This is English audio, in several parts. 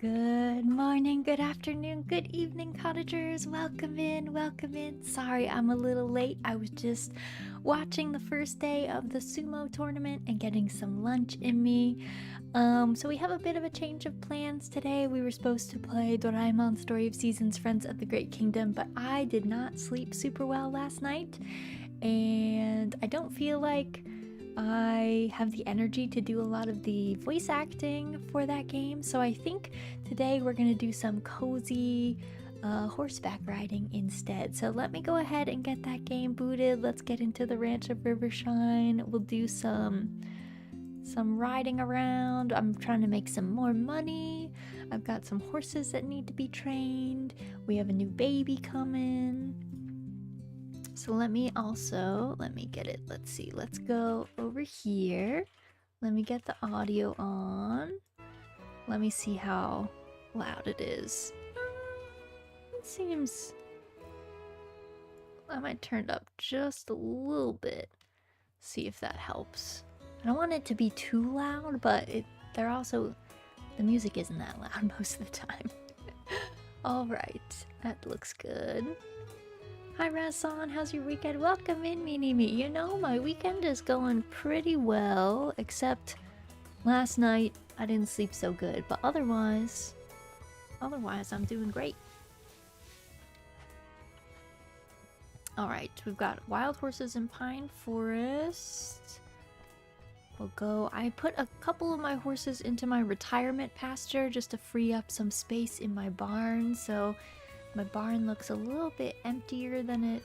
Good morning, good afternoon, good evening, cottagers. Welcome in, welcome in. Sorry, I'm a little late. I was just watching the first day of the sumo tournament and getting some lunch in me. So we have a bit of a change of plans today. We were supposed to play Doraemon Story of Seasons Friends of the Great Kingdom, but I did not sleep super well last night, and I don't feel like I have the energy to do a lot of the voice acting for that game, so I think today we're gonna do some cozy horseback riding instead. So let me go ahead and get that game booted. Let's get into the Ranch of Rivershine. We'll do some riding around. I'm trying to make some more money. I've got some horses that need to be trained. We have a new baby coming. So let me get it. Let's see. Let's go over here. Let me get the audio on. Let me see how loud it is. It seems I might turn it up just a little bit. See if that helps. I don't want it to be too loud, but the music isn't that loud most of the time. All right, that looks good. Hi Rasan, how's your weekend? Welcome in, Mini-Me. You know, my weekend is going pretty well, except last night I didn't sleep so good, but otherwise I'm doing great. Alright, we've got wild horses in Pine Forest. We'll go. I put a couple of my horses into my retirement pasture just to free up some space in my barn, so my barn looks a little bit emptier than it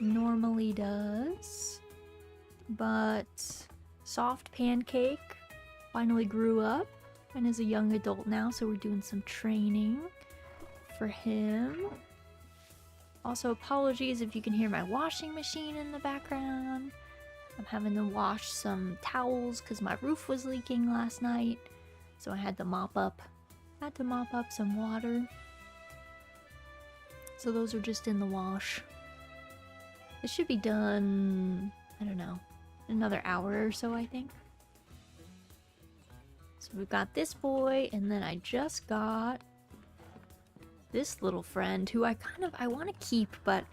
normally does. But Soft Pancake finally grew up and is a young adult now, so we're doing some training for him. Also, apologies if you can hear my washing machine in the background. I'm having to wash some towels because my roof was leaking last night, so I had to mop up some water. So those are just in the wash. This should be done, I don't know, another hour or so, I think. So we've got this boy, and then I just got this little friend who I want to keep, but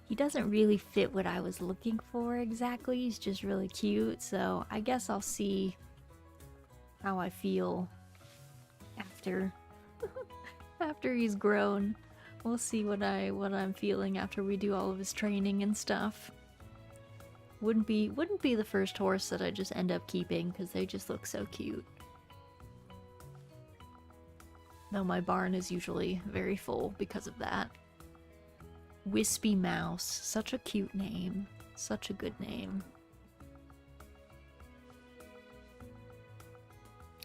he doesn't really fit what I was looking for exactly. He's just really cute, so I guess I'll see how I feel after after he's grown. We'll see what I'm feeling after we do all of his training and stuff. Wouldn't be the first horse that I just end up keeping because they just look so cute. Though my barn is usually very full because of that. Wispy Mouse, such a cute name. Such a good name.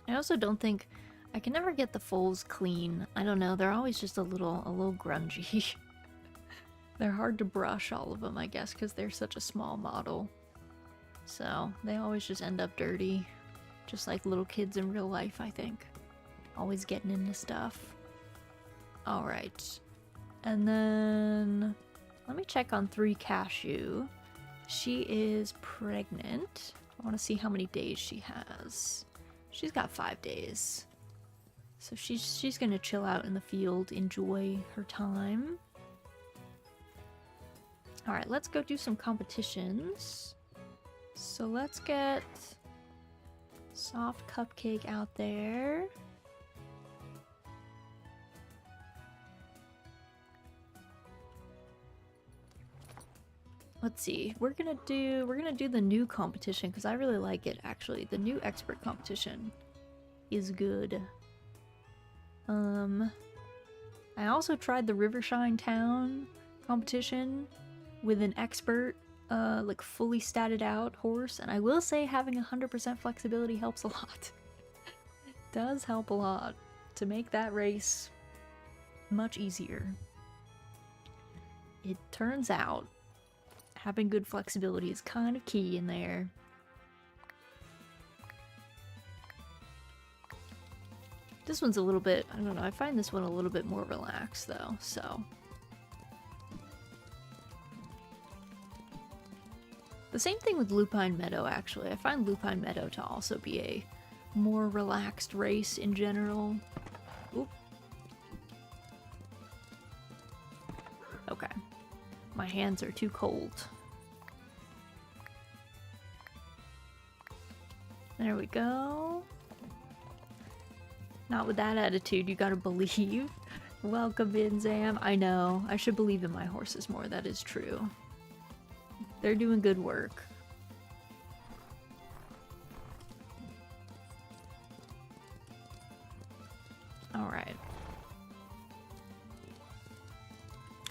I also don't think I can never get the foals clean. I don't know, they're always just a little grungy. They're hard to brush, all of them, I guess, because they're such a small model. So they always just end up dirty. Just like little kids in real life, I think. Always getting into stuff. Alright. And then let me check on 3 Cashew. She is pregnant. I want to see how many days she has. She's got 5 days. So she's gonna chill out in the field, enjoy her time. Alright, let's go do some competitions. So let's get Soft Cupcake out there. Let's see. We're gonna do the new competition because I really like it actually. The new expert competition is good. I also tried the Rivershine Town competition with an expert, like fully statted out horse, and I will say having 100% flexibility helps a lot. It does help a lot to make that race much easier. It turns out having good flexibility is kind of key in there. This one's a little bit, I don't know, I find this one a little bit more relaxed though, so. The same thing with Lupine Meadow, actually. I find Lupine Meadow to also be a more relaxed race in general. My hands are too cold. There we go. Not with that attitude, you gotta believe. Welcome in, Zam. I know, I should believe in my horses more, that is true. They're doing good work. Alright.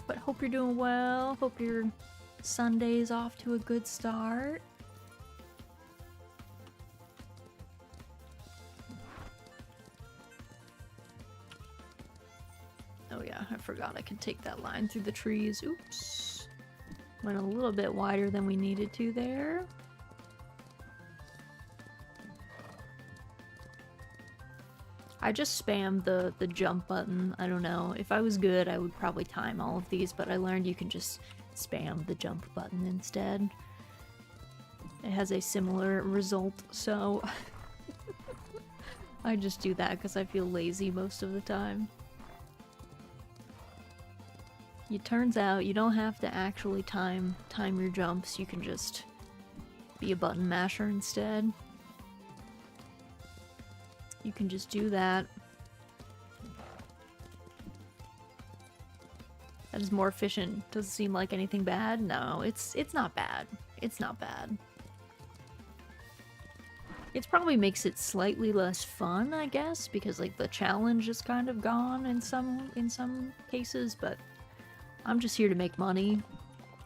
But hope you're doing well. Hope your Sunday's off to a good start. Oh yeah, I forgot I could take that line through the trees. Oops. Went a little bit wider than we needed to there. I just spammed the jump button. I don't know. If I was good, I would probably time all of these, but I learned you can just spam the jump button instead. It has a similar result, so I just do that because I feel lazy most of the time. It turns out you don't have to actually time your jumps, you can just be a button masher instead. You can just do that. That is more efficient. Doesn't seem like anything bad. No, it's not bad. It's not bad. It probably makes it slightly less fun, I guess, because like the challenge is kind of gone in some cases, but I'm just here to make money.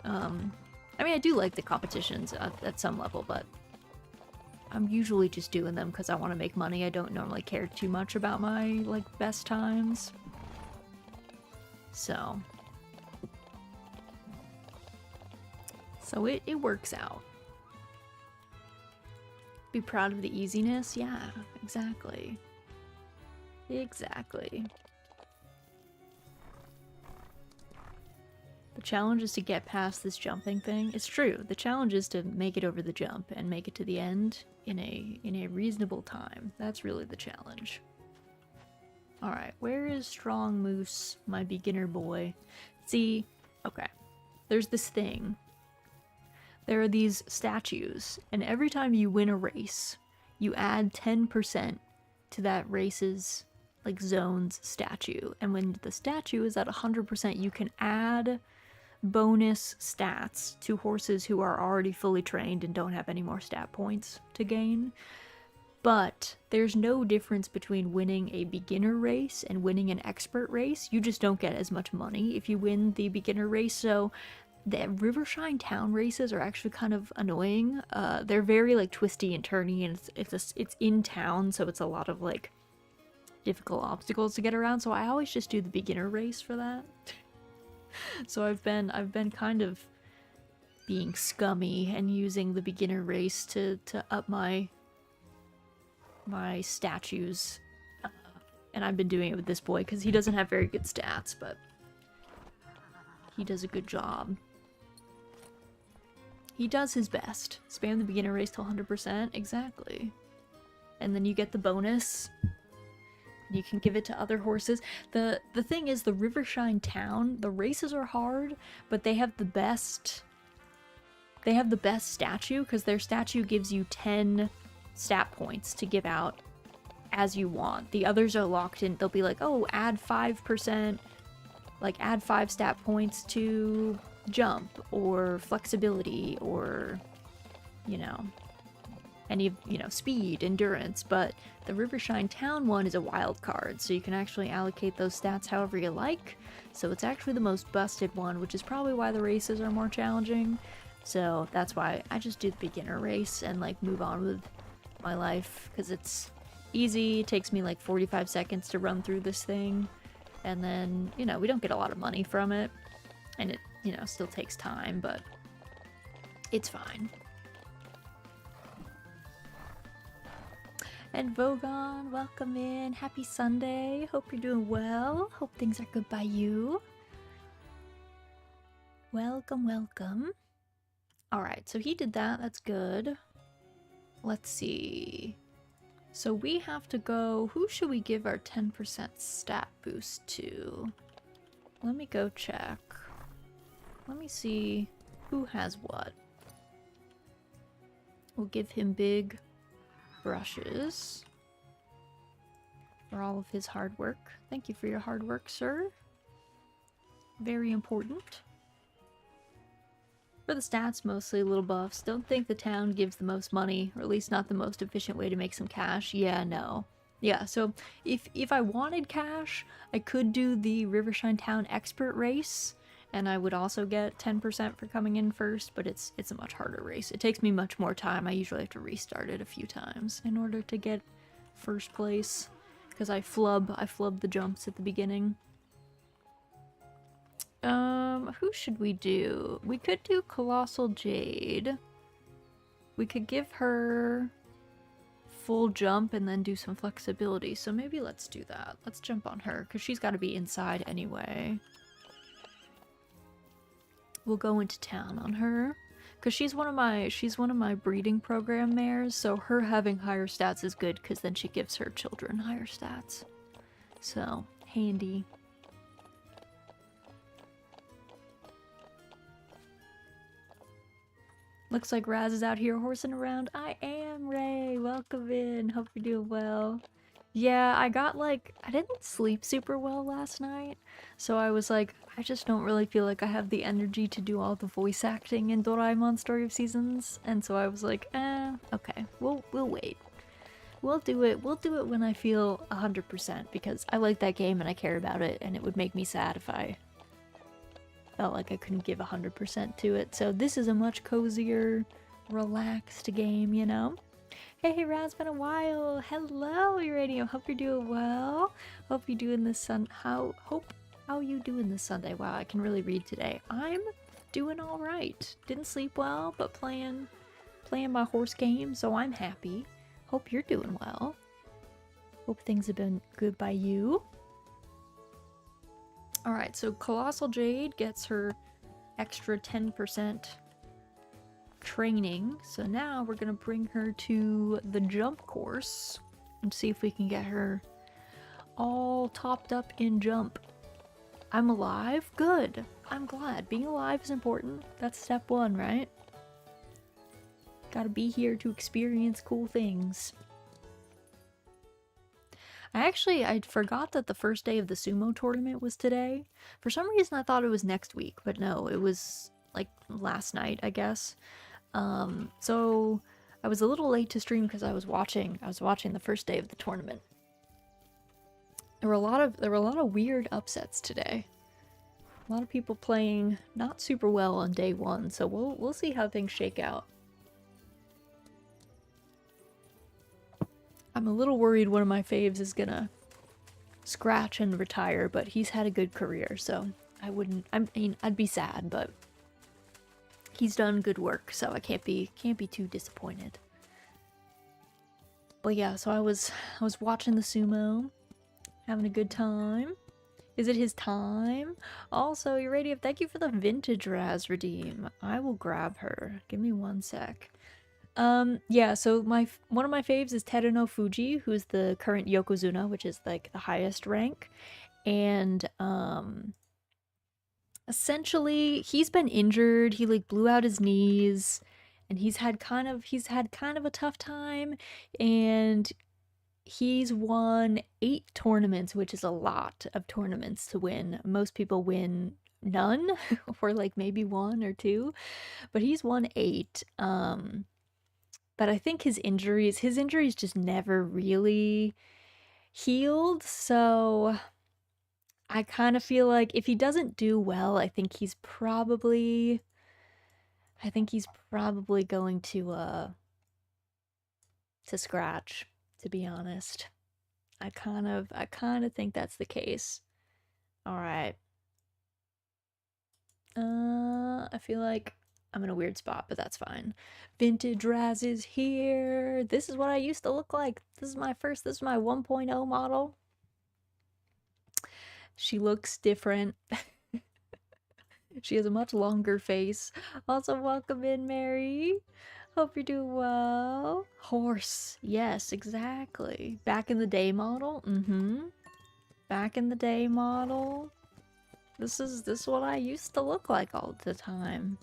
I mean, I do like the competitions at some level, but I'm usually just doing them because I want to make money. I don't normally care too much about my, like, best times. So it works out. Be proud of the easiness? Yeah, exactly. Exactly. The challenge is to get past this jumping thing. It's true. The challenge is to make it over the jump and make it to the end in a reasonable time. That's really the challenge. Alright, where is Strong Moose, my beginner boy? See, okay. There's this thing. There are these statues, and every time you win a race, you add 10% to that race's, like, zone's statue. And when the statue is at 100%, you can add bonus stats to horses who are already fully trained and don't have any more stat points to gain. But there's no difference between winning a beginner race and winning an expert race. You just don't get as much money if you win the beginner race. So the Rivershine town races are actually kind of annoying. They're very like twisty and turny, and it's in town, so it's a lot of like difficult obstacles to get around. So I always just do the beginner race for that. So I've been kind of being scummy and using the beginner race to up my statues, and I've been doing it with this boy because he doesn't have very good stats, but he does a good job. He does his best. Spam the beginner race to 100%, exactly. And then you get the bonus. You can give it to other horses. The thing is, the Rivershine town, the races are hard, but they have the best statue, because their statue gives you 10 stat points to give out as you want. The others are locked in. They'll be like, oh, add 5%, like add 5 stat points to jump or flexibility or, you know, any, you know, speed, endurance. But the Rivershine town one is a wild card, so you can actually allocate those stats however you like. So it's actually the most busted one, which is probably why the races are more challenging. So that's why I just do the beginner race and like move on with my life, because it's easy. It takes me like 45 seconds to run through this thing, and then, you know, we don't get a lot of money from it, and it, you know, still takes time, but it's fine. And Vogon, welcome in. Happy Sunday. Hope you're doing well. Hope things are good by you. Welcome, welcome. Alright, so he did that. That's good. Let's see. So we have to go... Who should we give our 10% stat boost to? Let me go check. let me see who has what. We'll give him big brushes for all of his hard work. Thank you for your hard work, sir. Very important. For the stats, mostly little buffs. Don't think the town gives the most money, or at least not the most efficient way to make some cash. Yeah, no. Yeah, so if I wanted cash, I could do the Rivershine Town Expert race, and I would also get 10% for coming in first, but it's a much harder race. It takes me much more time. I usually have to restart it a few times in order to get first place, because I flub the jumps at the beginning. Who should we do? We could do Colossal Jade. We could give her full jump and then do some flexibility. So maybe let's do that. Let's jump on her because she's got to be inside anyway. We'll go into town on her because she's one of my breeding program mares. So her having higher stats is good because then she gives her children higher stats. So handy. Looks like Raz is out here horsing around. I am, Ray. Welcome in. Hope you're doing well. Yeah, I didn't sleep super well last night. So I was like, I just don't really feel like I have the energy to do all the voice acting in Doraemon Story of Seasons. And so I was like, okay, we'll wait. We'll do it when I feel 100% because I like that game and I care about it and it would make me sad if I felt like I couldn't give 100% to it. So this is a much cozier, relaxed game, you know? Hey, Raz, been a while. Hello, Uranium. Hope you're doing well. Hope you're doing this how you doing this Sunday? Wow, I can really read today. I'm doing all right. Didn't sleep well, but playing my horse game, so I'm happy. Hope you're doing well. Hope things have been good by you. Alright, so Colossal Jade gets her extra 10% training. So now we're going to bring her to the jump course and see if we can get her all topped up in jump. I'm alive? Good. I'm glad. Being alive is important. That's step one, right? Gotta be here to experience cool things. I forgot that the first day of the sumo tournament was today. For some reason I thought it was next week, but no, it was like last night, I guess. So I was a little late to stream because I was watching the first day of the tournament. There were a lot of weird upsets today. A lot of people playing not super well on day one, so we'll see how things shake out. I'm a little worried one of my faves is gonna scratch and retire, but he's had a good career, so I'd be sad, but he's done good work, so I can't be too disappointed. But yeah, so I was watching the sumo, having a good time. Is it his time? Also, Uranium, thank you for the vintage Raz redeem. I will grab her. Give me one sec. Yeah, so one of my faves is Teruno Fuji, who's the current Yokozuna, which is like the highest rank. And essentially he's been injured. He like blew out his knees and he's had kind of a tough time, and he's won 8 tournaments, which is a lot of tournaments to win. Most people win none or like maybe 1 or 2, but he's won 8. But I think his injuries just never really healed, so I kind of feel like if he doesn't do well, I think he's probably going to scratch, to be honest. I kind of think that's the case. All right. I feel like I'm in a weird spot, but that's fine. Vintage Raz is here. This is what I used to look like. This is my 1.0 model. She looks different. She has a much longer face. Also, welcome in, Mary. Hope you're doing well. Horse. Yes, exactly. Back in the day model. Back in the day model. This is what I used to look like all the time.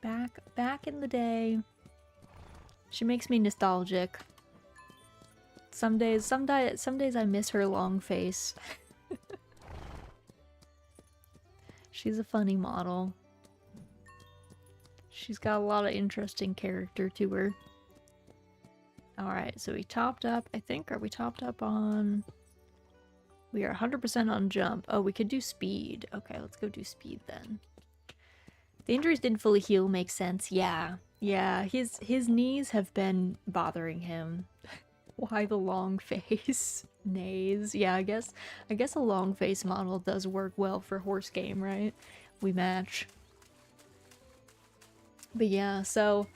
Back in the day. She makes me nostalgic. Some days I miss her long face. She's a funny model. She's got a lot of interesting character to her. Alright, so we topped up, I think. Are we topped up on... We are 100% on jump. Oh, we could do speed. Okay, let's go do speed then. The injuries didn't fully heal, makes sense. Yeah. Yeah, his knees have been bothering him. Why the long face? Nays. Yeah, I guess a long face model does work well for horse game, right? We match. But yeah, so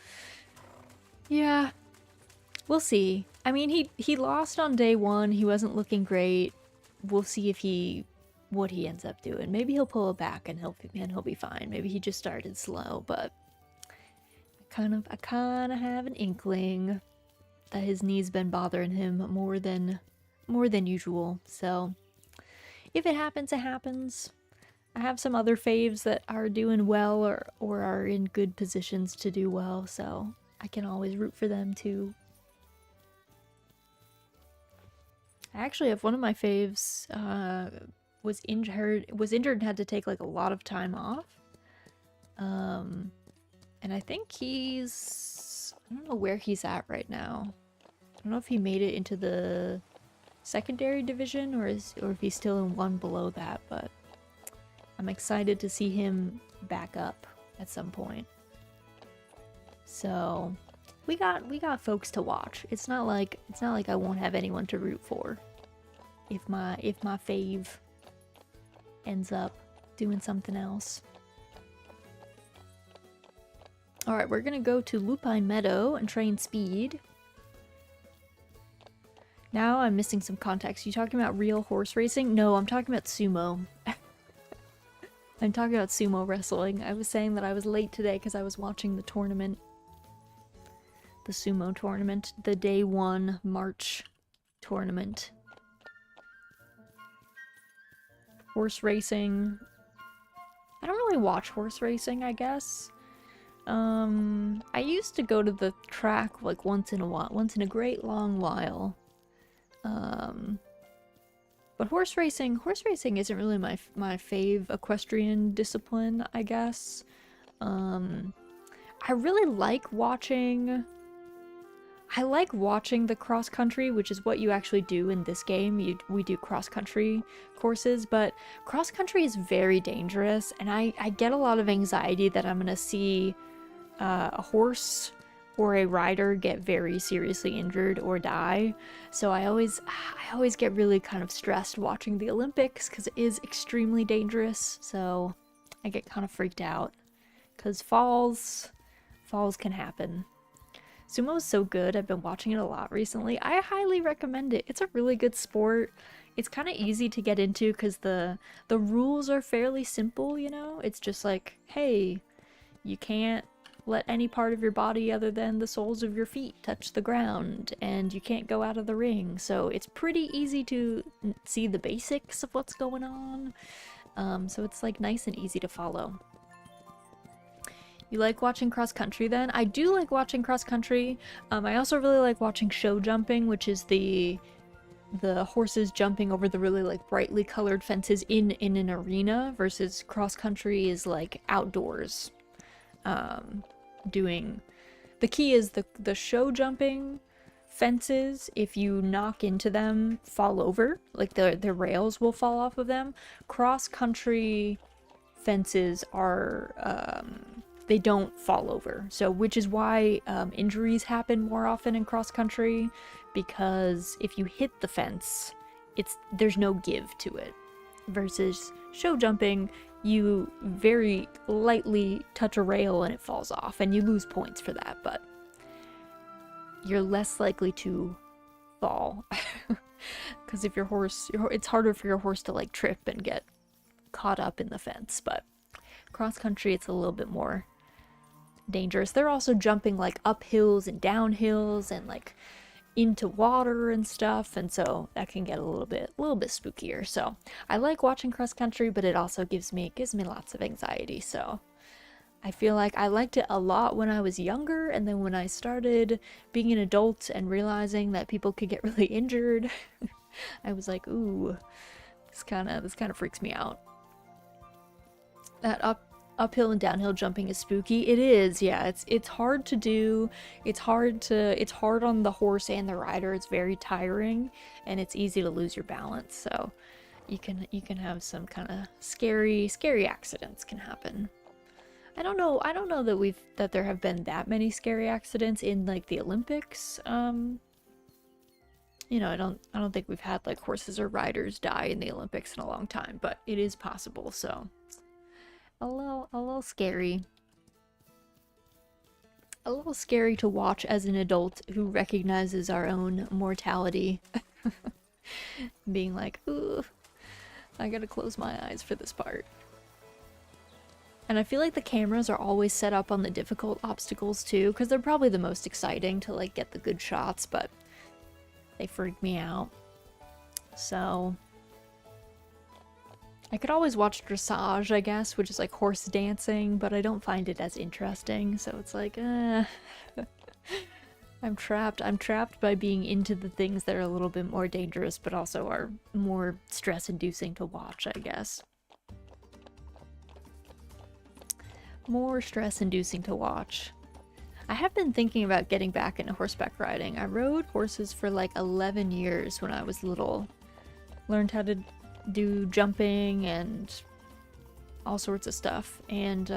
yeah. We'll see. I mean, he lost on day 1. He wasn't looking great. We'll see what he ends up doing. Maybe he'll pull it back and he'll be fine. Maybe he just started slow, but I kind of have an inkling that his knee's been bothering him more than usual. So if it happens, it happens. I have some other faves that are doing well or are in good positions to do well, so I can always root for them too. I actually have one of my faves was injured and had to take like a lot of time off. And I think I don't know where he's at right now. I don't know if he made it into the secondary division or if he's still in one below that, but I'm excited to see him back up at some point. So we got folks to watch. It's not like I won't have anyone to root for if my fave ends up doing something else. Alright, we're gonna go to Lupine Meadow and train speed. Now I'm missing some context. You talking about real horse racing? No, I'm talking about sumo. I'm talking about sumo wrestling. I was saying that I was late today because I was watching the tournament. The sumo tournament. The day 1 March tournament. Horse racing. I don't really watch horse racing, I guess. I used to go to the track like once in a great long while. But horse racing isn't really my fave equestrian discipline, I guess. I really like watching the cross country, which is what you actually do in this game. We do cross country courses, but cross country is very dangerous, and I get a lot of anxiety that I'm gonna see a horse or a rider get very seriously injured or die. So I always get really kind of stressed watching the Olympics because it is extremely dangerous. So I get kind of freaked out because falls can happen. Sumo is so good. I've been watching it a lot recently. I highly recommend it. It's a really good sport. It's kind of easy to get into because the rules are fairly simple, you know? It's just like, hey, you can't let any part of your body other than the soles of your feet touch the ground, and you can't go out of the ring. So it's pretty easy to see the basics of what's going on. So it's like nice and easy to follow. You like watching cross country then? I do like watching cross country. I also really like watching show jumping, which is the horses jumping over the really like brightly colored fences in an arena, versus cross country is like outdoors. The key is the show jumping fences, if you knock into them, fall over, like the rails will fall off of them. Cross country fences are they don't fall over, so which is why injuries happen more often in cross country, because if you hit the fence, there's no give to it, versus show jumping, you very lightly touch a rail and it falls off, and you lose points for that, but you're less likely to fall. Because if it's harder for your horse to like trip and get caught up in the fence, but cross country, it's a little bit more dangerous. They're also jumping like up hills and down hills, and like into water and stuff, and so that can get a little bit spookier. So I like watching cross country, but it also gives me lots of anxiety. So I feel like I liked it a lot when I was younger, and then when I started being an adult and realizing that people could get really injured, I was like, ooh, this kind of freaks me out. That uphill and downhill jumping is spooky. It is, yeah. It's hard to do. It's hard on the horse and the rider. It's very tiring, and it's easy to lose your balance. So you can have some kind of scary accidents can happen. I don't know that there have been that many scary accidents in like the Olympics. You know, I don't think we've had like horses or riders die in the Olympics in a long time, but it is possible. So a little scary. A little scary to watch as an adult who recognizes our own mortality. Being like, ooh, I gotta close my eyes for this part. And I feel like the cameras are always set up on the difficult obstacles too, because they're probably the most exciting to like get the good shots, but they freak me out. So I could always watch dressage, I guess, which is like horse dancing, but I don't find it as interesting, so it's like, I'm trapped by being into the things that are a little bit more dangerous, but also are more stress-inducing to watch, I guess. More stress-inducing to watch. I have been thinking about getting back into horseback riding. I rode horses for like 11 years when I was little. Learned how to do jumping and all sorts of stuff. And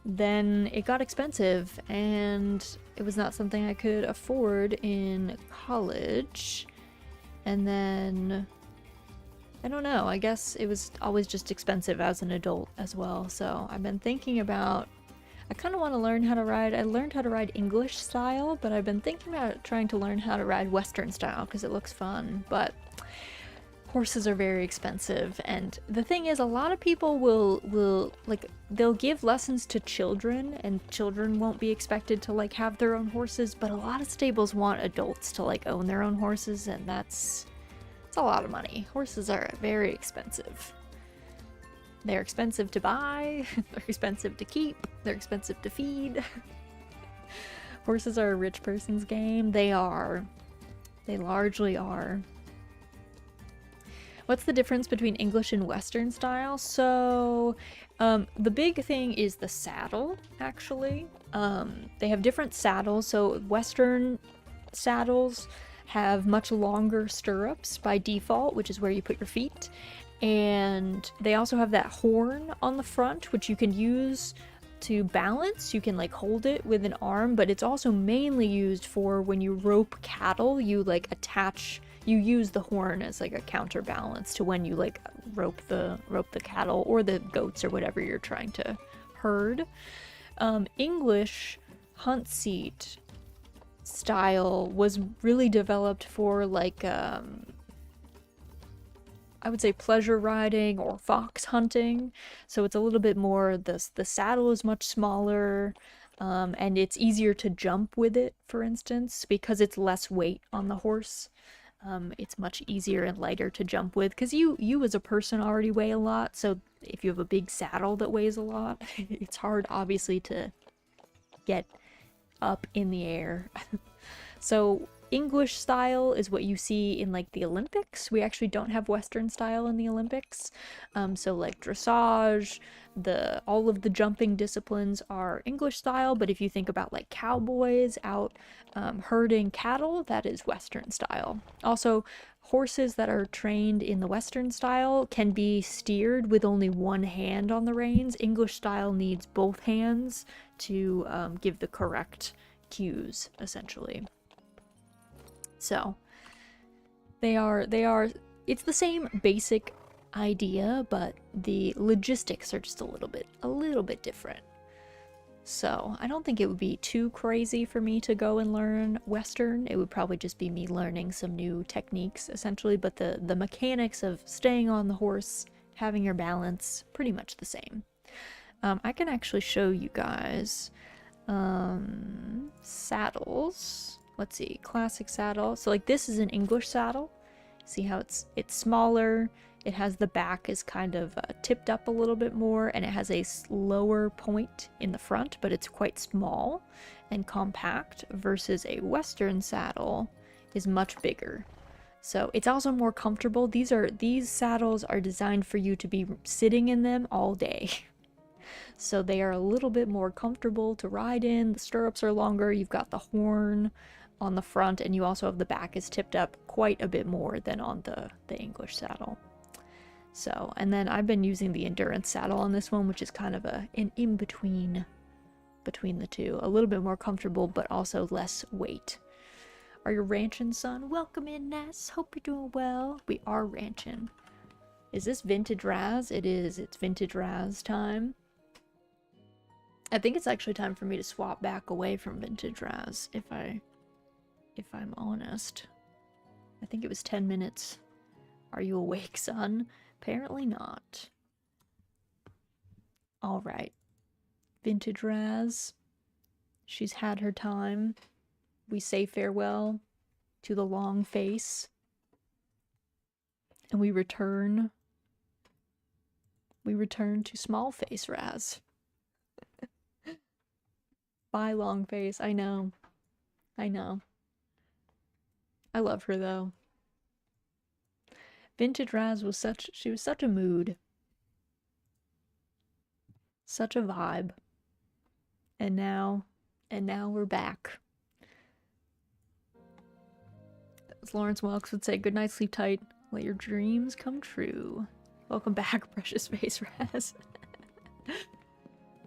then it got expensive and it was not something I could afford in college. And then I don't know, I guess it was always just expensive as an adult as well. So I've been thinking about, I kind of want to learn how to ride. I learned how to ride English style, but I've been thinking about trying to learn how to ride Western style because it looks fun. But horses are very expensive, and the thing is, a lot of people will like, they'll give lessons to children, and children won't be expected to like have their own horses, but a lot of stables want adults to like own their own horses, and it's a lot of money. Horses are very expensive. They're expensive to buy, they're expensive to keep, they're expensive to feed. Horses are a rich person's game. They are. They largely are. What's the difference between English and Western style? So, the big thing is the saddle, actually. They have different saddles. So Western saddles have much longer stirrups by default, which is where you put your feet. And they also have that horn on the front, which you can use to balance. You can like hold it with an arm, but it's also mainly used for when you rope cattle. You like attach, you use the horn as like a counterbalance to when you like rope the cattle or the goats or whatever you're trying to herd. English hunt seat style was really developed for like I would say pleasure riding or fox hunting. So it's a little bit more, the saddle is much smaller, and it's easier to jump with it, for instance, because it's less weight on the horse. It's much easier and lighter to jump with, because you as a person already weigh a lot, so if you have a big saddle that weighs a lot, it's hard, obviously, to get up in the air. So English style is what you see in like the Olympics. We actually don't have Western style in the Olympics. So like dressage, all of the jumping disciplines are English style, but if you think about like cowboys out herding cattle, that is Western style. Also, horses that are trained in the Western style can be steered with only one hand on the reins. English style needs both hands to give the correct cues, essentially. So it's the same basic idea, but the logistics are just a little bit different. So I don't think it would be too crazy for me to go and learn Western. It would probably just be me learning some new techniques, essentially, but the mechanics of staying on the horse, having your balance, pretty much the same. I can actually show you guys saddles. let's see, classic saddle. So like this is an English saddle. See how it's smaller. It has the back is kind of tipped up a little bit more, and it has a lower point in the front, but it's quite small and compact, versus a Western saddle is much bigger. So it's also more comfortable. These saddles are designed for you to be sitting in them all day. So they are a little bit more comfortable to ride in. The stirrups are longer. You've got the horn on the front, and you also have the back is tipped up quite a bit more than on the English saddle. So, and then I've been using the endurance saddle on this one, which is kind of an in-between between the two. A little bit more comfortable, but also less weight. Are you ranching, son? Welcome in, Ness. Hope you're doing well. We are ranching. Is this vintage Raz? It is. It's vintage Raz time. I think it's actually time for me to swap back away from vintage Raz, if I'm honest. I think it was 10 minutes. Are you awake, son? Apparently not. Alright. Vintage Raz. She's had her time. We say farewell to the long face. And we return. We return to small face Raz. Bye, long face. I know. I know. I love her though. Vintage Raz was she was such a mood. Such a vibe. And now we're back. As Lawrence Welks would say, good night, sleep tight, let your dreams come true. Welcome back, precious face Raz.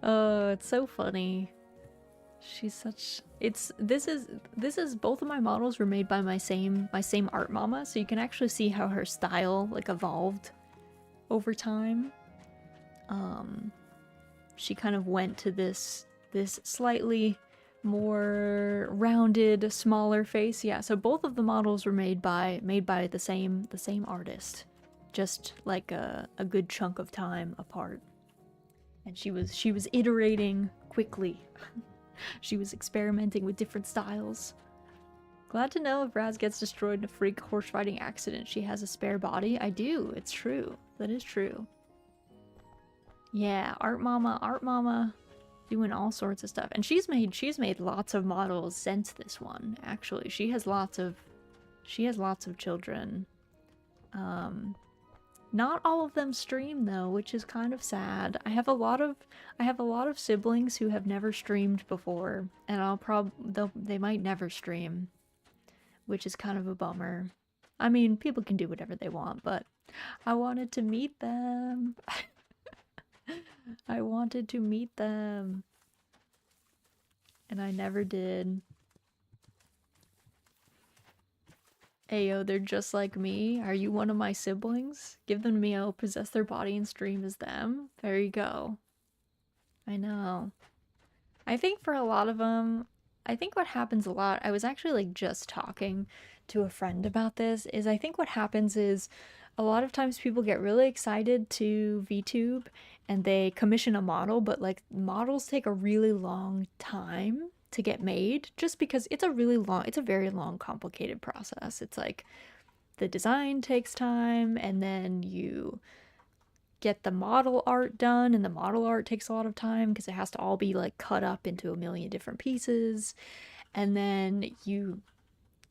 Oh, it's so funny. She's such this is both of my models were made by my same art mama, so you can actually see how her style like evolved over time. She kind of went to this slightly more rounded, smaller face. Yeah, so both of the models were made by the same artist, just like a good chunk of time apart. And she was iterating quickly. She was experimenting with different styles. Glad to know if Raz gets destroyed in a freak horse riding accident, she has a spare body. I do. It's true. That is true. Yeah, art mama doing all sorts of stuff. And she's made lots of models since this one, actually. She has lots of children. Not all of them stream though, which is kind of sad. I have a lot of siblings who have never streamed before, and they might never stream, which is kind of a bummer. I mean, people can do whatever they want, but I wanted to meet them. I wanted to meet them, and I never did. Ayo, they're just like me. Are you one of my siblings? Give them to me, I'll possess their body and stream as them. There you go. I know. I think for a lot of them, I think what happens a lot, I was actually like just talking to a friend about this, is I think what happens is a lot of times people get really excited to VTube and they commission a model, but like models take a really long time to get made, just because it's a very long, complicated process. It's like the design takes time, and then you get the model art done, and the model art takes a lot of time because it has to all be like cut up into a million different pieces, and then you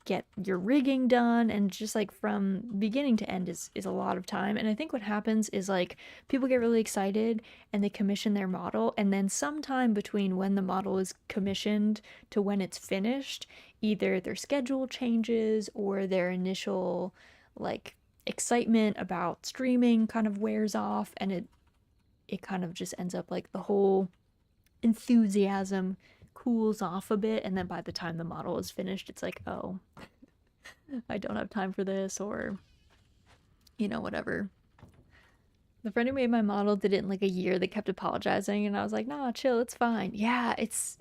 get your rigging done, and just like from beginning to end is a lot of time. And I think what happens is like people get really excited and they commission their model, and then sometime between when the model is commissioned to when it's finished, either their schedule changes or their initial like excitement about streaming kind of wears off, and it kind of just ends up like the whole enthusiasm cools off a bit, and then by the time the model is finished, it's like, oh, I don't have time for this, or whatever. The friend who made my model did it in like a year. They kept apologizing, and I was like, nah, chill, it's fine. Yeah, it's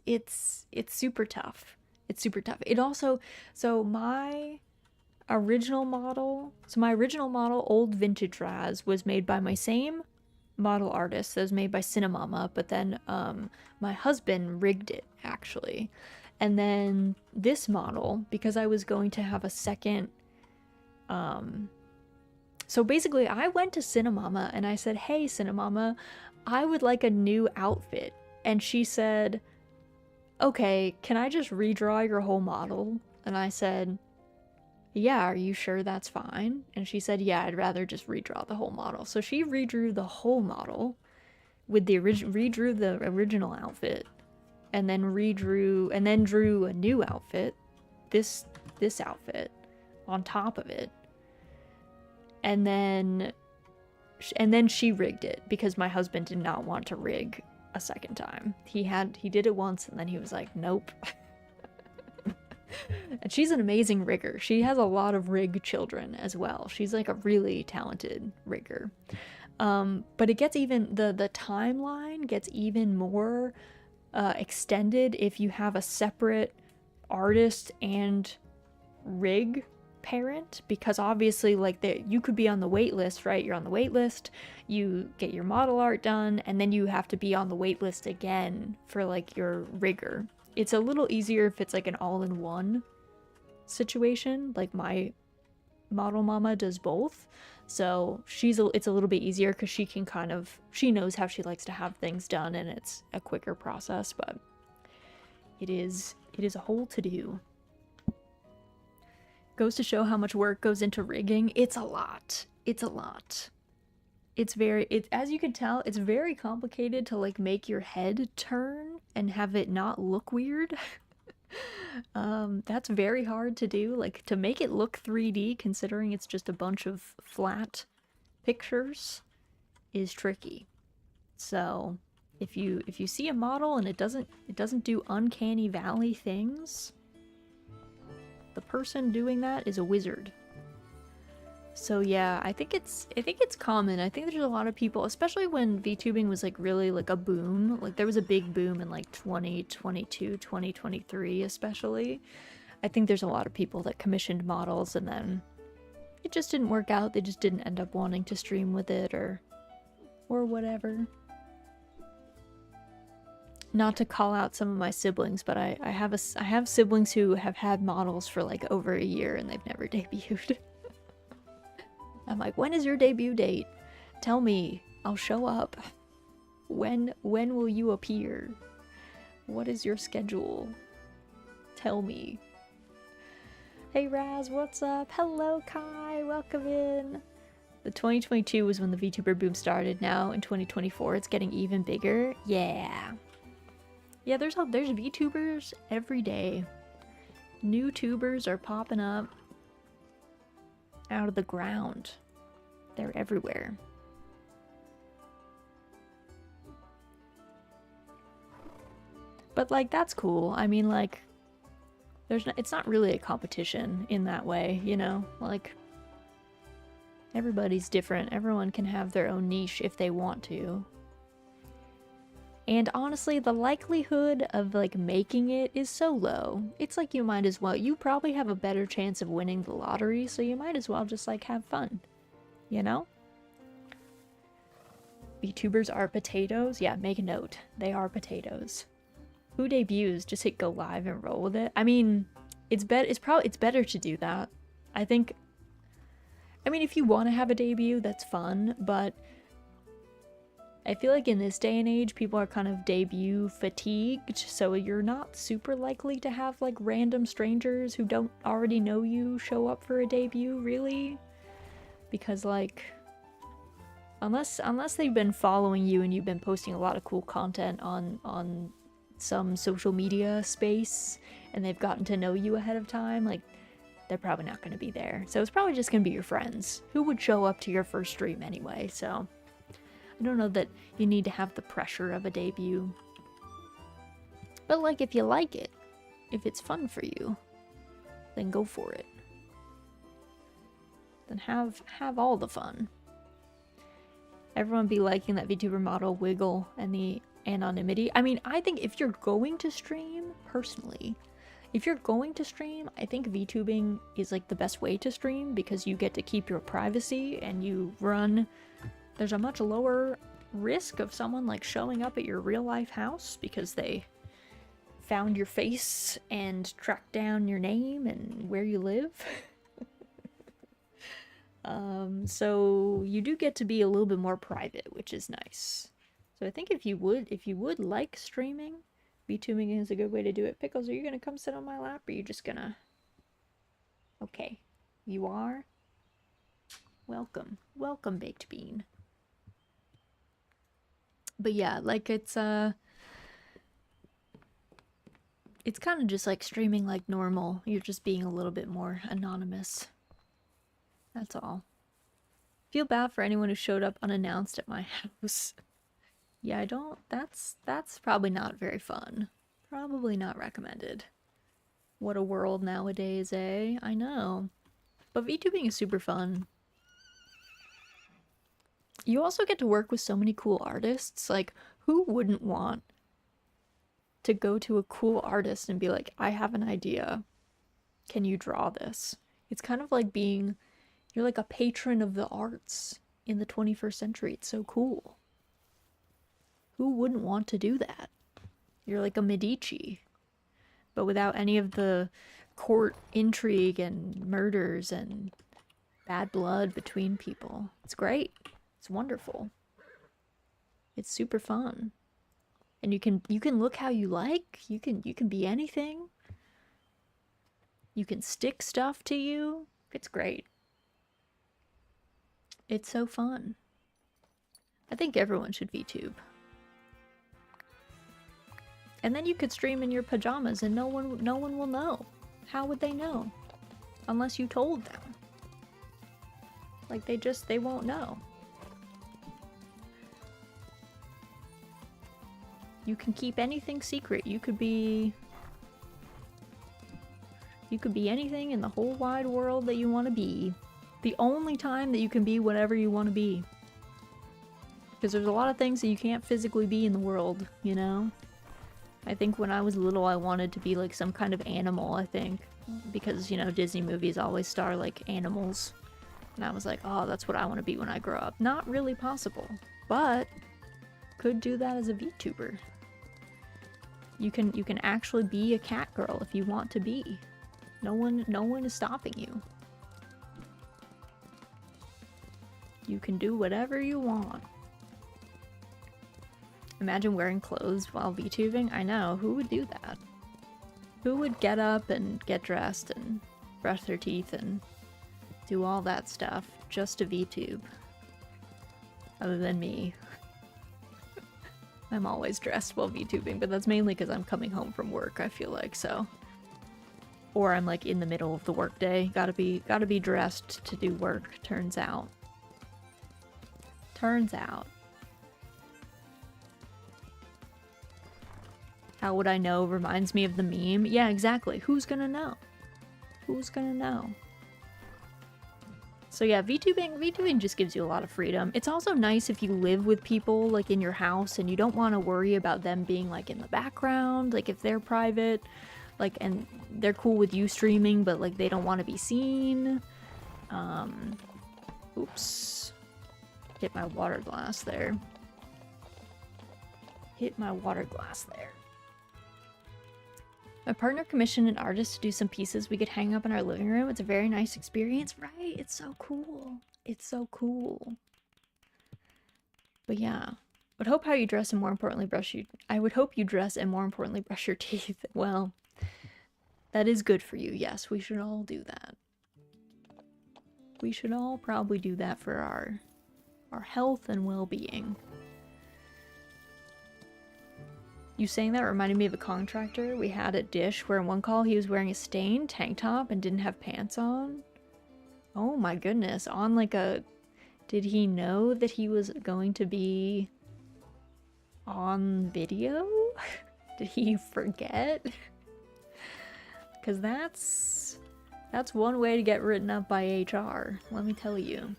super tough. It's super tough. It also, so my original model, old vintage Raz, was made by my same model artist that was made by Cinemama, but then my husband rigged it, actually. And then this model, because I was going to have a second, so basically I went to Cinnamama and I said, hey Cinnamama, I would like a new outfit. And she said, okay, can I just redraw your whole model? And I said, yeah, are you sure that's fine? And she said, yeah, I'd rather just redraw the whole model. So she redrew the whole model with the redrew the original outfit, and then drew a new outfit, this outfit on top of it. And then she rigged it because my husband did not want to rig a second time. He did it once and then he was like, nope. And she's an amazing rigger. She has a lot of rig children as well. She's like a really talented rigger. But it gets even, the timeline gets even more extended if you have a separate artist and rig parent, because obviously like you could be on the wait list, right? You're on the wait list, you get your model art done, and then you have to be on the wait list again for like your rigger. It's a little easier if it's like an all-in-one situation, like my model mama does both. So it's a little bit easier because she knows how she likes to have things done, and it's a quicker process, but it is a whole to-do. Goes to show how much work goes into rigging. It's a lot. It's a lot. As you can tell, it's very complicated to like make your head turn and have it not look weird. That's very hard to do, like to make it look 3D considering it's just a bunch of flat pictures is tricky. So if you see a model and it doesn't do uncanny valley things, the person doing that is a wizard. So yeah, I think it's common. I think there's a lot of people, especially when VTubing was like really like a boom. Like there was a big boom in like 2022, 2023 especially. I think there's a lot of people that commissioned models and then it just didn't work out. They just didn't end up wanting to stream with it or whatever. Not to call out some of my siblings, but I have siblings who have had models for like over a year and they've never debuted. I'm like, when is your debut date? Tell me, I'll show up. When will you appear? What is your schedule? Tell me. Hey Raz, what's up? Hello Kai, welcome in. The 2022 was when the VTuber boom started. Now in 2024 it's getting even bigger. Yeah. Yeah, there's VTubers every day. New tubers are popping up out of the ground. They're everywhere. But like that's cool. I mean like it's not really a competition in that way, you know? Like everybody's different. Everyone can have their own niche if they want to. And honestly, the likelihood of like making it is so low. It's like you might as well, you probably have a better chance of winning the lottery, so you might as well just like have fun, you know? VTubers are potatoes? Yeah, make a note. They are potatoes. Who debuts? Just hit go live and roll with it. I mean, it's better to do that. I mean, if you want to have a debut, that's fun, but I feel like in this day and age, people are kind of debut fatigued, so you're not super likely to have like random strangers who don't already know you show up for a debut, really. Because like, unless they've been following you and you've been posting a lot of cool content on some social media space and they've gotten to know you ahead of time, like they're probably not going to be there. So it's probably just going to be your friends who would show up to your first stream anyway, so I don't know that you need to have the pressure of a debut. But like, if you like it, if it's fun for you, then go for it. Then have all the fun. Everyone be liking that VTuber model wiggle and the anonymity. I mean, I think if you're going to stream, personally, if you're going to stream, I think VTubing is like the best way to stream because you get to keep your privacy and there's a much lower risk of someone like showing up at your real life house because they found your face and tracked down your name and where you live. So you do get to be a little bit more private, which is nice. So I think if you would like streaming, VTubing is a good way to do it. Pickles, are you gonna come sit on my lap, or are you just gonna... Okay, you are? Welcome. Welcome, Baked Bean. But yeah, like it's kind of just like streaming like normal. You're just being a little bit more anonymous. That's all. Feel bad for anyone who showed up unannounced at my house. Yeah, I don't... That's probably not very fun. Probably not recommended. What a world nowadays, eh? I know. But VTubing is super fun. You also get to work with so many cool artists. Like, who wouldn't want to go to a cool artist and be like, I have an idea. Can you draw this? It's kind of like being... You're like a patron of the arts in the 21st century. It's so cool. Who wouldn't want to do that? You're like a Medici, but without any of the court intrigue and murders and bad blood between people. It's great. It's wonderful. It's super fun. And you can look how you like. You can be anything. You can stick stuff to you. It's great. It's so fun. I think everyone should VTube. And then you could stream in your pajamas and no one will know. How would they know? Unless you told them. Like they won't know. You can keep anything secret. You could be anything in the whole wide world that you want to be. The only time that you can be whatever you want to be. Because there's a lot of things that you can't physically be in the world, you know? I think when I was little I wanted to be like some kind of animal, I think. Because, you know, Disney movies always star like animals. And I was like, oh, that's what I want to be when I grow up. Not really possible. But could do that as a VTuber. You can actually be a cat girl if you want to be. No one is stopping you. You can do whatever you want. Imagine wearing clothes while VTubing. I know, who would do that? Who would get up and get dressed and brush their teeth and do all that stuff just to VTube? Other than me. I'm always dressed while VTubing, but that's mainly because I'm coming home from work, I feel like, so. Or I'm like in the middle of the workday. Gotta be dressed to do work, turns out. Turns out. How would I know reminds me of the meme. Yeah, exactly. Who's gonna know? Who's gonna know? So yeah, VTubing just gives you a lot of freedom. It's also nice if you live with people like in your house and you don't want to worry about them being like in the background, like if they're private, like, and they're cool with you streaming, but like they don't want to be seen. Oops. Hit my water glass there. Hit my water glass there. My partner commissioned an artist to do some pieces we could hang up in our living room. It's a very nice experience, right? It's so cool. It's so cool. But yeah, would hope how you dress and more importantly I would hope you dress and more importantly brush your teeth. Well, that is good for you. Yes, we should all do that. We should all probably do that for our health and well-being. You saying that reminded me of a contractor we had at Dish, where in one call he was wearing a stained tank top and didn't have pants on. Oh my goodness, on like a... Did he know that he was going to be on video? Did he forget? Because that's one way to get written up by HR, let me tell you.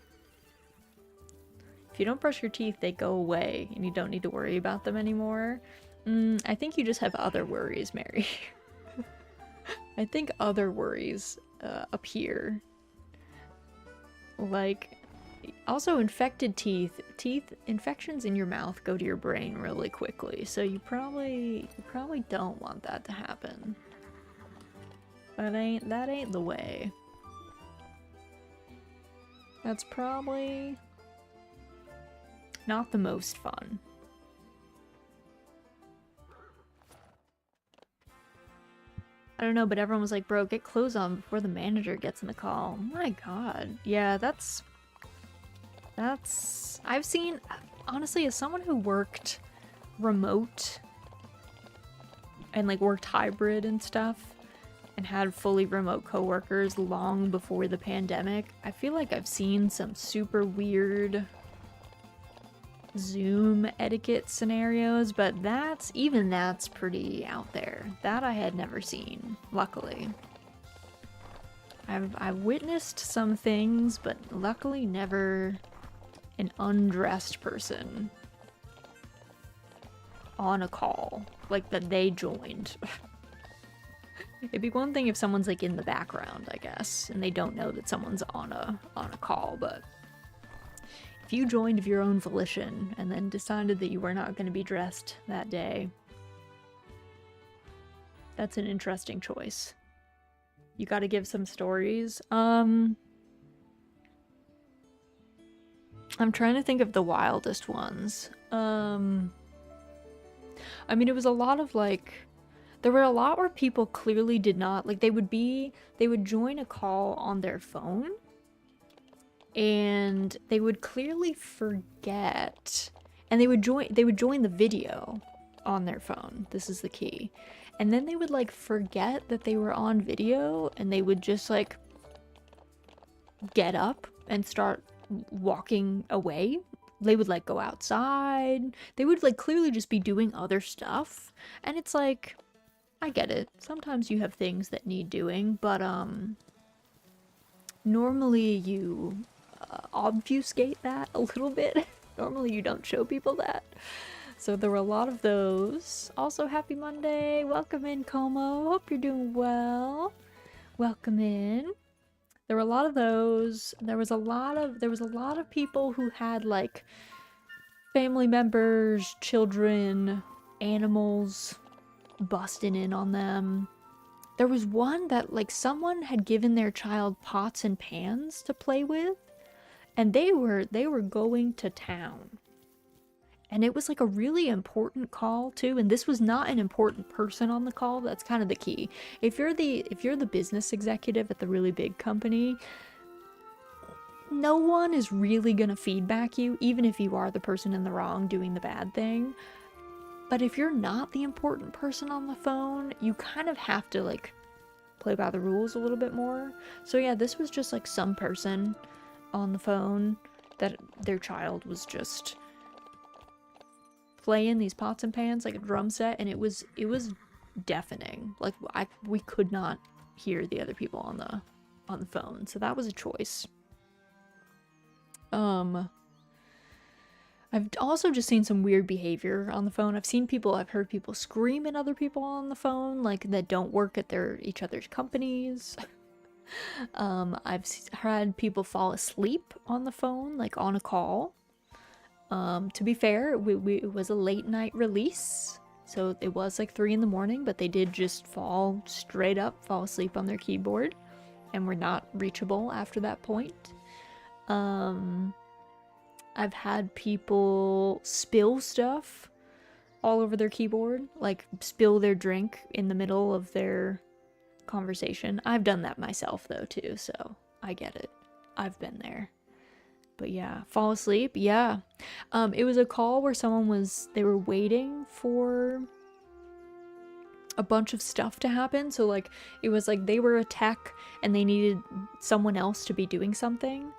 If you don't brush your teeth, they go away and you don't need to worry about them anymore. I think you just have other worries, Mary. I think other worries appear. Like, Also, infected teeth infections in your mouth go to your brain really quickly, so you probably don't want that to happen. That ain't the way. That's probably not the most fun. I don't know, but everyone was like, bro, get clothes on before the manager gets in the call. Oh my god. Yeah, that's... I've seen... Honestly, as someone who worked remote and like worked hybrid and stuff and had fully remote coworkers long before the pandemic, I feel like I've seen some super weird Zoom etiquette scenarios, but that's pretty out there. That I had never seen, luckily. I've witnessed some things, but luckily never an undressed person on a call, like that they joined. It'd be one thing if someone's like in the background, I guess, and they don't know that someone's on a call, but if you joined of your own volition and then decided that you were not going to be dressed that day, that's an interesting choice. You got to give some stories. I'm trying to think of the wildest ones. I mean, it was a lot of like, there were a lot where people clearly did not, like they would join a call on their phone and they would clearly forget, and they would join the video on their phone. This is the key. And then they would like forget that they were on video, and they would just like get up and start walking away. They would like go outside. They would like clearly just be doing other stuff. And it's like, I get it. Sometimes you have things that need doing, but normally you obfuscate that a little bit. Normally you don't show people that. So there were a lot of those. Also, happy Monday. Welcome in, Como. Hope you're doing well. Welcome in. There were a lot of those. There was a lot of people who had like family members, children, animals busting in on them. There was one that like someone had given their child pots and pans to play with, and they were going to town. And it was like a really important call too, and this was not an important person on the call. That's kind of the key. If you're the business executive at the really big company, no one is really gonna feedback you, even if you are the person in the wrong doing the bad thing. But if you're not the important person on the phone, you kind of have to like play by the rules a little bit more. So yeah, this was just like some person on the phone that their child was just playing these pots and pans like a drum set, and it was deafening. Like we could not hear the other people on the phone. So that was a choice. I've also just seen some weird behavior on the phone. I've heard people scream at other people on the phone, like that don't work at each other's companies. I've had people fall asleep on the phone, like on a call. To be fair, it was a late night release, so it was like 3 in the morning, but they did just fall asleep on their keyboard, and were not reachable after that point. I've had people spill stuff all over their keyboard, like spill their drink in the middle of their conversation. I've done that myself though too, so I get it. I've been there. But yeah, fall asleep, yeah. It was a call where they were waiting for a bunch of stuff to happen. So like, it was like they were a tech and they needed someone else to be doing something.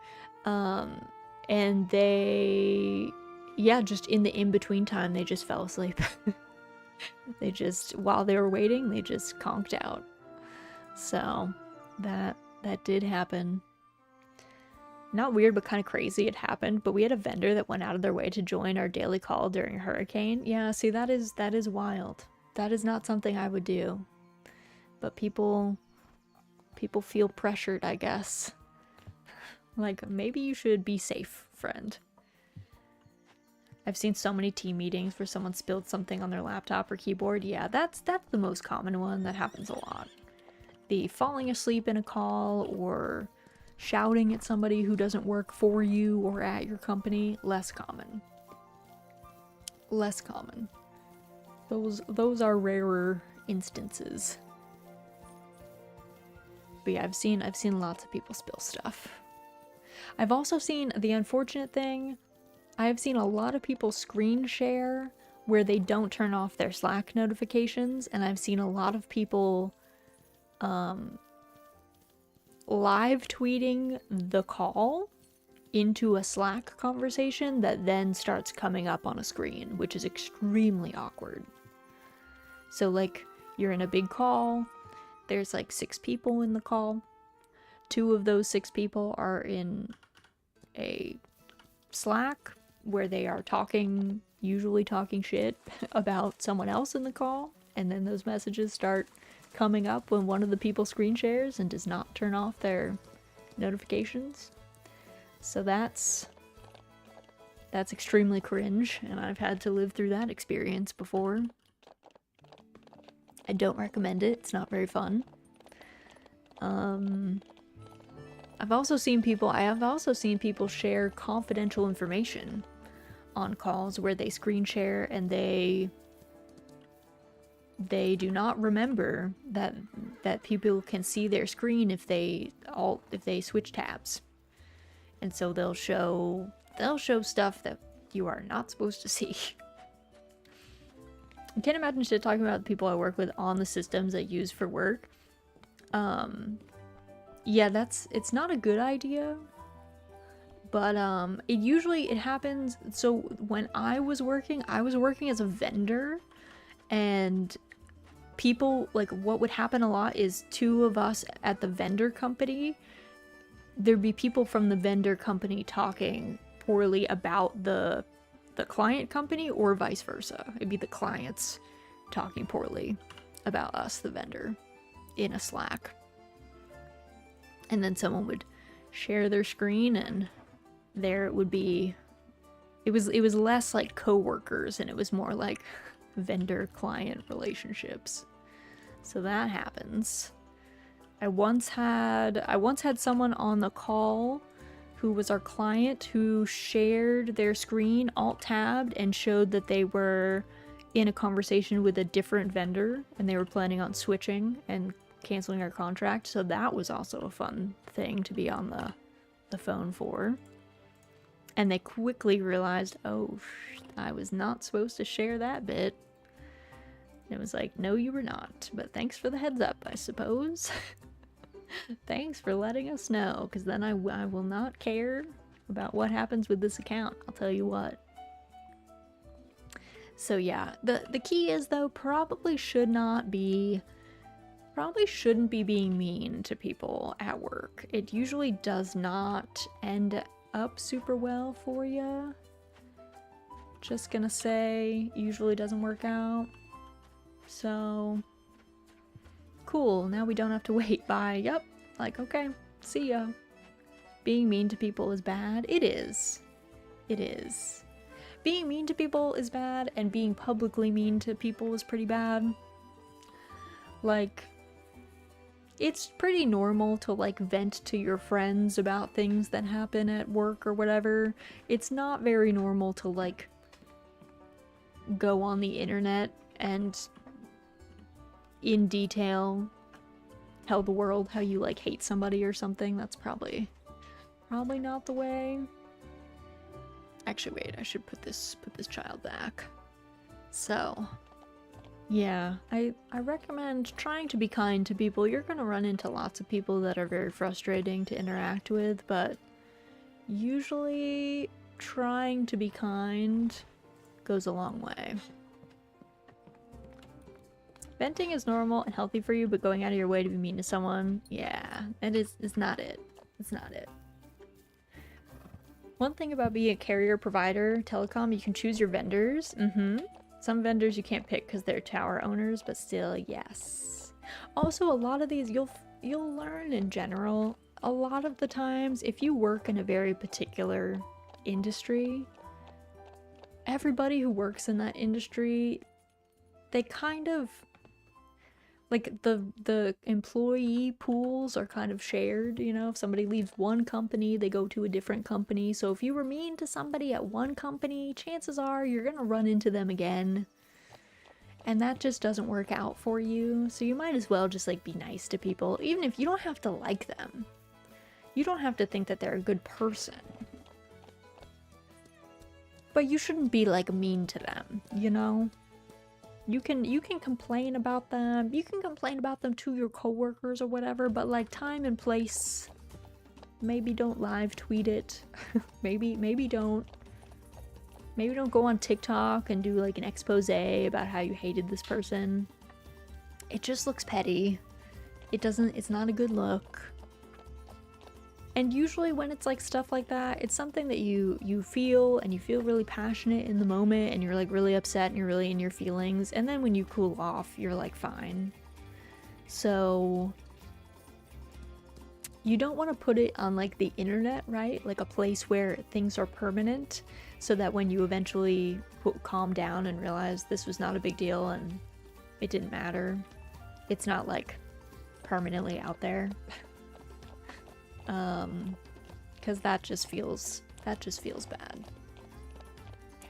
And they, yeah, just in the in-between time, they just fell asleep. While they were waiting, they just conked out. So that did happen. Not weird, but kind of crazy it happened. But we had a vendor that went out of their way to join our daily call during a hurricane. Yeah, see, that is wild. That is not something I would do. But people feel pressured, I guess. Like, maybe you should be safe, friend. I've seen so many team meetings where someone spilled something on their laptop or keyboard. Yeah, that's the most common one. That happens a lot. The falling asleep in a call or shouting at somebody who doesn't work for you or at your company, less common. Less common. Those are rarer instances. But yeah, I've seen lots of people spill stuff. I've also seen the unfortunate thing. I've seen a lot of people screen share where they don't turn off their Slack notifications, and I've seen a lot of people live tweeting the call into a Slack conversation that then starts coming up on a screen, which is extremely awkward. So like, you're in a big call, there's like 6 people in the call. 2 of those 6 people are in a Slack where they are usually talking shit about someone else in the call, and then those messages start coming up when one of the people screen shares and does not turn off their notifications. So that's extremely cringe, and I've had to live through that experience before. I don't recommend it. It's not very fun. I have also seen people share confidential information on calls where they screen share and they do not remember that people can see their screen if they switch tabs. And so they'll show stuff that you are not supposed to see. I can't imagine shit talking about the people I work with on the systems I use for work. Yeah, it's not a good idea. But it happens. So when I was working as a vendor, and people, like, what would happen a lot is 2 of us at the vendor company, there'd be people from the vendor company talking poorly about the client company, or vice versa. It'd be the clients talking poorly about us, the vendor, in a Slack. And then someone would share their screen, and there it would be. It was less like coworkers, and it was more like vendor-client relationships. So that happens. I once had someone on the call who was our client who shared their screen, alt-tabbed, and showed that they were in a conversation with a different vendor, and they were planning on switching and canceling our contract. So that was also a fun thing to be on the phone for. And they quickly realized, oh, I was not supposed to share that bit. And it was like, no, you were not. But thanks for the heads up, I suppose. Thanks for letting us know, because then I will not care about what happens with this account. I'll tell you what. So yeah, the key is, though, probably shouldn't be being mean to people at work. It usually does not end up super well for you. Just gonna say, usually doesn't work out. So cool, now we don't have to wait. Bye. Yep. Like, okay, see ya. Being mean to people is bad. It is. Being mean to people is bad, and being publicly mean to people is pretty bad. Like, it's pretty normal to, like, vent to your friends about things that happen at work or whatever. It's not very normal to, like, go on the internet and in detail tell the world how you, like, hate somebody or something. That's probably not the way. Actually, wait, I should put this child back. So, yeah, I recommend trying to be kind to people. You're gonna run into lots of people that are very frustrating to interact with, but usually trying to be kind goes a long way. Venting is normal and healthy for you, but going out of your way to be mean to someone, yeah, it's not it. It's not it. One thing about being a carrier provider, telecom, you can choose your vendors. Some vendors you can't pick because they're tower owners, but still, yes. Also, a lot of these you'll learn in general a lot of the times, if you work in a very particular industry, everybody who works in that industry, they kind of, like, the employee pools are kind of shared, you know? If somebody leaves one company, they go to a different company. So if you were mean to somebody at one company, chances are you're gonna run into them again. And that just doesn't work out for you. So you might as well just, like, be nice to people, even if you don't have to like them. You don't have to think that they're a good person. But you shouldn't be, like, mean to them, you know? You can complain about them. You can complain about them to your coworkers or whatever, but, like, time and place, maybe don't live tweet it. maybe don't. Maybe don't go on TikTok and do, like, an expose about how you hated this person. It just looks petty. It's not a good look. And usually when it's, like, stuff like that, it's something that you feel, and you feel really passionate in the moment, and you're, like, really upset, and you're really in your feelings, and then when you cool off, you're, like, fine. So you don't want to put it on, like, the internet, right? Like, a place where things are permanent, so that when you eventually calm down and realize this was not a big deal and it didn't matter, it's not, like, permanently out there. Because that just feels bad.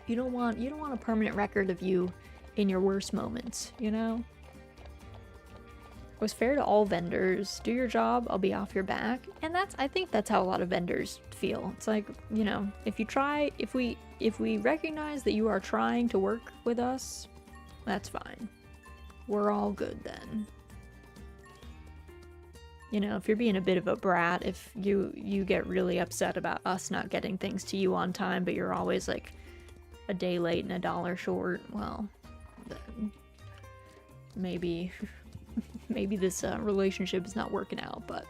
You don't want a permanent record of you in your worst moments, you know? It was fair to all vendors. Do your job, I'll be off your back. And I think that's how a lot of vendors feel. It's like, you know, if we recognize that you are trying to work with us, that's fine. We're all good then. You know, if you're being a bit of a brat, if you get really upset about us not getting things to you on time, but you're always, like, a day late and $1 short, well, then maybe this relationship is not working out. But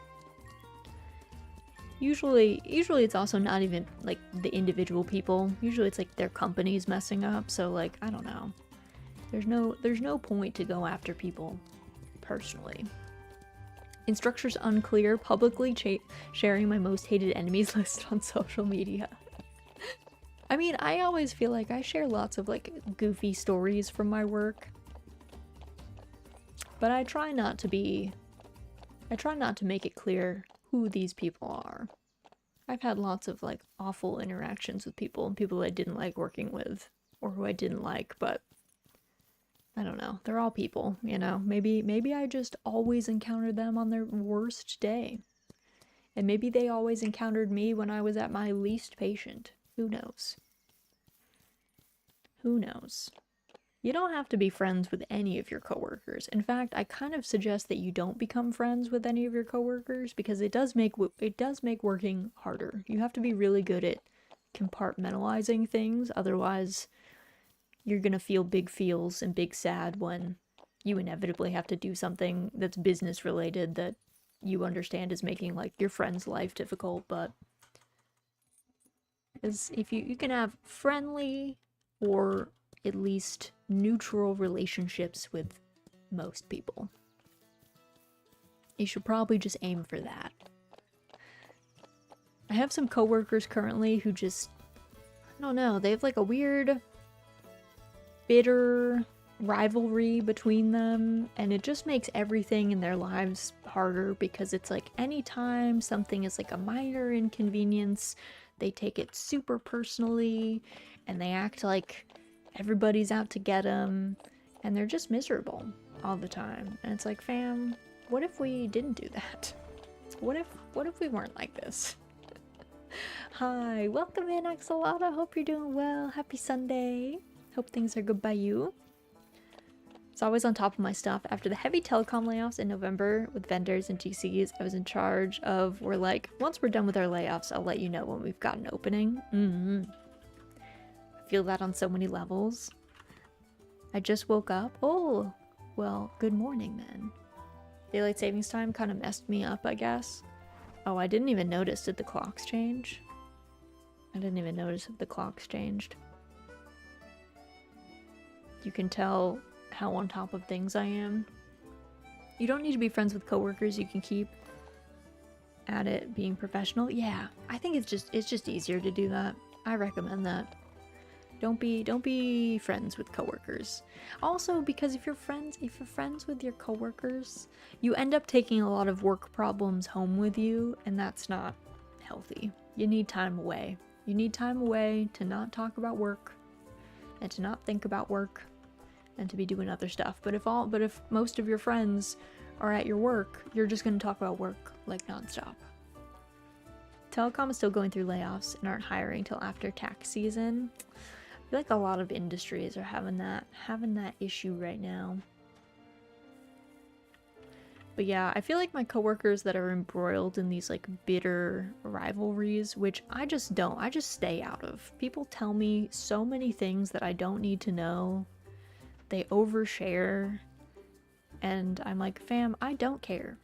usually it's also not even, like, the individual people. Usually it's, like, their company's messing up. So, like, I don't know. There's no point to go after people personally. Instructors unclear, publicly sharing my most hated enemies list on social media. I mean, I always feel like I share lots of, like, goofy stories from my work. But I try not to make it clear who these people are. I've had lots of, like, awful interactions with people, and people I didn't like working with, or who I didn't like, but I don't know. They're all people, you know? Maybe I just always encountered them on their worst day. And maybe they always encountered me when I was at my least patient. Who knows? Who knows? You don't have to be friends with any of your coworkers. In fact, I kind of suggest that you don't become friends with any of your coworkers, because it does make working harder. You have to be really good at compartmentalizing things, otherwise you're gonna feel big feels and big sad when you inevitably have to do something that's business related that you understand is making, like, your friend's life difficult. But if you can have friendly or at least neutral relationships with most people, you should probably just aim for that. I have some coworkers currently who just, I don't know, they have, like, a weird bitter rivalry between them, and it just makes everything in their lives harder, because it's like anytime something is, like, a minor inconvenience, they take it super personally and they act like everybody's out to get them, and they're just miserable all the time. And it's like, fam, what if we didn't do that? What if we weren't like this? Hi, welcome in, Axolotl. Hope you're doing well. Happy Sunday. Hope things are good by you. It's always on top of my stuff. After the heavy telecom layoffs in November with vendors and GCs, I was in charge of, we're like, once we're done with our layoffs, I'll let you know when we've got an opening. I feel that on so many levels. I just woke up. Oh, well, good morning then. Daylight savings time kind of messed me up, I guess. Oh, I didn't even notice. Did the clocks change? I didn't even notice if the clocks changed. You can tell how on top of things I am. You don't need to be friends with coworkers. You can keep at it being professional. Yeah, I think it's just easier to do that. I recommend that. Don't be friends with coworkers. Also, because if you're friends with your coworkers, you end up taking a lot of work problems home with you, and that's not healthy. You need time away. You need time away to not talk about work and to not think about work and to be doing other stuff. But if most of your friends are at your work, you're just going to talk about work like nonstop. Telecom is still going through layoffs and aren't hiring till after tax season. I feel like a lot of industries are having that issue right now. But yeah, I feel like my coworkers that are embroiled in these like bitter rivalries, which I just stay out of. People tell me so many things that I don't need to know. They overshare, and I'm like, fam, I don't care.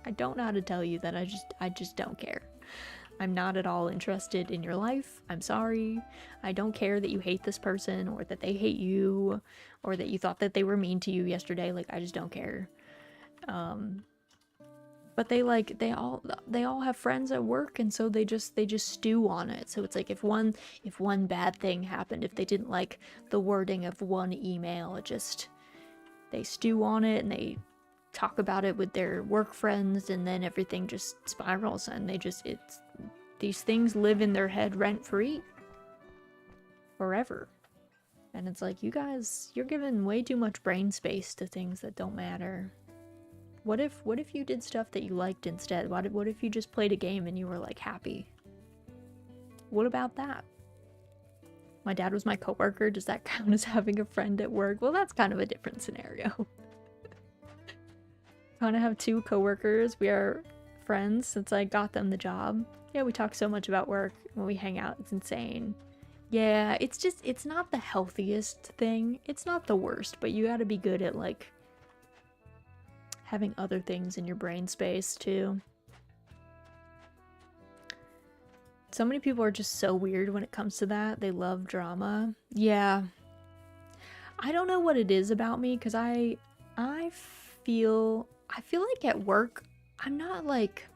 I don't know how to tell you that I just don't care. I'm not at all interested in your life. I'm sorry. I don't care that you hate this person or that they hate you or that you thought that they were mean to you yesterday. Like, I just don't care. But they all have friends at work, and so they just stew on it. So it's like if one bad thing happened, if they didn't like the wording of one email, they stew on it and they talk about it with their work friends, and then everything just spirals, and these things live in their head rent free forever. And it's like, you guys, you're giving way too much brain space to things that don't matter. What if you did stuff that you liked instead? What if you just played a game and you were like happy? What about that? My dad was my coworker. Does that count as having a friend at work? Well, that's kind of a different scenario. Kind of have two coworkers. We are friends since I got them the job. Yeah, we talk so much about work when we hang out. It's insane. Yeah, it's not the healthiest thing. It's not the worst, but you gotta be good at like having other things in your brain space too. So many people are just so weird when it comes to that. They love drama. Yeah. I don't know what it is about me, because I feel like at work, I'm not like...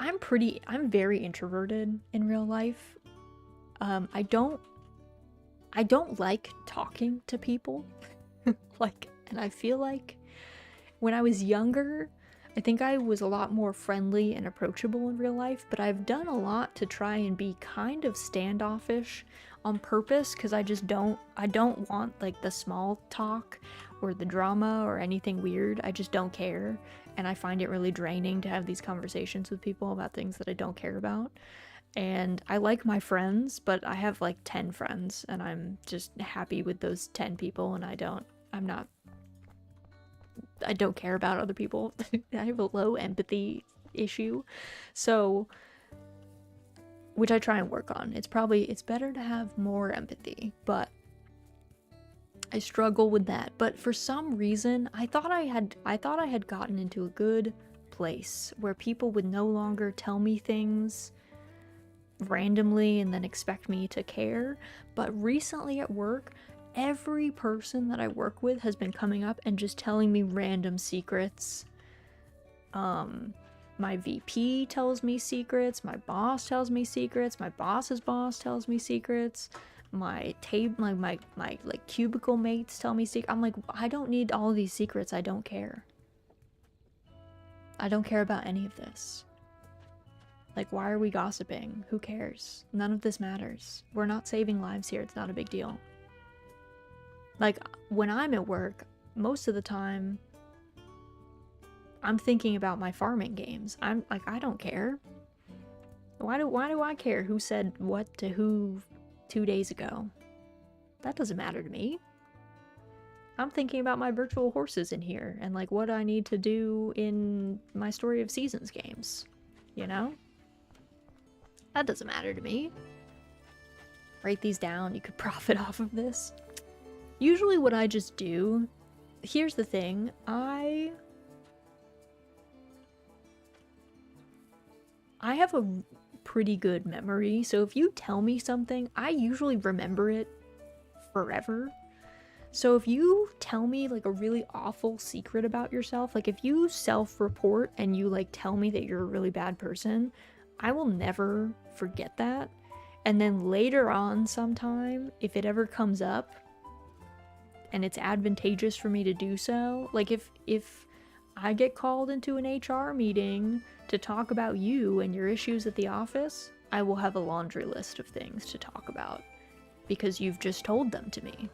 I'm very introverted in real life. I don't like talking to people. And I feel like when I was younger, I think I was a lot more friendly and approachable in real life, but I've done a lot to try and be kind of standoffish on purpose, because I don't want like the small talk or the drama or anything weird. I just don't care, and I find it really draining to have these conversations with people about things that I don't care about. And I like my friends, but I have like 10 friends, and I'm just happy with those 10 people, and I don't care about other people. I have a low empathy issue, so, which I try and work on. It's better to have more empathy, but I struggle with that. But for some reason, I thought I had gotten into a good place where people would no longer tell me things randomly and then expect me to care. But recently at work, every person that I work with has been coming up and just telling me random secrets. My VP tells me secrets, my boss tells me secrets, my boss's boss tells me secrets, my like cubicle mates tell me secrets. I'm like, I don't need all of these secrets. I don't care. I don't care about any of this. Like, why are we gossiping? Who cares? None of this matters. We're not saving lives here. It's not a big deal. Like, when I'm at work, most of the time, I'm thinking about my farming games. I'm like, I don't care. Why do I care who said what to who 2 days ago? That doesn't matter to me. I'm thinking about my virtual horses in here and like what I need to do in my Story of Seasons games. You know? That doesn't matter to me. Write these down. You could profit off of this. Usually what I just do, here's the thing, I have a pretty good memory, so if you tell me something, I usually remember it forever. So if you tell me like a really awful secret about yourself, like if you self-report and you like tell me that you're a really bad person, I will never forget that. And then later on sometime, if it ever comes up and it's advantageous for me to do so, like if I get called into an HR meeting to talk about you and your issues at the office, I will have a laundry list of things to talk about because you've just told them to me.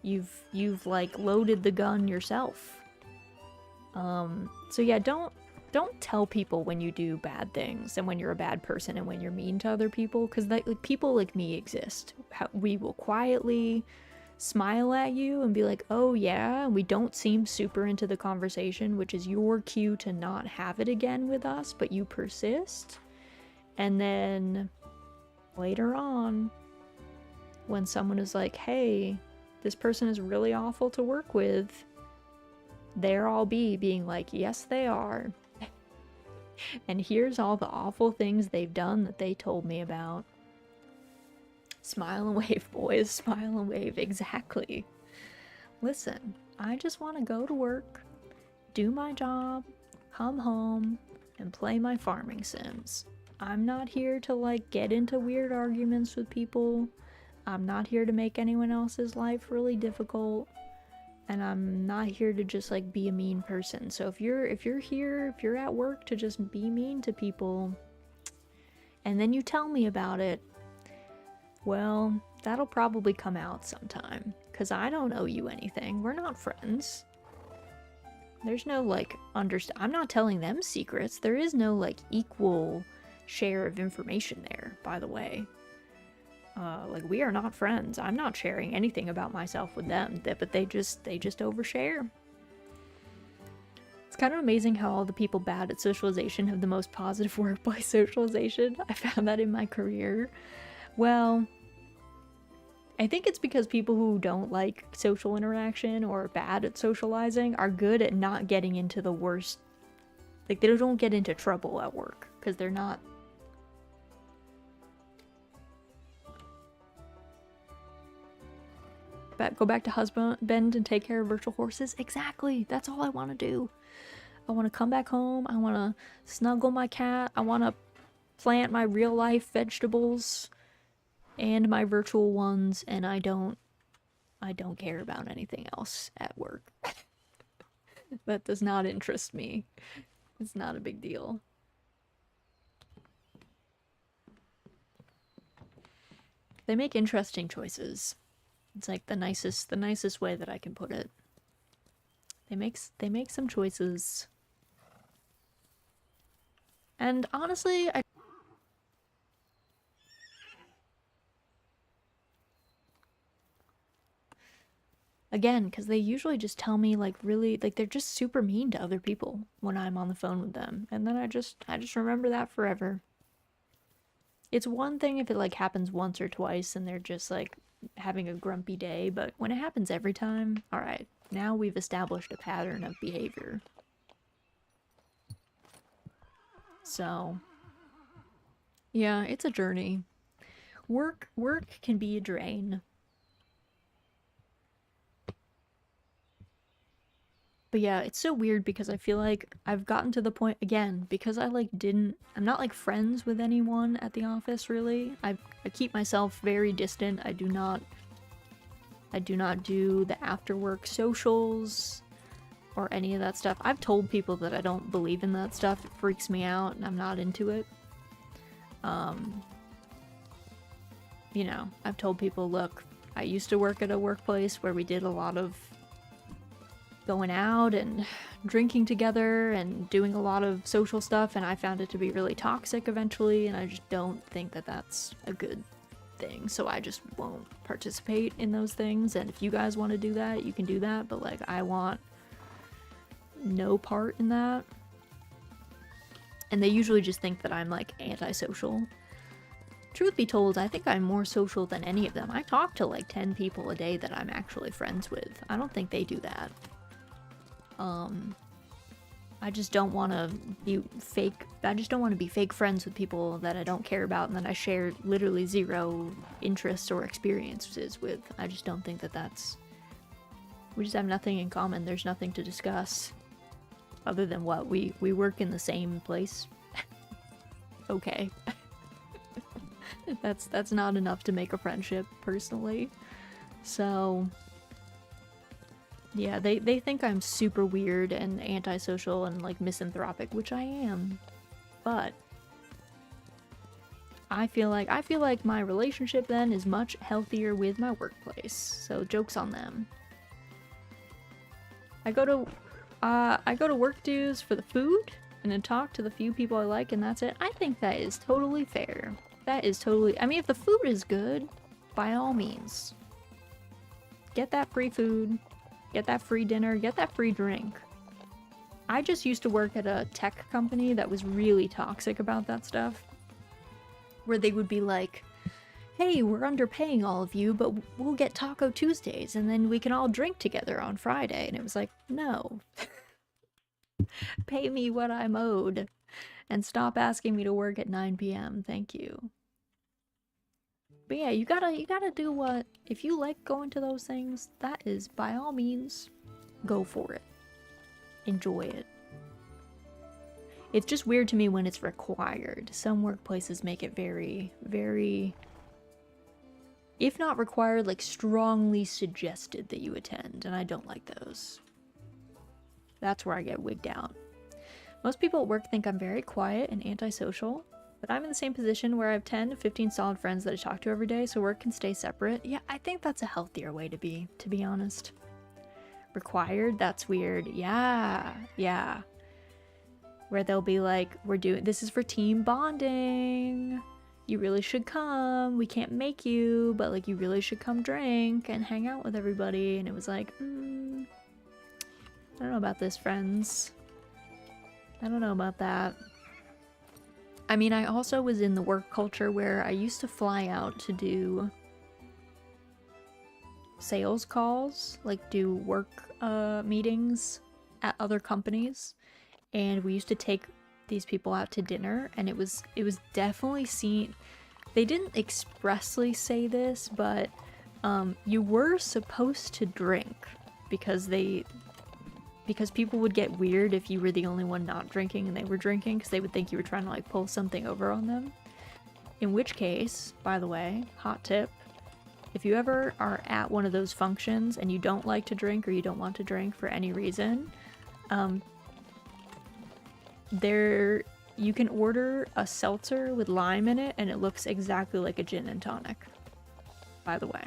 You've like loaded the gun yourself. So yeah, don't tell people when you do bad things and when you're a bad person and when you're mean to other people, because like people like me exist. We will quietly smile at you and be like, oh yeah, and we don't seem super into the conversation, which is your cue to not have it again with us, but you persist. And then later on, when someone is like, hey, this person is really awful to work with, there I'll be being like, yes they are. And here's all the awful things they've done that they told me about. Smile and wave, boys. Smile and wave. Exactly. Listen, I just want to go to work, do my job, come home, and play my farming sims. I'm not here to like get into weird arguments with people. I'm not here to make anyone else's life really difficult. And I'm not here to just like be a mean person. So if you're here, if you're at work to just be mean to people, and then you tell me about it, well, that'll probably come out sometime. Because I don't owe you anything. We're not friends. There's no like I'm not telling them secrets. There is no like equal share of information there, by the way. Like we are not friends. I'm not sharing anything about myself with them, but they just overshare. It's kind of amazing how all the people bad at socialization have the most positive workplace socialization. I found that in my career. Well, I think it's because people who don't like social interaction or are bad at socializing are good at not getting into the worst. Like they don't get into trouble at work because they're not. Go back to husband and take care of virtual horses. Exactly. That's all I want to do. I want to come back home. I want to snuggle my cat. I want to plant my real life vegetables and my virtual ones, and I don't care about anything else at work. That does not interest me. It's not a big deal. They make interesting choices. It's like the nicest way that I can put it. They make some choices. And honestly, again, because they usually just tell me like really, like they're just super mean to other people when I'm on the phone with them. And then I just remember that forever. It's one thing if it like happens once or twice and they're just like having a grumpy day, but when it happens every time, all right, now we've established a pattern of behavior. So yeah, it's a journey. Work can be a drain. But yeah, it's so weird because I feel like I've gotten to the point, again, because I like I'm not like friends with anyone at the office really. I keep myself very distant. I do not do the after work socials or any of that stuff. I've told people that I don't believe in that stuff. It freaks me out and I'm not into it. You know, I've told people, look, I used to work at a workplace where we did a lot of going out and drinking together and doing a lot of social stuff, and I found it to be really toxic eventually, and I just don't think that that's a good thing, so I just won't participate in those things. And if you guys want to do that, you can do that, but like I want no part in that. And they usually just think that I'm like antisocial. Truth be told, I think I'm more social than any of them. I talk to like 10 people a day that I'm actually friends with. I don't think they do that. I just don't want to be fake. I just don't want to be fake friends with people that I don't care about and that I share literally zero interests or experiences with. I just don't think that that's We just have nothing in common. There's nothing to discuss. Other than what? We work in the same place. Okay. That's not enough to make a friendship, personally. So... yeah, they think I'm super weird and antisocial and, like, misanthropic, which I am. But... I feel like my relationship then is much healthier with my workplace. So joke's on them. I go to work dues for the food and then talk to the few people I like, and that's it. I think that is totally fair. That is totally... I mean, if the food is good, by all means. Get that free food, get that free dinner, get that free drink. I just used to work at a tech company that was really toxic about that stuff. Where they would be like, hey, we're underpaying all of you, but we'll get Taco Tuesdays, and then we can all drink together on Friday. And it was like, no. Pay me what I'm owed. And stop asking me to work at 9 p.m. Thank you. But yeah, you gotta do what... if you like going to those things, that is, by all means, go for it. Enjoy it. It's just weird to me when it's required. Some workplaces make it very, very... if not required, like strongly suggested that you attend, and I don't like those. That's where I get wigged out. Most people at work think I'm very quiet and antisocial, but I'm in the same position where I have 10 to 15 solid friends that I talk to every day, so work can stay separate. Yeah, I think that's a healthier way to be honest. Required? That's weird. Yeah, yeah. Where they'll be like, this is for team bonding. You really should come. We can't make you, but like you really should come drink and hang out with everybody. And it was like, I don't know about this, friends. I don't know about that. I mean, I also was in the work culture where I used to fly out to do sales calls, like do work meetings at other companies. And we used to take these people out to dinner, and it was definitely seen... they didn't expressly say this, but you were supposed to drink because people would get weird if you were the only one not drinking and they were drinking, because they would think you were trying to like pull something over on them. In which case, by the way, hot tip, if you ever are at one of those functions and you don't like to drink or you don't want to drink for any reason, you can order a seltzer with lime in it, and it looks exactly like a gin and tonic. By the way.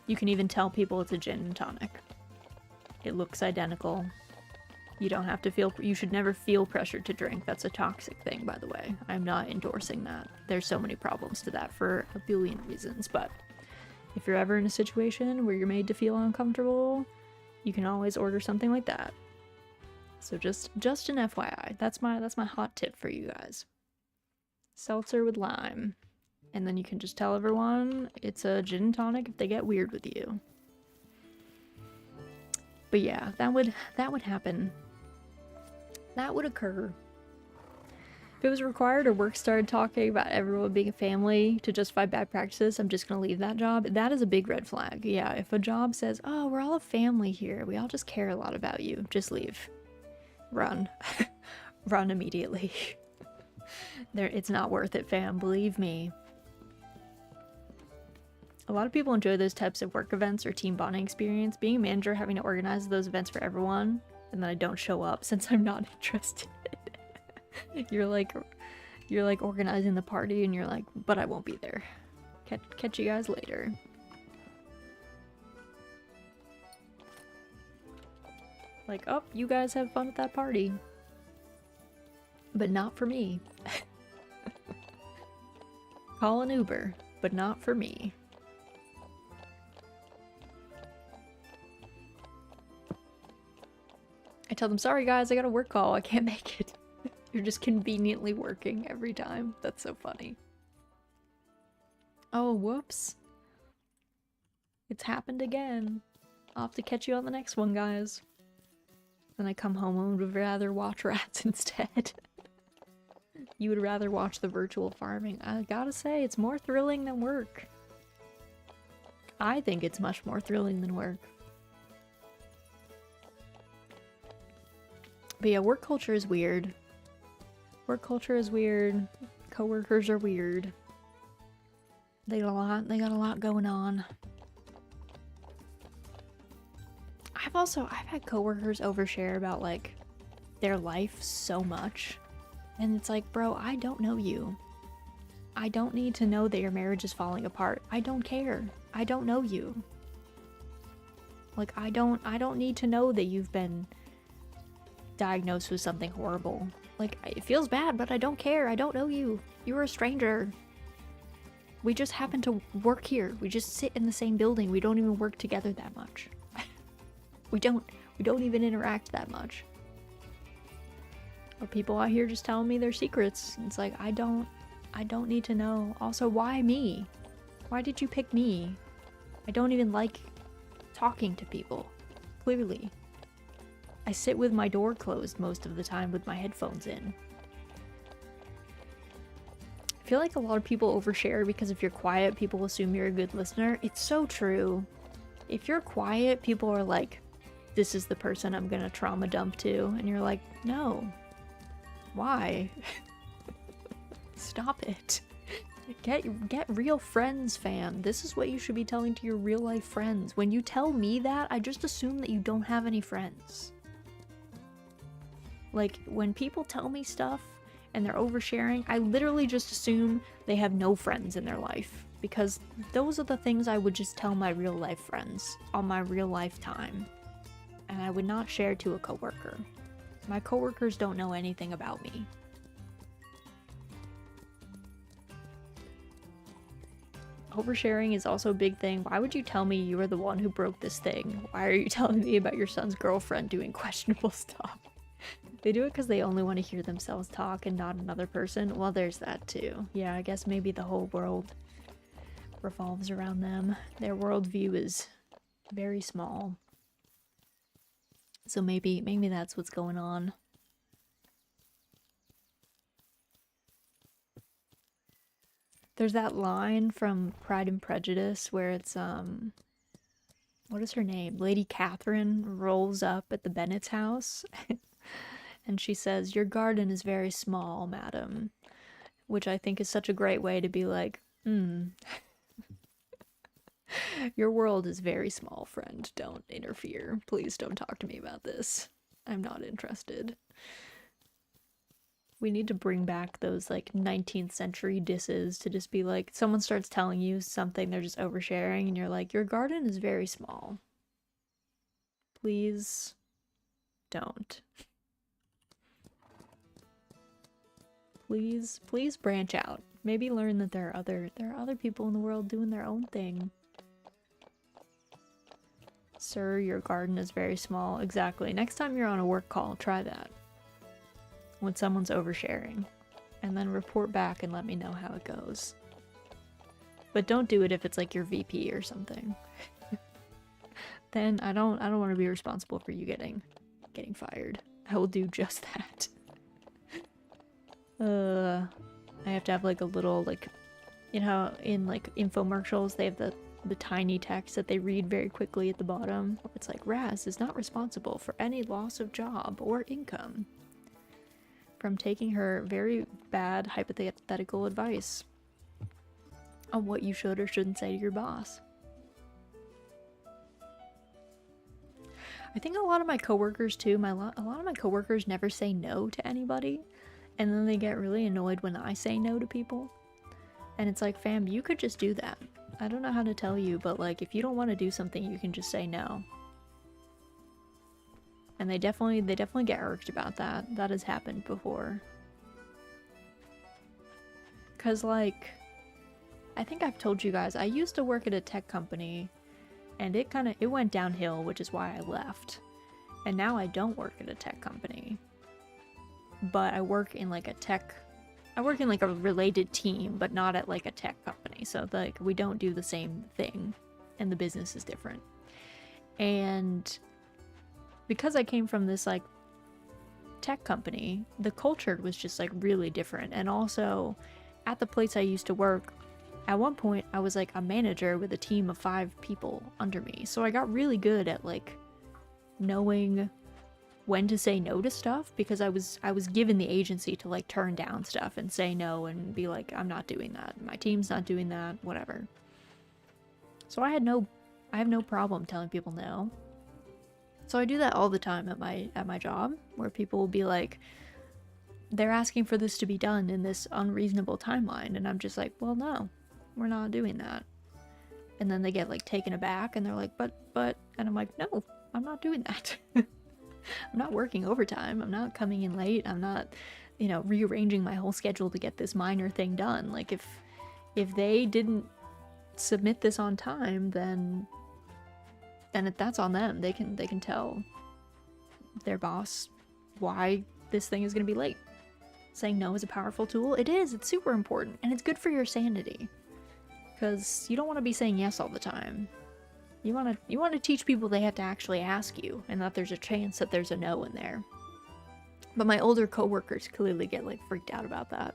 You can even tell people it's a gin and tonic. It looks identical. You don't have to feel... you should never feel pressured to drink. That's a toxic thing, by the way. I'm not endorsing that. There's so many problems to that for a billion reasons, but if you're ever in a situation where you're made to feel uncomfortable, you can always order something like that. So just an FYI. That's my hot tip for you guys. Seltzer with lime. And then you can just tell everyone it's a gin and tonic if they get weird with you. But yeah, that would happen. That would occur. If it was required or work started talking about everyone being a family to justify bad practices, I'm just gonna leave that job. That is a big red flag. Yeah, if a job says, oh, we're all a family here, we all just care a lot about you, just leave. Run. Run immediately. It's not worth it, fam. Believe me. A lot of people enjoy those types of work events or team bonding experience. Being a manager, having to organize those events for everyone, and then I don't show up since I'm not interested. You're like organizing the party, and you're like, but I won't be there. Catch you guys later. Like, oh, you guys have fun at that party. But not for me. Call an Uber, but not for me. I tell them, sorry guys, I got a work call, I can't make it. You're just conveniently working every time. That's so funny. Oh, whoops. It's happened again. I'll have to catch you on the next one, guys. Then I come home and would rather watch rats instead. You would rather watch the virtual farming. I gotta say, it's more thrilling than work. I think it's much more thrilling than work. But yeah, work culture is weird. Work culture is weird. Coworkers are weird. They got a lot going on. I've had coworkers overshare about like their life so much. And it's like, bro, I don't know you. I don't need to know that your marriage is falling apart. I don't care. I don't know you. Like, I don't need to know that you've been diagnosed with something horrible. Like, it feels bad, but I don't care. I don't know you. You're a stranger. We just happen to work here. We just sit in the same building. We don't even work together that much. We don't even interact that much. Or people out here just telling me their secrets. It's like, I don't need to know. Also, why me? Why did you pick me? I don't even like talking to people. Clearly. I sit with my door closed most of the time with my headphones in. I feel like a lot of people overshare because if you're quiet, people assume you're a good listener. It's so true. If you're quiet, people are like, this is the person I'm gonna trauma dump to. And you're like, no. Why? Stop it. Get real friends, fam. This is what you should be telling to your real life friends. When you tell me that, I just assume that you don't have any friends. Like, when people tell me stuff and they're oversharing, I literally just assume they have no friends in their life. Because those are the things I would just tell my real life friends on my real life time. And I would not share to a coworker. My coworkers don't know anything about me. Oversharing is also a big thing. Why would you tell me you were the one who broke this thing? Why are you telling me about your son's girlfriend doing questionable stuff? They do it because they only want to hear themselves talk and not another person. Well, there's that too. Yeah, I guess maybe the whole world revolves around them. Their worldview is very small. So maybe that's what's going on. There's that line from Pride and Prejudice where it's, what is her name? Lady Catherine rolls up at the Bennet's house and she says, "Your garden is very small, madam." Which I think is such a great way to be like, your world is very small, friend. Don't interfere. Please don't talk to me about this. I'm not interested. We need to bring back those like 19th century disses to just be like, someone starts telling you something, they're just oversharing, and you're like, your garden is very small. Please don't. Please branch out. Maybe learn that there are other people in the world doing their own thing. Sir, your garden is very small. Exactly. Next time you're on a work call, try that. When someone's oversharing. And then report back and let me know how it goes. But don't do it if it's like your VP or something. Then I don't want to be responsible for you getting fired. I will do just that. I have to have like a little, like, you know, in like infomercials they have the tiny text that they read very quickly at the bottom. It's like, Raz is not responsible for any loss of job or income from taking her very bad hypothetical advice on what you should or shouldn't say to your boss. I think a lot of my coworkers too, a lot of my coworkers never say no to anybody, and then they get really annoyed when I say no to people. And it's like, fam, you could just do that. I don't know how to tell you, but like, if you don't want to do something, you can just say no. And they definitely get irked about that. That has happened before. Cause like, I think I've told you guys, I used to work at a tech company, and it went downhill, which is why I left. And now I don't work at a tech company. But I work in like a related team, but not at like a tech company. So like, we don't do the same thing, and the business is different. And because I came from this like tech company, the culture was just like really different. And also at the place I used to work, at one point I was like a manager with a team of 5 people under me. So I got really good at like knowing when to say no to stuff, because I was given the agency to like turn down stuff and say no and be like, I'm not doing that. My team's not doing that, whatever. So I have no problem telling people no. So I do that all the time at my job, where people will be like, they're asking for this to be done in this unreasonable timeline, and I'm just like, well, no, we're not doing that. And then they get like taken aback and they're like, but, and I'm like, no, I'm not doing that. I'm not working overtime. I'm not coming in late. I'm not, you know, rearranging my whole schedule to get this minor thing done. Like if they didn't submit this on time, then that's on them. They can tell their boss why this thing is going to be late. Saying no is a powerful tool. It is. It's super important, and it's good for your sanity, because you don't want to be saying yes all the time. You want to teach people they have to actually ask you, and that there's a chance that there's a no in there. But my older coworkers clearly get like freaked out about that.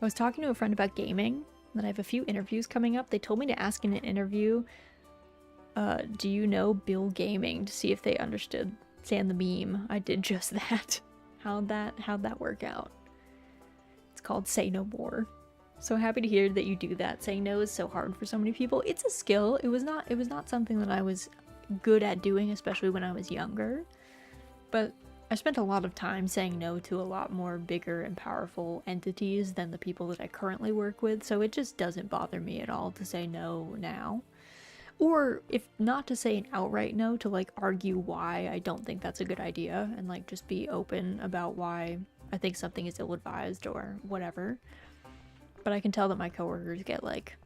I was talking to a friend about gaming, that I have a few interviews coming up. They told me to ask in an interview, do you know Bill Gaming, to see if they understand the meme. I did just that. How'd that work out? It's called Say No More. So happy to hear that you do that. Saying no is so hard for so many people. It's a skill. It was not something that I was good at doing, especially when I was younger. But I spent a lot of time saying no to a lot more bigger and powerful entities than the people that I currently work with, so it just doesn't bother me at all to say no now. Or if not to say an outright no, to like argue why I don't think that's a good idea, and like just be open about why I think something is ill-advised or whatever. But I can tell that my coworkers get like,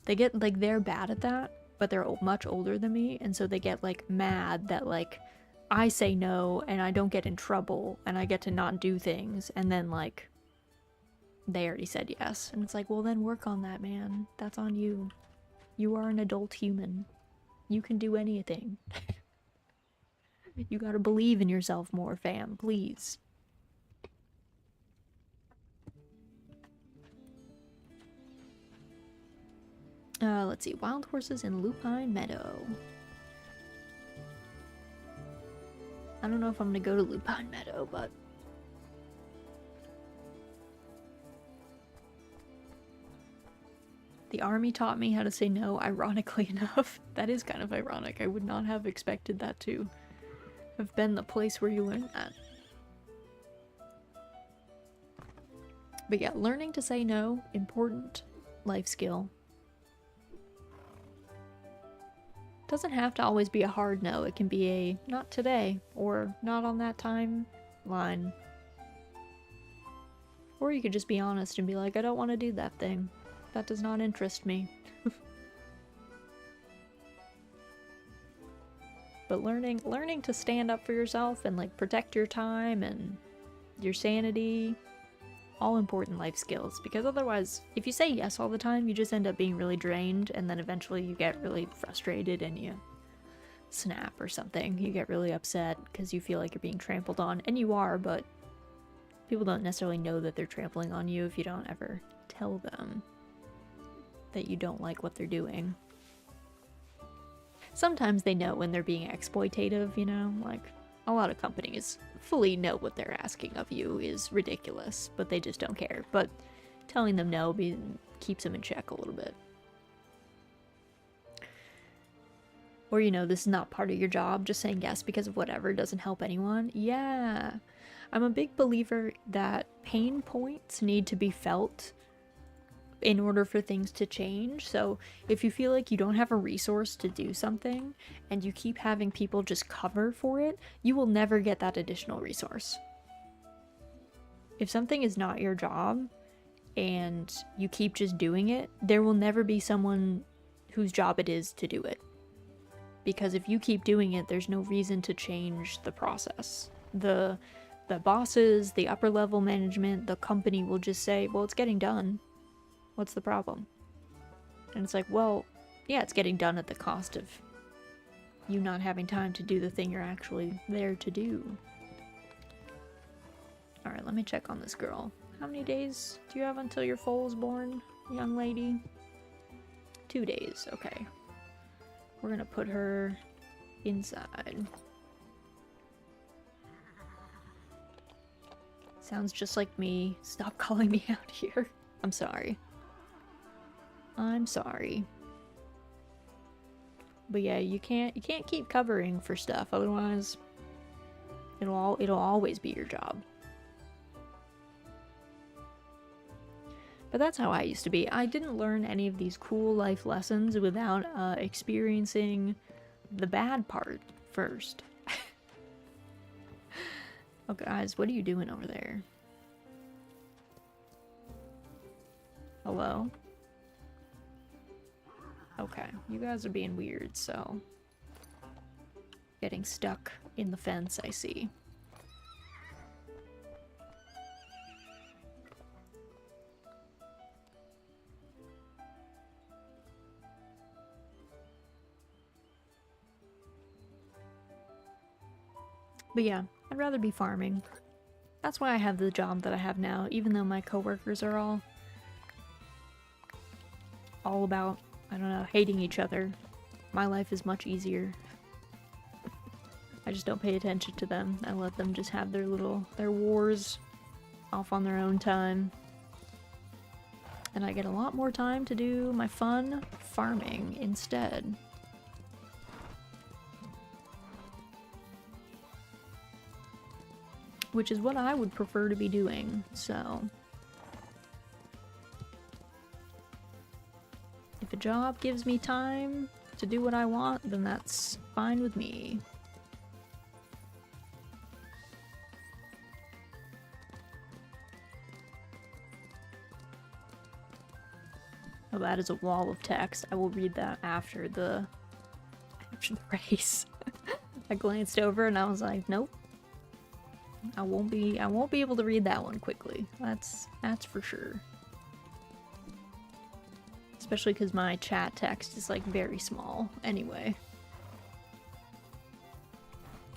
they're bad at that, but they're much older than me, and so they get like mad that like I say no and I don't get in trouble and I get to not do things, and then like they already said yes, and it's like, well then work on that, man. That's on you. You are an adult human. You can do anything. You gotta believe in yourself more, fam, please. Let's see. Wild horses in Lupine Meadow. I don't know if I'm gonna go to Lupine Meadow, but... The army taught me how to say no, ironically enough. That is kind of ironic. I would not have expected that to have been the place where you learned that. But yeah, learning to say no, important life skill. Doesn't have to always be a hard no. It can be a not today, or not on that timeline. Or you could just be honest and be like, I don't want to do that thing. That does not interest me. But learning to stand up for yourself and like protect your time and your sanity, all important life skills, because otherwise if you say yes all the time, you just end up being really drained, and then eventually you get really frustrated and you snap or something. You get really upset because you feel like you're being trampled on, and you are, but people don't necessarily know that they're trampling on you if you don't ever tell them that you don't like what they're doing. Sometimes they know when they're being exploitative, you know, like a lot of companies fully know what they're asking of you is ridiculous, but they just don't care. But telling them no keeps them in check a little bit. Or, you know, this is not part of your job, just saying yes because of whatever doesn't help anyone. Yeah. I'm a big believer that pain points need to be felt in order for things to change. So if you feel like you don't have a resource to do something and you keep having people just cover for it, you will never get that additional resource. If something is not your job and you keep just doing it, there will never be someone whose job it is to do it. Because if you keep doing it, there's no reason to change the process. The bosses, the upper level management, the company will just say, well, it's getting done. What's the problem? And it's like, well, yeah, it's getting done at the cost of you not having time to do the thing you're actually there to do. Alright, let me check on this girl. How many days do you have until your foal is born, young lady? 2 days, okay. We're gonna put her inside. Sounds just like me. Stop calling me out here. I'm sorry. I'm sorry. But yeah, you can't keep covering for stuff, otherwise it'll always be your job. But that's how I used to be. I didn't learn any of these cool life lessons without experiencing the bad part first. Oh guys, what are you doing over there? Hello? Okay, you guys are being weird, so... Getting stuck in the fence, I see. But yeah, I'd rather be farming. That's why I have the job that I have now, even though my coworkers are all about, I don't know, hating each other. My life is much easier. I just don't pay attention to them. I let them just have their wars off on their own time. And I get a lot more time to do my fun farming instead. Which is what I would prefer to be doing, so... If a job gives me time to do what I want, then that's fine with me. Oh, that is a wall of text. I will read that after the race. I glanced over and I was like, nope. I won't be able to read that one quickly. That's for sure. Especially because my chat text is like very small anyway.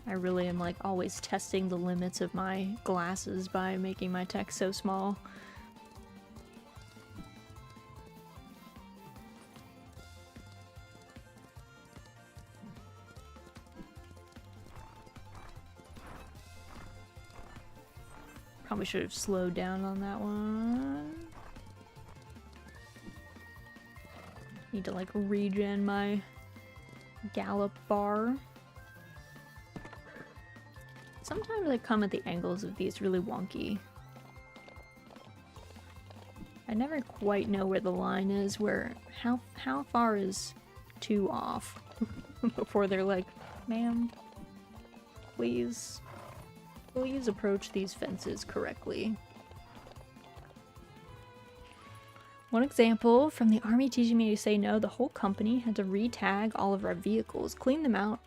I really am like always testing the limits of my glasses by making my text so small. Probably should have slowed down on that one. Need to like regen my gallop bar. Sometimes I come at the angles of these really wonky. I never quite know where the line is, where how far is too off before they're like, ma'am, please approach these fences correctly. One example from the army teaching me to say no, the whole company had to re-tag all of our vehicles, clean them out,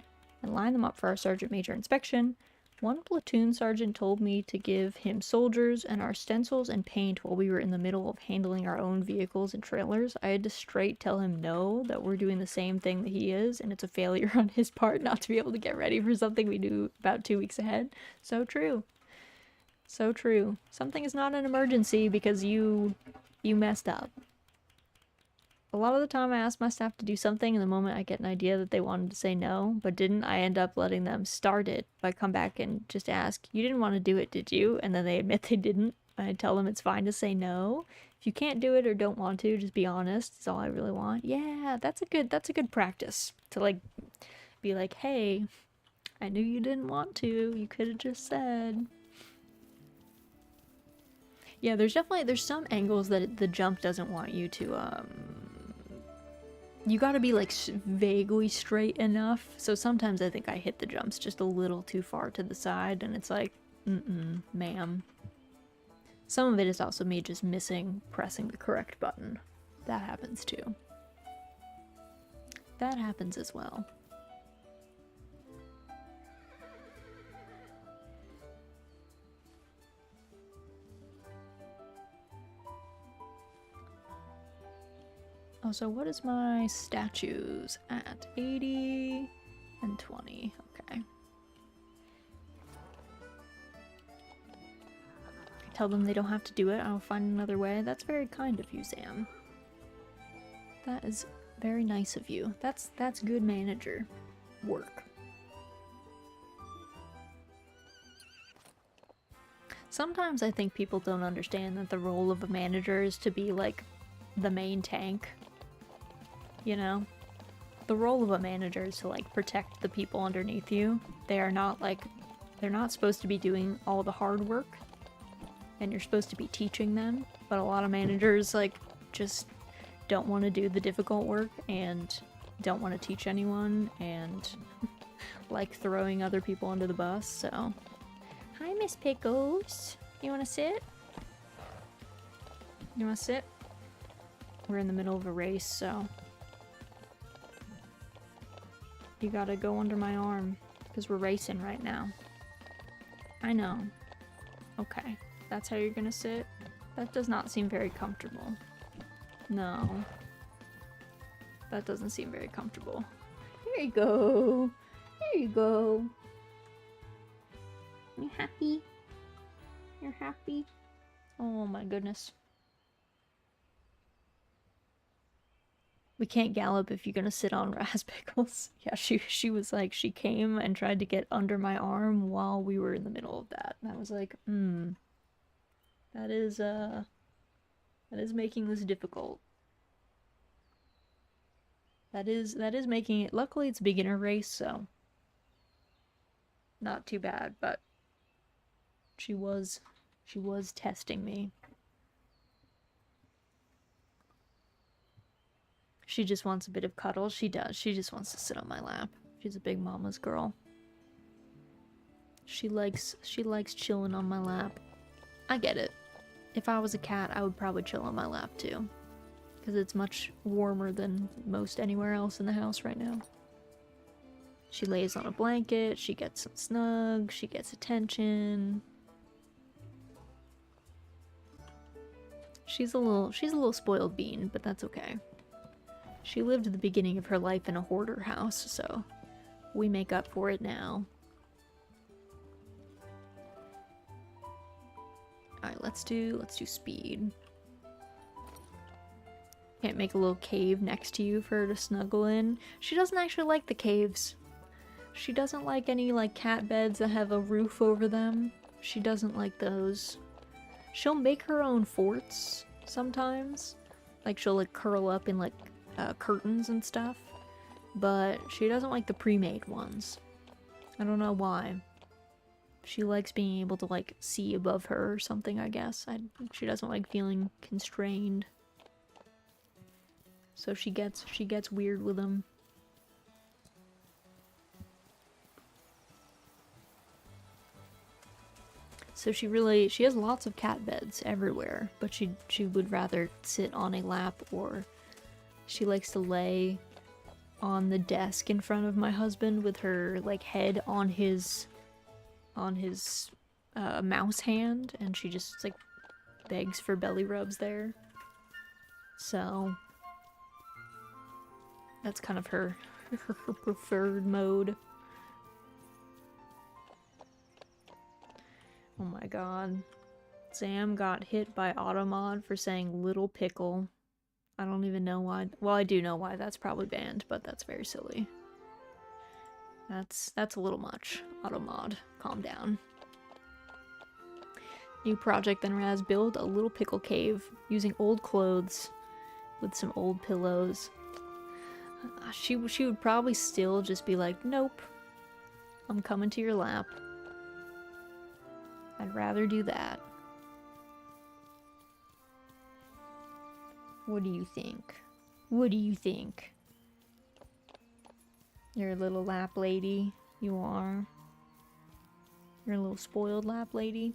and line them up for our sergeant major inspection. One platoon sergeant told me to give him soldiers and our stencils and paint while we were in the middle of handling our own vehicles and trailers. I had to straight tell him no, that we're doing the same thing that he is, and it's a failure on his part not to be able to get ready for something we knew about 2 weeks ahead. So true. So true. Something is not an emergency because you messed up. A lot of the time I ask my staff to do something, and the moment I get an idea that they wanted to say no, but didn't, I end up letting them start it. I come back and just ask, you didn't want to do it, did you? And then they admit they didn't. I tell them it's fine to say no. If you can't do it or don't want to, just be honest. It's all I really want. Yeah, that's a good practice. To like, be like, hey, I knew you didn't want to. You could have just said. Yeah, there's some angles that the jump doesn't want you to, you gotta be like vaguely straight enough. So sometimes I think I hit the jumps just a little too far to the side, and it's like, ma'am. Some of it is also me just pressing the correct button. That happens too. That happens as well. Oh, so what is my statues at? 80 and 20. Okay. Tell them they don't have to do it. I'll find another way. That's very kind of you, Sam. That is very nice of you. That's good manager work. Sometimes I think people don't understand that the role of a manager is to be like the main tank. You know? The role of a manager is to like protect the people underneath you. They are not like, they're not supposed to be doing all the hard work. And you're supposed to be teaching them. But a lot of managers like just don't want to do the difficult work and don't want to teach anyone and like throwing other people under the bus, so. Hi, Miss Pickles. You want to sit? You want to sit? We're in the middle of a race, so. You gotta go under my arm, because we're racing right now. I know. Okay, that's how you're gonna sit? That does not seem very comfortable. No. That doesn't seem very comfortable. There you go. There you go. You happy? You're happy? Oh my goodness. We can't gallop if you're gonna sit on Raz Pickles. Yeah, she was like, she came and tried to get under my arm while we were in the middle of that. And I was like, that is making this difficult. That is making it, luckily it's a beginner race, so not too bad, but she was testing me. She just wants a bit of cuddle. She does. She just wants to sit on my lap. She's a big mama's girl. She likes chilling on my lap. I get it. If I was a cat, I would probably chill on my lap too. Because it's much warmer than most anywhere else in the house right now. She lays on a blanket, she gets some snug, she gets attention. She's a little spoiled bean, but that's okay. She lived the beginning of her life in a hoarder house, so we make up for it now. Alright, let's do speed. Can't make a little cave next to you for her to snuggle in. She doesn't actually like the caves. She doesn't like any like cat beds that have a roof over them. She doesn't like those. She'll make her own forts sometimes. Like she'll like curl up in like curtains and stuff. But she doesn't like the pre-made ones. I don't know why. She likes being able to like see above her or something, I guess. She doesn't like feeling constrained. So she gets weird with them. So she has lots of cat beds everywhere, but she would rather sit on a lap, or she likes to lay on the desk in front of my husband with her like head on his mouse hand, and she just like begs for belly rubs there. So that's kind of her preferred mode. Oh my god. Sam got hit by Automod for saying little pickle. I don't even know why. Well, I do know why. That's probably banned, but that's very silly. That's a little much. Automod, calm down. New project then Raz, build a little pickle cave using old clothes with some old pillows. She would probably still just be like, nope, I'm coming to your lap. I'd rather do that. What do you think? What do you think? You're a little lap lady. You are. You're a little spoiled lap lady.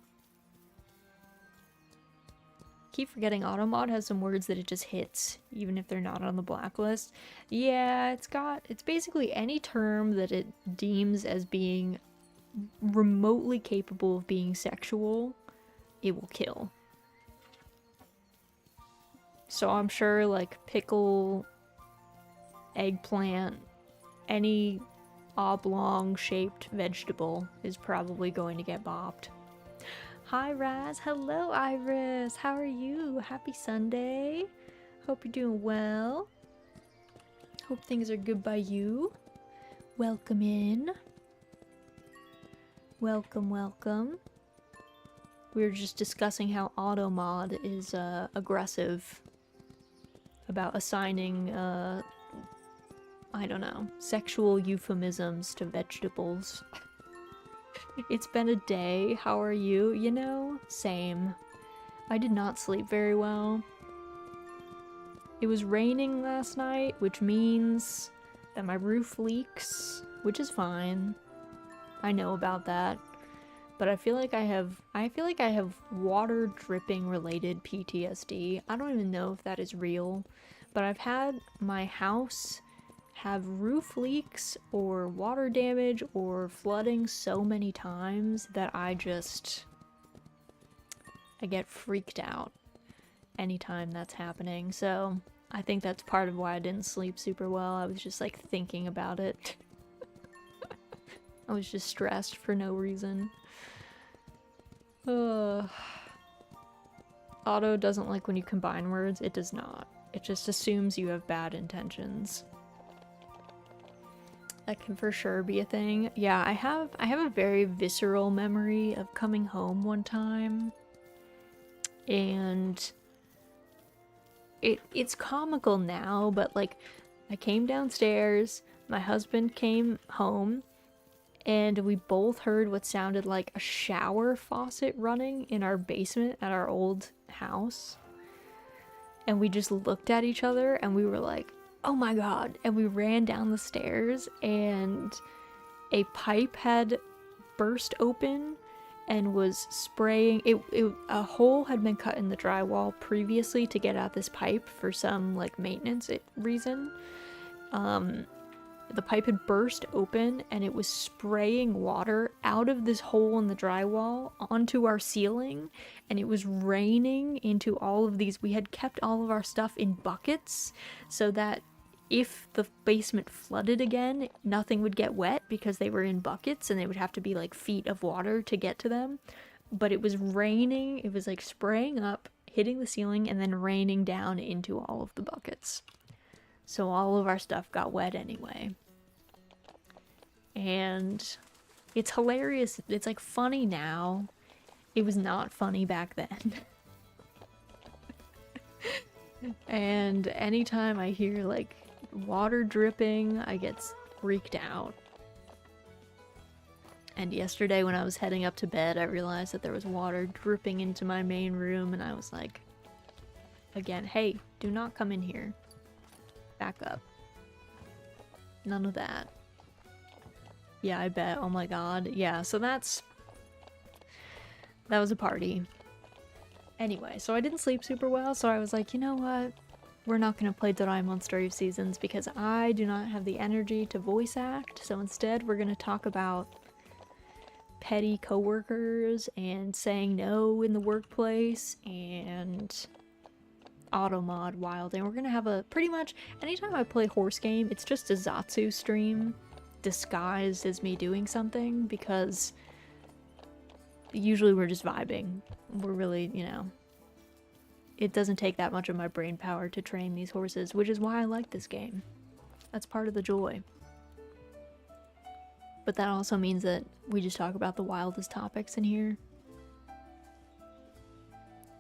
Keep forgetting Automod has some words that it just hits, even if they're not on the blacklist. Yeah, it's basically any term that it deems as being remotely capable of being sexual, it will kill. So I'm sure like pickle, eggplant, any oblong shaped vegetable is probably going to get bopped. Hi Raz, hello Iris, how are you? Happy Sunday. Hope you're doing well. Hope things are good by you. Welcome in. Welcome, welcome. We were just discussing how Automod is aggressive about assigning, I don't know, sexual euphemisms to vegetables. It's been a day. How are you? You know, same. I did not sleep very well. It was raining last night, which means that my roof leaks, which is fine. I know about that. But I feel like I have water dripping related PTSD. I don't even know if that is real, but I've had my house have roof leaks or water damage or flooding so many times that I get freaked out anytime that's happening. So I think that's part of why I didn't sleep super well. I was just like thinking about it. I was just stressed for no reason. Auto doesn't like when you combine words. It does not. It just assumes you have bad intentions. That can for sure be a thing. Yeah, I have a very visceral memory of coming home one time, and it's comical now, but like I came downstairs, my husband came home, and we both heard what sounded like a shower faucet running in our basement at our old house. And we just looked at each other and we were like, oh my god. And we ran down the stairs and a pipe had burst open and was spraying. A hole had been cut in the drywall previously to get out this pipe for some like maintenance reason. The pipe had burst open and it was spraying water out of this hole in the drywall onto our ceiling, and it was raining into all of these. We had kept all of our stuff in buckets so that if the basement flooded again, nothing would get wet because they were in buckets and they would have to be like feet of water to get to them. But it was raining, it was like spraying up, hitting the ceiling, and then raining down into all of the buckets. So all of our stuff got wet anyway. And it's hilarious. It's like funny now. It was not funny back then. And anytime I hear like water dripping, I get freaked out. And yesterday when I was heading up to bed, I realized that there was water dripping into my main room, and I was like, again, hey, do not come in here. Back up. None of that. Yeah, I bet. Oh my god. Yeah, so that was a party. Anyway, so I didn't sleep super well, so I was like, you know what? We're not going to play Doraemon Story of Seasons because I do not have the energy to voice act, so instead we're going to talk about petty coworkers and saying no in the workplace and Automod Wild, and we're gonna have a pretty much anytime I play horse game, it's just a Zatsu stream disguised as me doing something, because usually we're just vibing. We're really, you know, it doesn't take that much of my brain power to train these horses, which is why I like this game. That's part of the joy. But that also means that we just talk about the wildest topics in here.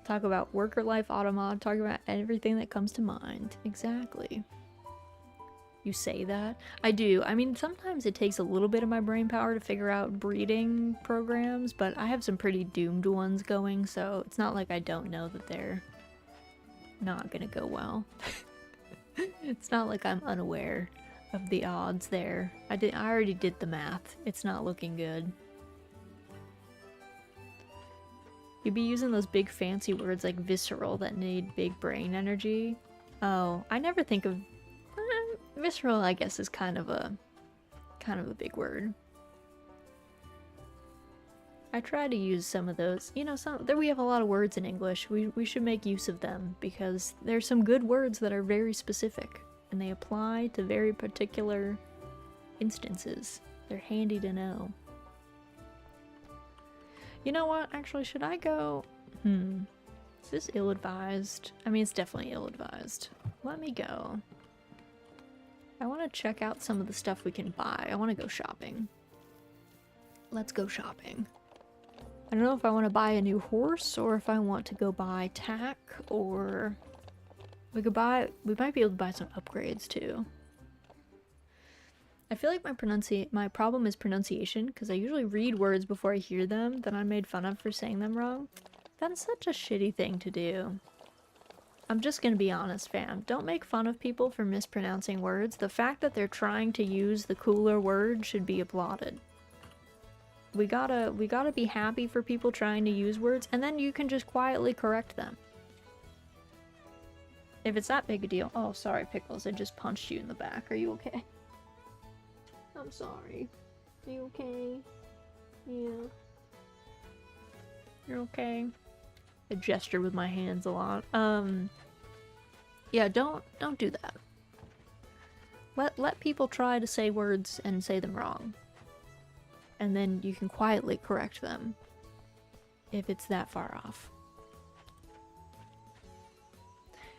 Talk about worker life, Automod, talk about everything that comes to mind. Exactly. You say that? I do. I mean, sometimes it takes a little bit of my brain power to figure out breeding programs, but I have some pretty doomed ones going, so it's not like I don't know that they're not gonna go well. It's not like I'm unaware of the odds there. I already did the math. It's not looking good. You'd be using those big fancy words like visceral that need big brain energy. Oh, I never think of visceral. I guess is kind of a big word. I try to use some of those. You know, there we have a lot of words in English. We should make use of them because there's some good words that are very specific and they apply to very particular instances. They're handy to know. You know what? Actually, should I go? Is this ill-advised? I mean, it's definitely ill-advised. Let me go. I want to check out some of the stuff we can buy. I want to go shopping. Let's go shopping. I don't know if I want to buy a new horse or if I want to go buy tack, or we might be able to buy some upgrades too. I feel like my problem is pronunciation, because I usually read words before I hear them that I'm made fun of for saying them wrong. That's such a shitty thing to do. I'm just gonna be honest, fam. Don't make fun of people for mispronouncing words. The fact that they're trying to use the cooler word should be applauded. We gotta be happy for people trying to use words, and then you can just quietly correct them. If it's that big a deal. Oh, sorry, Pickles. I just punched you in the back. Are you okay? I'm sorry. Are you okay? Yeah. You're okay. I gesture with my hands a lot. Yeah, don't do that. Let people try to say words and say them wrong. And then you can quietly correct them if it's that far off.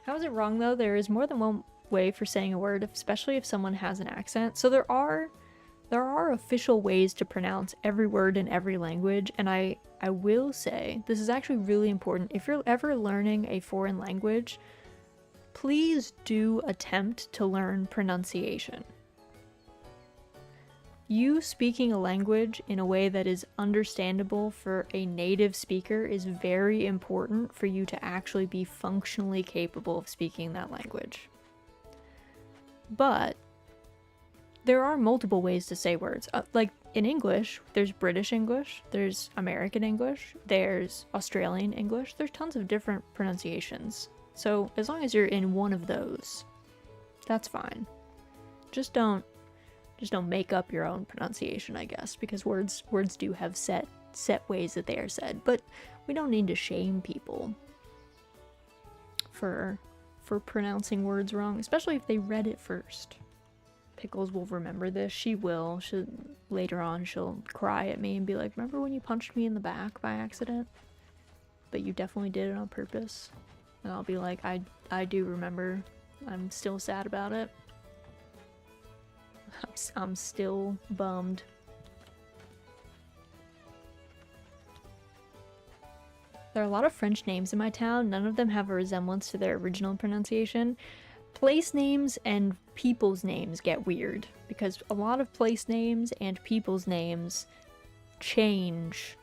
How is it wrong though? There is more than one way for saying a word, especially if someone has an accent. So there are official ways to pronounce every word in every language, and I will say this is actually really important. If you're ever learning a foreign language, please do attempt to learn pronunciation. You speaking a language in a way that is understandable for a native speaker is very important for you to actually be functionally capable of speaking that language. But there are multiple ways to say words. Like in English, there's British English, there's American English, there's Australian English. There's tons of different pronunciations. So as long as you're in one of those, that's fine. Just don't make up your own pronunciation, I guess, because words do have set ways that they are said. But we don't need to shame people for pronouncing words wrong, especially if they read it first. Pickles will remember this. She will. Later on, she'll cry at me and be like, remember when you punched me in the back by accident? But you definitely did it on purpose. And I'll be like, I do remember. I'm still sad about it. I'm still bummed. There are a lot of French names in my town. None of them have a resemblance to their original pronunciation. Place names and people's names get weird, because a lot of place names and people's names change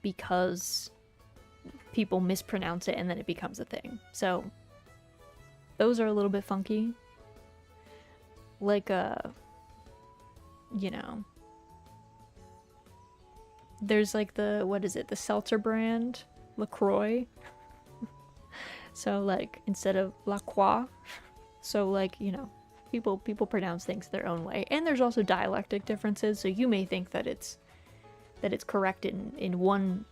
because people mispronounce it and then it becomes a thing. So those are a little bit funky. Like, you know, there's like the, what is it, the seltzer brand, LaCroix. So like, instead of La Croix, so like, you know, people pronounce things their own way. And there's also dialectic differences, so you may think that it's correct in one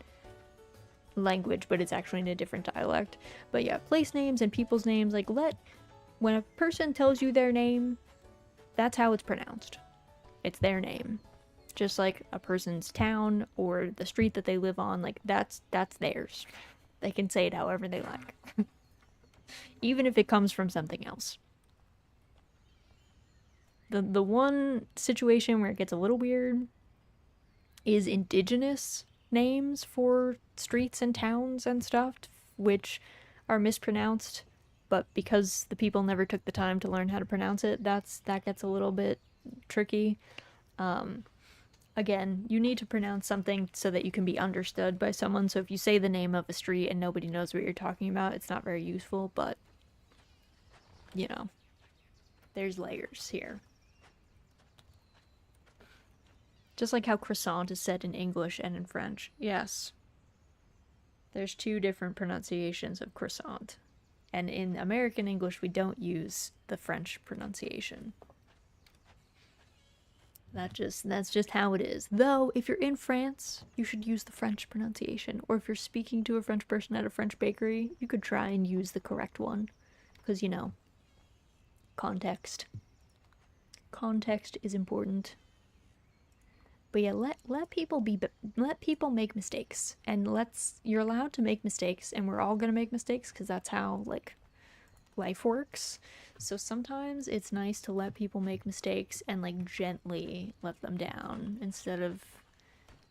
language, but it's actually in a different dialect. But yeah, place names and people's names, like, when a person tells you their name, that's how it's pronounced. It's their name. Just like a person's town or the street that they live on, like that's theirs. They can say it however they like. Even if it comes from something else. The one situation where it gets a little weird is indigenous names for streets and towns and stuff, which are mispronounced, but because the people never took the time to learn how to pronounce it, that gets a little bit tricky. Again, you need to pronounce something so that you can be understood by someone. So if you say the name of a street and nobody knows what you're talking about, it's not very useful, but, you know, there's layers here. Just like how croissant is said in English and in French. Yes. There's two different pronunciations of croissant. And in American English, we don't use the French pronunciation. That's just how it is. Though, if you're in France, you should use the French pronunciation. Or if you're speaking to a French person at a French bakery, you could try and use the correct one. Because, you know, context. Context is important. But yeah, let people make mistakes. And you're allowed to make mistakes, and we're all gonna make mistakes, because that's how, like, life works. So sometimes it's nice to let people make mistakes and like gently let them down instead of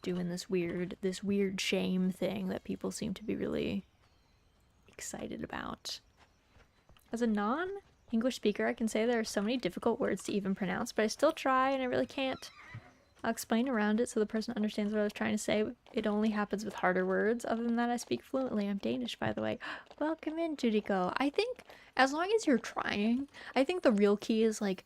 doing this weird shame thing that people seem to be really excited about. As a non-English speaker, I can say there are so many difficult words to even pronounce, but I still try, and I really can't. I'll explain around it so the person understands what I was trying to say. It only happens with harder words. Other than that, I speak fluently. I'm Danish, by the way. Welcome in, Judiko. I think as long as you're trying, I think the real key is, like,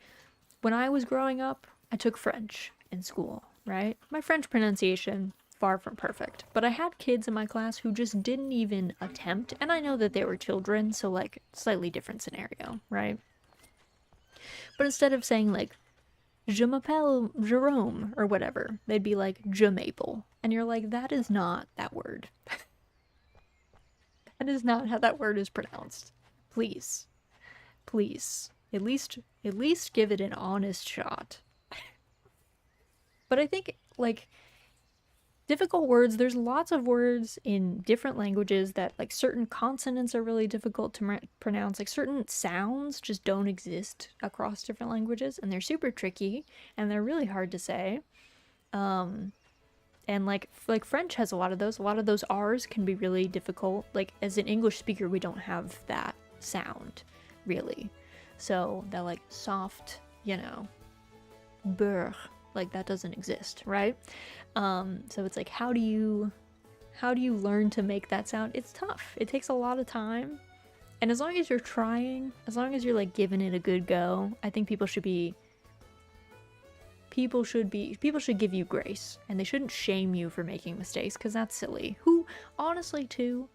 when I was growing up, I took French in school, right? My French pronunciation, far from perfect. But I had kids in my class who just didn't even attempt, and I know that they were children, so, like, slightly different scenario, right? But instead of saying, like, Je m'appelle Jerome, or whatever, they'd be like, Je maple. And you're like, that is not that word. That is not how that word is pronounced. Please. Please. At least give it an honest shot. But I think, like, difficult words, there's lots of words in different languages that, like, certain consonants are really difficult to pronounce. Like, certain sounds just don't exist across different languages, and they're super tricky, and they're really hard to say. And like French has a lot of those. A lot of those R's can be really difficult. Like, as an English speaker, we don't have that sound, really. So that, like, soft, you know, beurre, like, that doesn't exist, right? So it's like, how do you learn to make that sound? It's tough. It takes a lot of time. And as long as you're trying, as long as you're, like, giving it a good go, I think people should give you grace, and they shouldn't shame you for making mistakes, because that's silly. Who, honestly, too,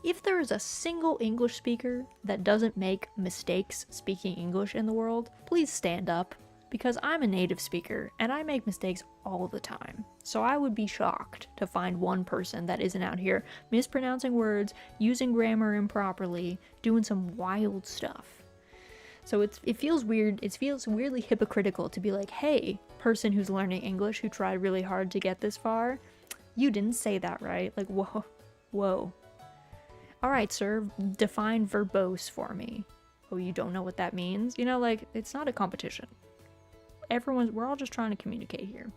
if there is a single English speaker that doesn't make mistakes speaking English in the world, please stand up. Because I'm a native speaker, and I make mistakes all the time. So I would be shocked to find one person that isn't out here mispronouncing words, using grammar improperly, doing some wild stuff. So it feels weird, it feels weirdly hypocritical to be like, hey, person who's learning English who tried really hard to get this far, you didn't say that right. Like, whoa. Alright, sir, define verbose for me. Oh, you don't know what that means? You know, like, it's not a competition. We're all just trying to communicate here.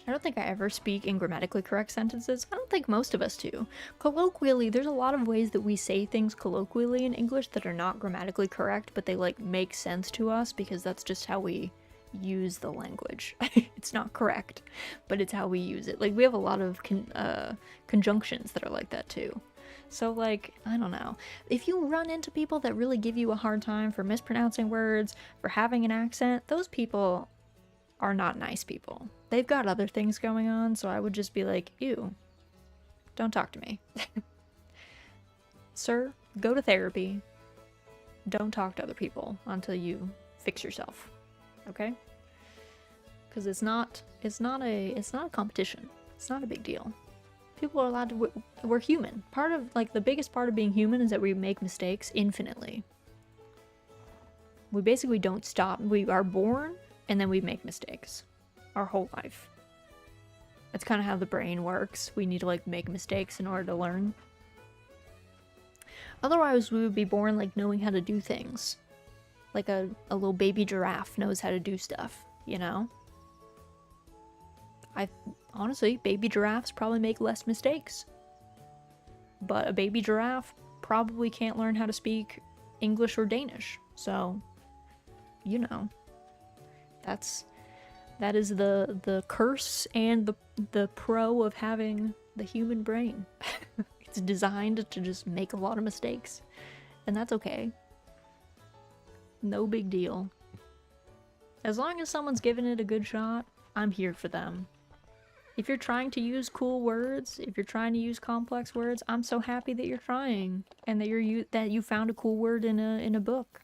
I don't think I ever speak in grammatically correct sentences. I don't think most of us do. Colloquially, there's a lot of ways that we say things colloquially in English that are not grammatically correct, but they, like, make sense to us because that's just how we use the language. It's not correct, but it's how we use it. Like, we have a lot of conjunctions that are like that too. So, like, I don't know. If you run into people that really give you a hard time for mispronouncing words, for having an accent, those people are not nice people. They've got other things going on, so I would just be like, ew, don't talk to me. Sir, go to therapy. Don't talk to other people until you fix yourself. Okay? Because it's not a competition. It's not a big deal. People are allowed to, we're human. Part of, like, the biggest part of being human is that we make mistakes infinitely. We basically don't stop. We are born, and then we make mistakes. Our whole life. That's kind of how the brain works. We need to, like, make mistakes in order to learn. Otherwise, we would be born, like, knowing how to do things. Like a little baby giraffe knows how to do stuff, you know? Honestly, baby giraffes probably make less mistakes. But a baby giraffe probably can't learn how to speak English or Danish. So, you know, that is the curse and the pro of having the human brain. It's designed to just make a lot of mistakes. And that's okay. No big deal. As long as someone's giving it a good shot, I'm here for them. If you're trying to use cool words, if you're trying to use complex words, I'm so happy that you're trying, and that you found a cool word in a book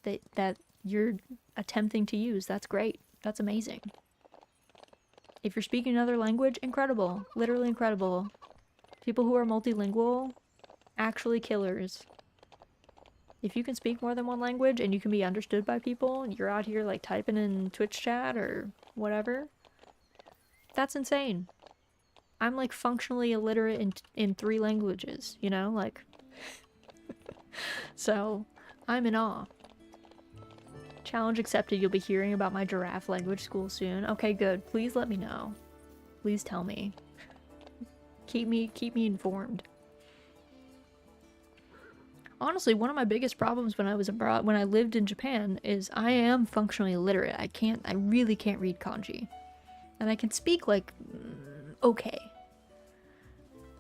that you're attempting to use. That's great. That's amazing. If you're speaking another language, incredible. Literally incredible. People who are multilingual, actually killers. If you can speak more than one language and you can be understood by people, and you're out here, like, typing in Twitch chat or whatever, that's insane. I'm, like, functionally illiterate in 3 languages, you know, like. So, I'm in awe. Challenge accepted. You'll be hearing about my giraffe language school soon. Okay, good. Please let me know. Please tell me. Keep me informed. Honestly, one of my biggest problems when I was abroad, when I lived in Japan, is I am functionally illiterate. I really can't read kanji. And I can speak, like, okay.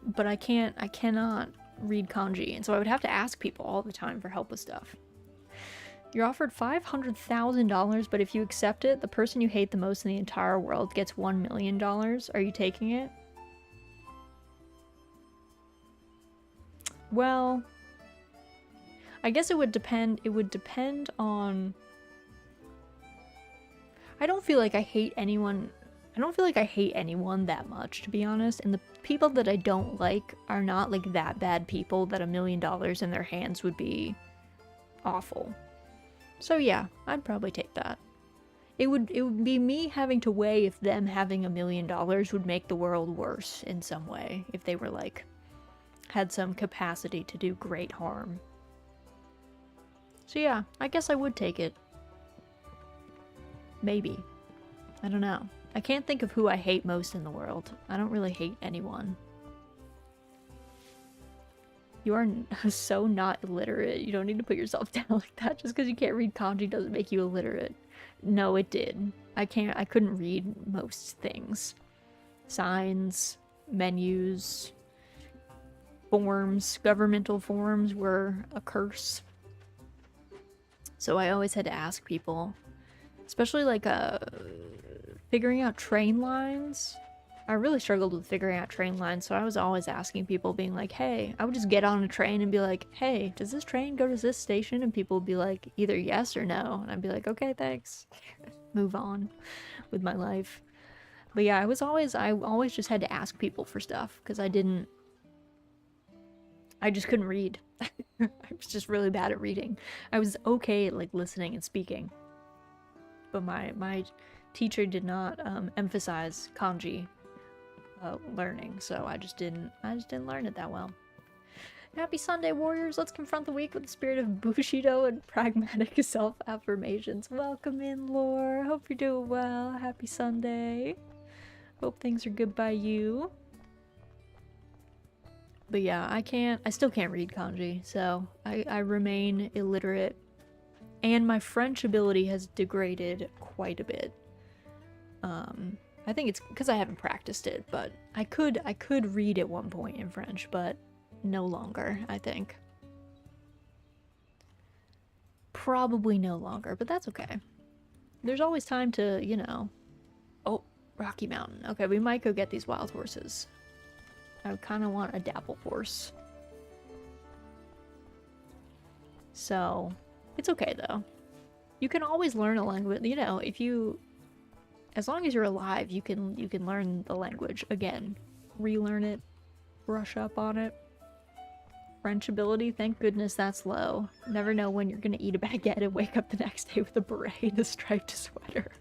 But I cannot read kanji. And so I would have to ask people all the time for help with stuff. You're offered $500,000, but if you accept it, the person you hate the most in the entire world gets $1 million. Are you taking it? Well, I guess it would depend. It would depend on... I don't feel like I hate anyone. I don't feel like I hate anyone that much, to be honest. And the people that I don't like are not like that bad people that $1 million in their hands would be awful. So yeah, I'd probably take that. It would be me having to weigh if them having $1 million would make the world worse in some way. If they were like, had some capacity to do great harm. So yeah, I guess I would take it. Maybe. I don't know. I can't think of who I hate most in the world. I don't really hate anyone. You are so not illiterate. You don't need to put yourself down like that. Just because you can't read kanji doesn't make you illiterate. No, it did. I couldn't read most things. Signs, menus, forms, governmental forms were a curse. So I always had to ask people, especially like figuring out train lines. I really struggled with figuring out train lines, so I was always asking people, being like, hey, I would just get on a train and be like, hey, does this train go to this station? And people would be like, either yes or no. And I'd be like, okay, thanks. Move on with my life. But yeah, I always just had to ask people for stuff, because I just couldn't read. I was just really bad at reading. I was okay at like listening and speaking, but my teacher did not emphasize kanji learning, so I just didn't learn it that well. Happy Sunday, warriors! Let's confront the week with the spirit of Bushido and pragmatic self-affirmations. Welcome in, Lore. Hope you're doing well. Happy Sunday. Hope things are good by you. But yeah, I still can't read kanji, so I remain illiterate. And my French ability has degraded quite a bit. I think it's because I haven't practiced it, but I could read at one point in French, but no longer, I think. Probably no longer, but that's okay. There's always time to, you know... Oh, Rocky Mountain. Okay, we might go get these wild horses. I kind of want a dapple horse. So, it's okay though. You can always learn a language, you know, as long as you're alive, you can learn the language again. Relearn it, brush up on it. French ability, thank goodness that's low. Never know when you're gonna eat a baguette and wake up the next day with a beret and a striped sweater.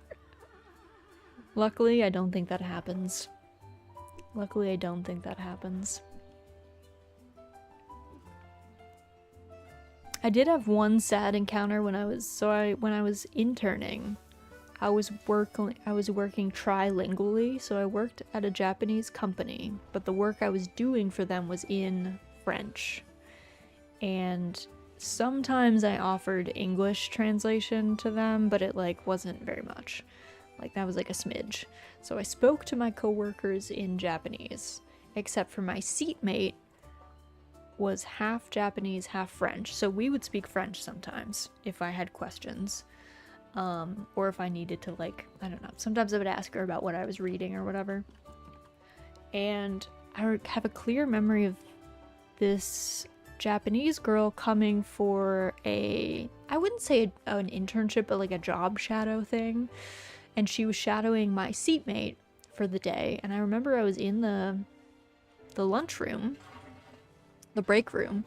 Luckily, I don't think that happens. Luckily, I don't think that happens. I did have one sad encounter when I was interning. I was working trilingually, so I worked at a Japanese company, but the work I was doing for them was in French. And sometimes I offered English translation to them, but it like wasn't very much. Like that was like a smidge. So I spoke to my coworkers in Japanese, except for my seatmate was half Japanese, half French. So we would speak French sometimes if I had questions. Or if I needed to, like, I don't know. Sometimes I would ask her about what I was reading or whatever. And I have a clear memory of this Japanese girl coming for I wouldn't say an internship, but like a job shadow thing. And she was shadowing my seatmate for the day. And I remember I was in the lunchroom, the break room,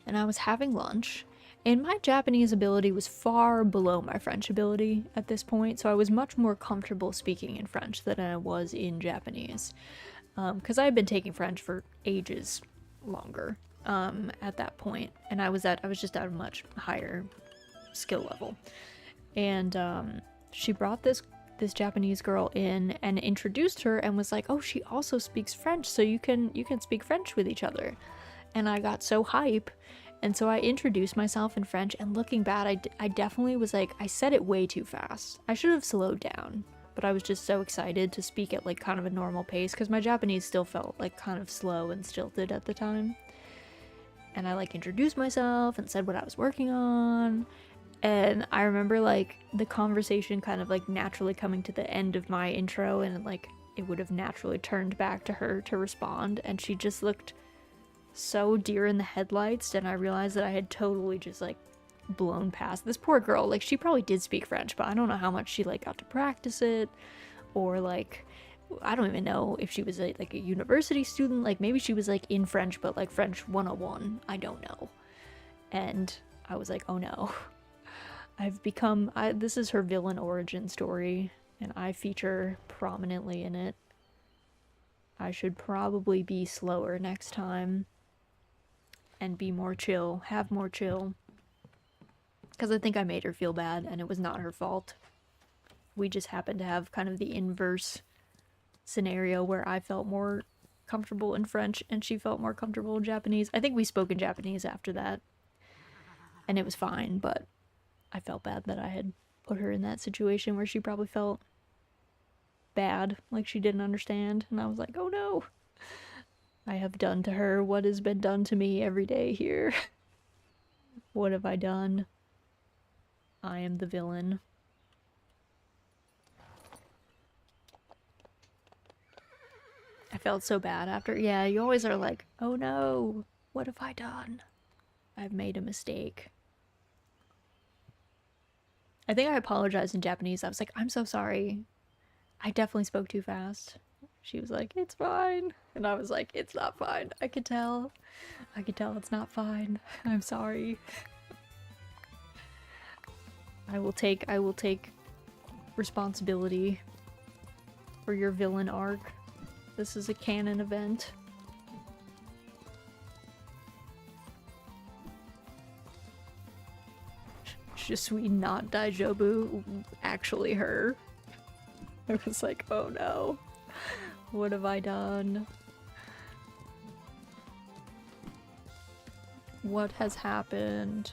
and I was having lunch. And my Japanese ability was far below my French ability at this point, so I was much more comfortable speaking in French than I was in Japanese. Because I had been taking French for ages longer at that point, and I was just at a much higher skill level. And she brought this Japanese girl in and introduced her and was like, "Oh, she also speaks French, so you can speak French with each other." And I got so hype, and so I introduced myself in French, and looking back, I definitely was like, I said it way too fast. I should have slowed down, but I was just so excited to speak at like kind of a normal pace because my Japanese still felt like kind of slow and stilted at the time. And I like introduced myself and said what I was working on. And I remember like the conversation kind of like naturally coming to the end of my intro, and like it would have naturally turned back to her to respond, and she just looked so deer in the headlights, and I realized that I had totally just like blown past this poor girl. Like, she probably did speak French, but I don't know how much she like got to practice it, or like I don't even know if she was like a university student. Like maybe she was like in French, but like French 101. I don't know. And I was like, oh no. This is her villain origin story, and I feature prominently in it. I should probably be slower next time and be more chill, have more chill. Because I think I made her feel bad, and it was not her fault. We just happened to have kind of the inverse scenario where I felt more comfortable in French and she felt more comfortable in Japanese. I think we spoke in Japanese after that, and it was fine, but I felt bad that I had put her in that situation where she probably felt bad, like she didn't understand, and I was like, oh no. I have done to her what has been done to me every day here. What have I done? I am the villain. I felt so bad after. Yeah, you always are like, oh no, what have I done? I've made a mistake. I think I apologized in Japanese. I was like, I'm so sorry. I definitely spoke too fast. She was like, it's fine. And I was like, it's not fine. I could tell. I could tell it's not fine. I'm sorry. I will take responsibility for your villain arc. This is a canon event. Je suis not Daijobu, actually her. I was like, oh no. What have I done? What has happened?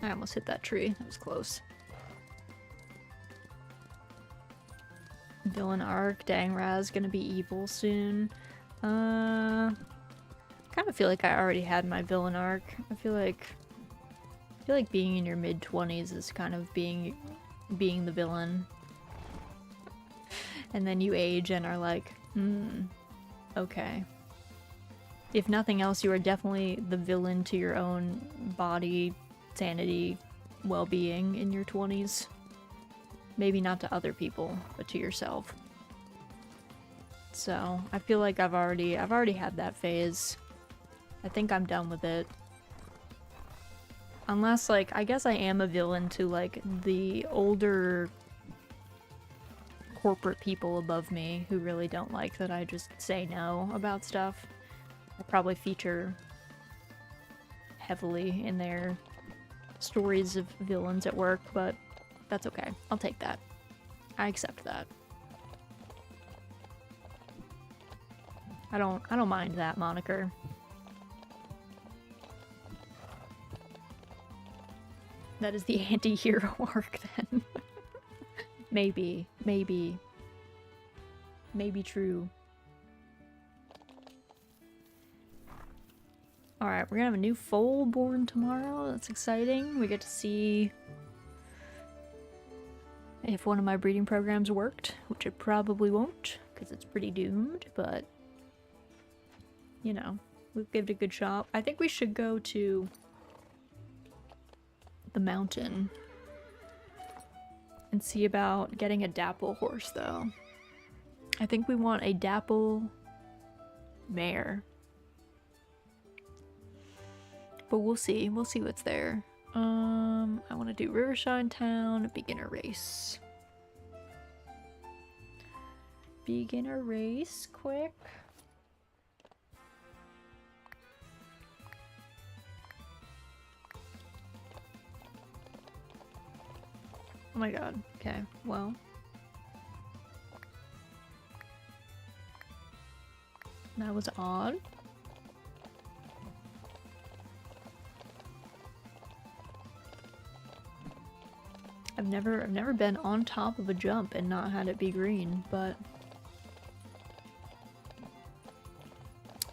I almost hit that tree. That was close. Villain arc. Dang, Raz gonna be evil soon. Kind of feel like I already had my villain arc. I feel like being in your mid-20s is kind of being the villain. And then you age and are like, okay. If nothing else, you are definitely the villain to your own body, sanity, well-being in your 20s. Maybe not to other people, but to yourself. So, I feel like I've already had that phase. I think I'm done with it. Unless, like, I guess I am a villain to, like, the older corporate people above me who really don't like that I just say no about stuff. I probably feature heavily in their stories of villains at work, but that's okay. I'll take that. I accept that. I don't mind that moniker. That is the anti-hero arc then. Maybe true. Alright, we're gonna have a new foal born tomorrow. That's exciting. We get to see if one of my breeding programs worked, which it probably won't, because it's pretty doomed, but you know, we'll give it a good shot. I think we should go to the mountain and see about getting a dapple horse, though. I think we want a dapple mare. But we'll see. We'll see what's there. I want to do Rivershine Town, beginner race. beginner race quick. Oh my god. Okay, well. That was odd. I've never been on top of a jump and not had it be green, but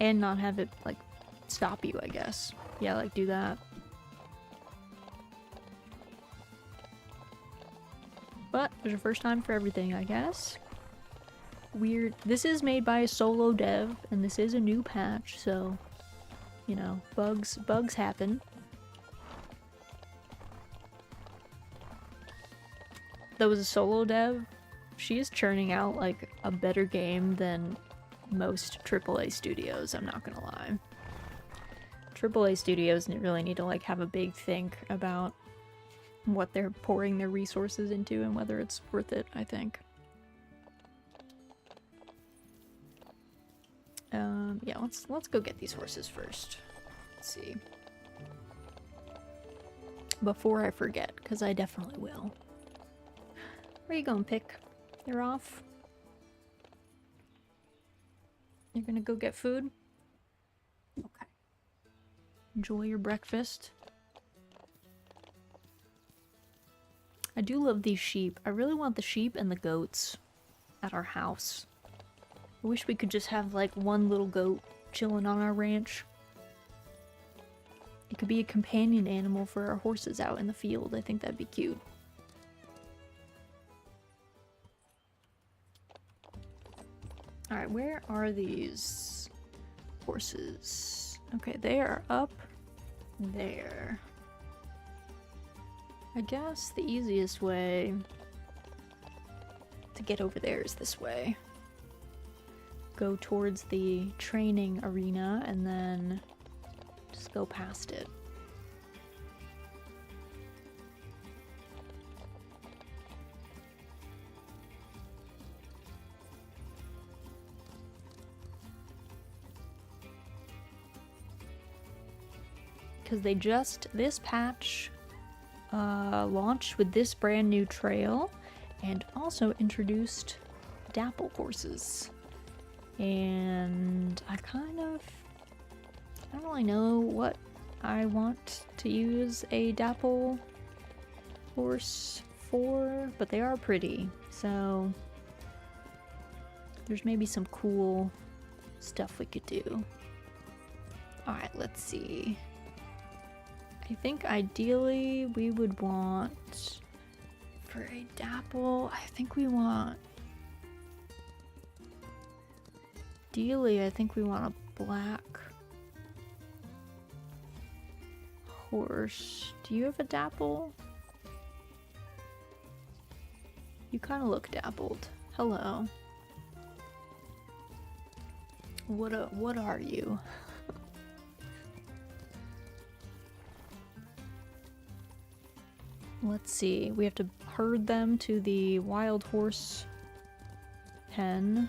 and not have it like stop you, I guess. Yeah, like do that. But there's a first time for everything, I guess. Weird. This is made by a solo dev, and this is a new patch, so you know, bugs happen. That was a solo dev. She is churning out like a better game than most AAA studios, I'm not gonna lie. AAA studios really need to like have a big think about what they're pouring their resources into and whether it's worth it, I think. Yeah, let's go get these horses first. Let's see. Before I forget, because I definitely will. Where are you going, Pick? You're off? You're gonna go get food? Okay. Enjoy your breakfast. I do love these sheep. I really want the sheep and the goats at our house. I wish we could just have like one little goat chilling on our ranch. It could be a companion animal for our horses out in the field. I think that'd be cute. Alright, where are these horses? Okay, they are up there. I guess the easiest way to get over there is this way. Go towards the training arena and then just go past it. Because they just, this patch launched with this brand new trail and also introduced dapple horses. And I don't really know what I want to use a dapple horse for, but they are pretty, so there's maybe some cool stuff we could do. Alright, let's see. I think ideally we would want, for a dapple, I think we want, ideally I think we want a black horse. Do you have a dapple? You kind of look dappled. Hello. What are you? Let's see. We have to herd them to the wild horse pen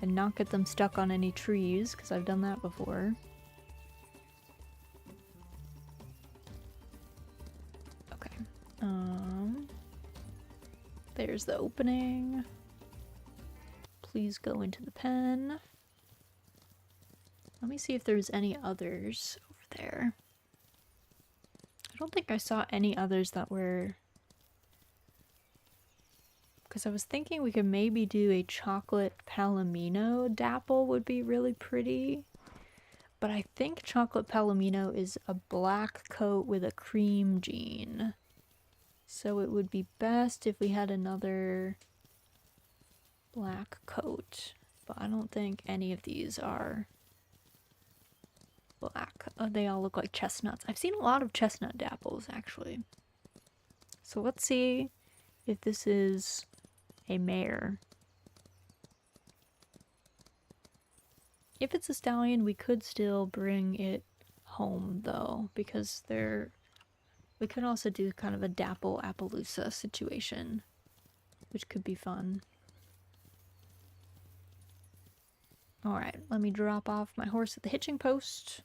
and not get them stuck on any trees, because I've done that before. Okay. There's the opening. Please go into the pen. Let me see if there's any others over there. I don't think I saw any others that were... Because I was thinking we could maybe do a chocolate palomino dapple would be really pretty. But I think chocolate palomino is a black coat with a cream jean. So it would be best if we had another black coat. But I don't think any of these are black. They all look like chestnuts. I've seen a lot of chestnut dapples, actually. So let's see if this is a mare. If it's a stallion, we could still bring it home, though, because we could also do kind of a dapple Appaloosa situation, which could be fun. Alright, let me drop off my horse at the hitching post.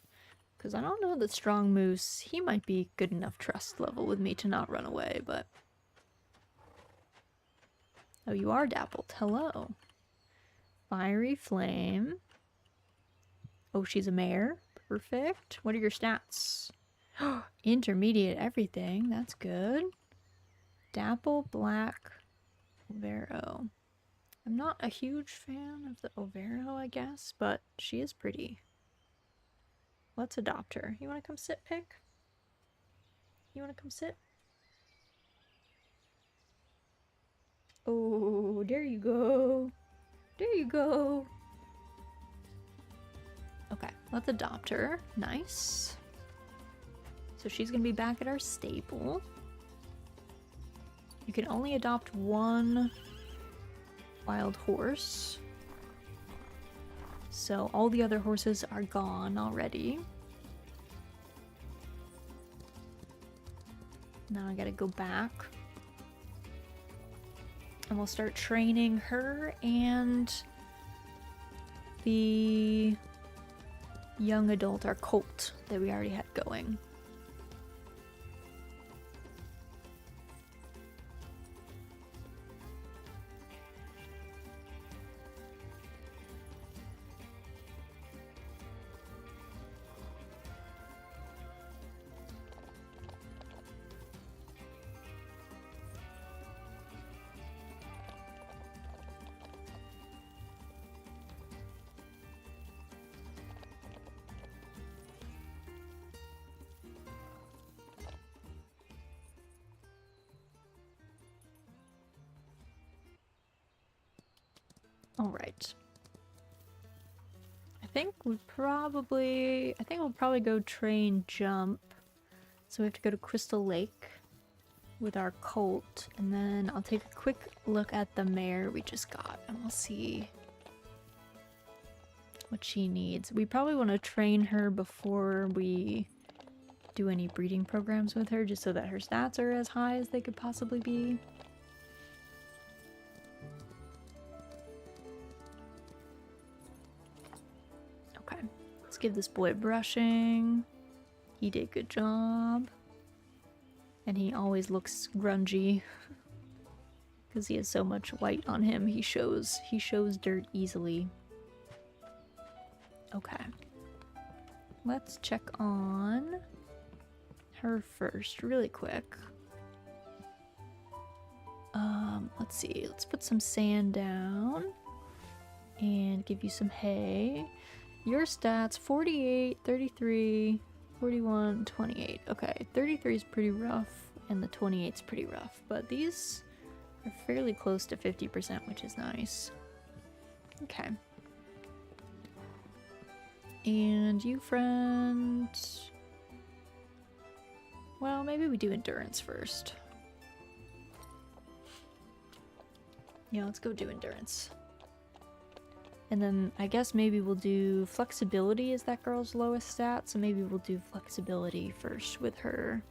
Because I don't know that Strong Moose, he might be good enough trust level with me to not run away, but... Oh, you are dappled. Hello. Fiery Flame. Oh, she's a mare. Perfect. What are your stats? Intermediate everything. That's good. Dapple, black, Overo. I'm not a huge fan of the Overo, I guess, but she is pretty. Let's adopt her. You want to come sit, Pick? You want to come sit? Oh, there you go. There you go. Okay, let's adopt her. Nice. So she's gonna be back at our stable. You can only adopt one wild horse. So all the other horses are gone already. Now I gotta go back. And we'll start training her and the young adult, our colt, that we already had going. Alright. I think we'll probably go train Jump. So we have to go to Crystal Lake with our colt, and then I'll take a quick look at the mare we just got, and we'll see what she needs. We probably want to train her before we do any breeding programs with her, just so that her stats are as high as they could possibly be. Okay, let's give this boy brushing. He did a good job. And he always looks grungy. Because he has so much white on him, he shows dirt easily. Okay. Let's check on her first, really quick. Let's see. Let's put some sand down. And give you some hay. Your stats, 48, 33, 41, 28. Okay, 33 is pretty rough, and the 28 is pretty rough. But these are fairly close to 50%, which is nice. Okay. And you, friend... Well, maybe we do endurance first. Yeah, let's go do endurance. And then I guess maybe we'll do flexibility is that girl's lowest stat, so maybe we'll do flexibility first with her.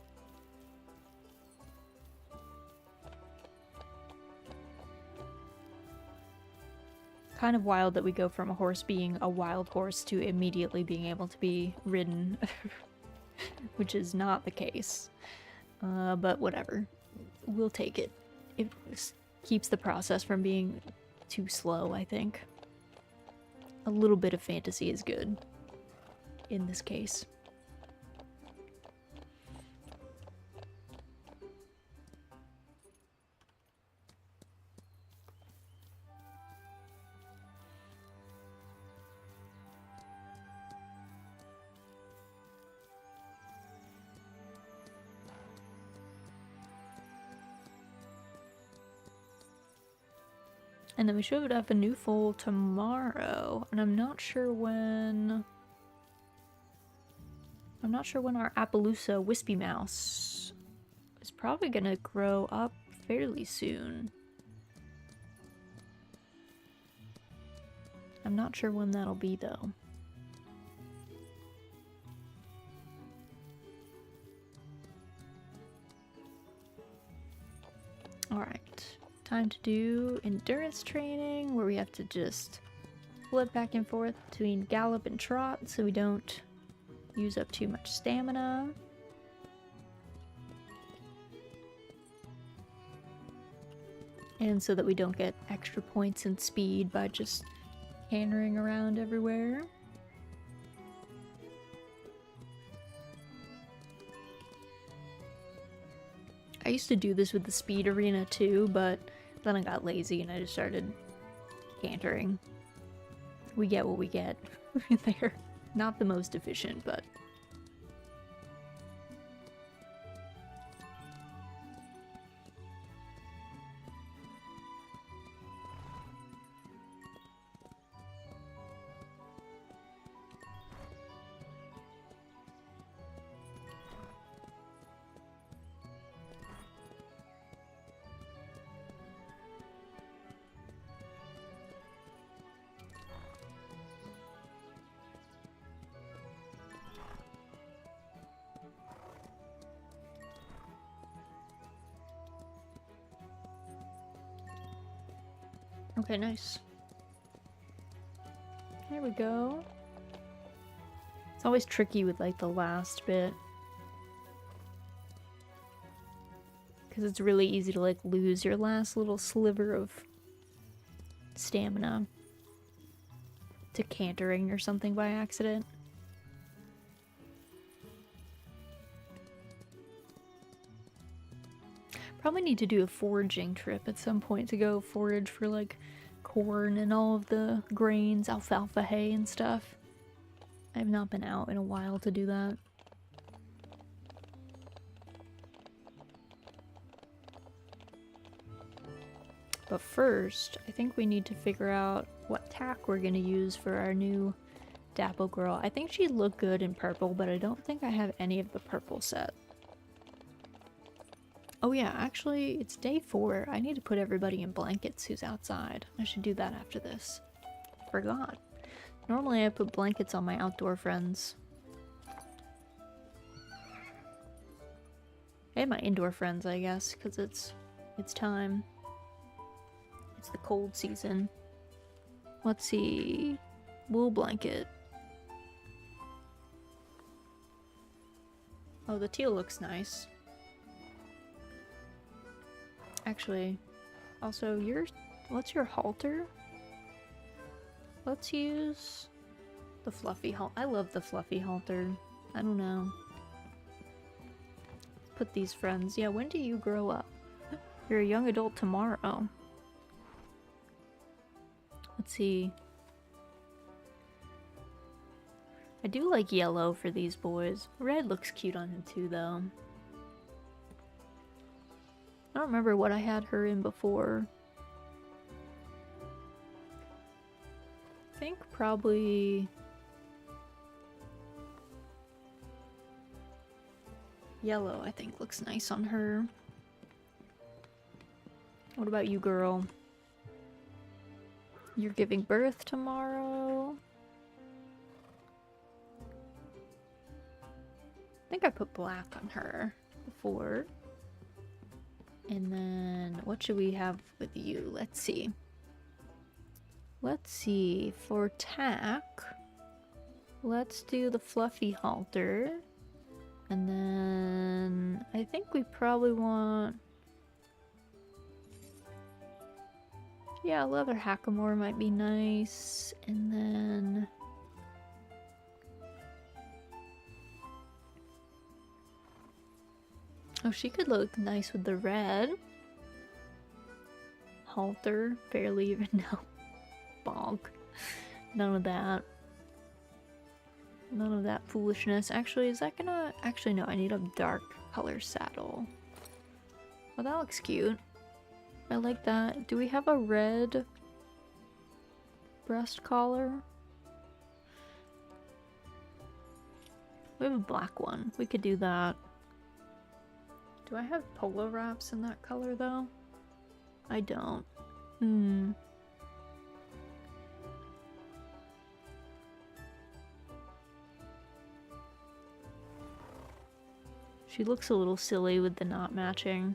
Kind of wild that we go from a horse being a wild horse to immediately being able to be ridden, which is not the case. But whatever. We'll take it. It keeps the process from being too slow, I think. A little bit of fantasy is good in this case. And then we should have a new foal tomorrow, and I'm not sure when our Appaloosa Wispy Mouse is probably gonna grow up fairly soon. I'm not sure when that'll be though. Alright. Time to do endurance training, where we have to just flip back and forth between gallop and trot so we don't use up too much stamina. And so that we don't get extra points in speed by just cantering around everywhere. I used to do this with the speed arena too, but then I got lazy and I just started cantering. We get what we get. They're not the most efficient, but... Okay, nice. There we go. It's always tricky with like the last bit. Because it's really easy to like lose your last little sliver of stamina to cantering or something by accident. Probably need to do a foraging trip at some point to go forage for like corn and all of the grains, alfalfa hay and stuff. I have not been out in a while to do that. But first, I think we need to figure out what tack we're gonna use for our new dapple girl. I think she'd look good in purple, but I don't think I have any of the purple set. Oh yeah, actually, it's day 4. I need to put everybody in blankets who's outside. I should do that after this. Forgot. Normally I put blankets on my outdoor friends. And my indoor friends, I guess, because it's time. It's the cold season. Let's see. Wool blanket. Oh, the teal looks nice. Actually, also, what's your halter? Let's use the fluffy halter. I love the fluffy halter. I don't know. Let's put these friends. Yeah, when do you grow up? You're a young adult tomorrow. Let's see. I do like yellow for these boys. Red looks cute on him too, though. I don't remember what I had her in before. I think probably... yellow, I think, looks nice on her. What about you, girl? You're giving birth tomorrow? I think I put black on her before. And then, what should we have with you? Let's see. Let's see. For tack, let's do the fluffy halter. And then, I think we probably want... yeah, leather hackamore might be nice. And then... oh, she could look nice with the red. Halter, barely even know. Bonk. None of that. None of that foolishness. Actually, is that gonna... actually, no, I need a dark color saddle. Oh, that looks cute. I like that. Do we have a red breast collar? We have a black one. We could do that. Do I have polo wraps in that color, though? I don't. She looks a little silly with the not matching.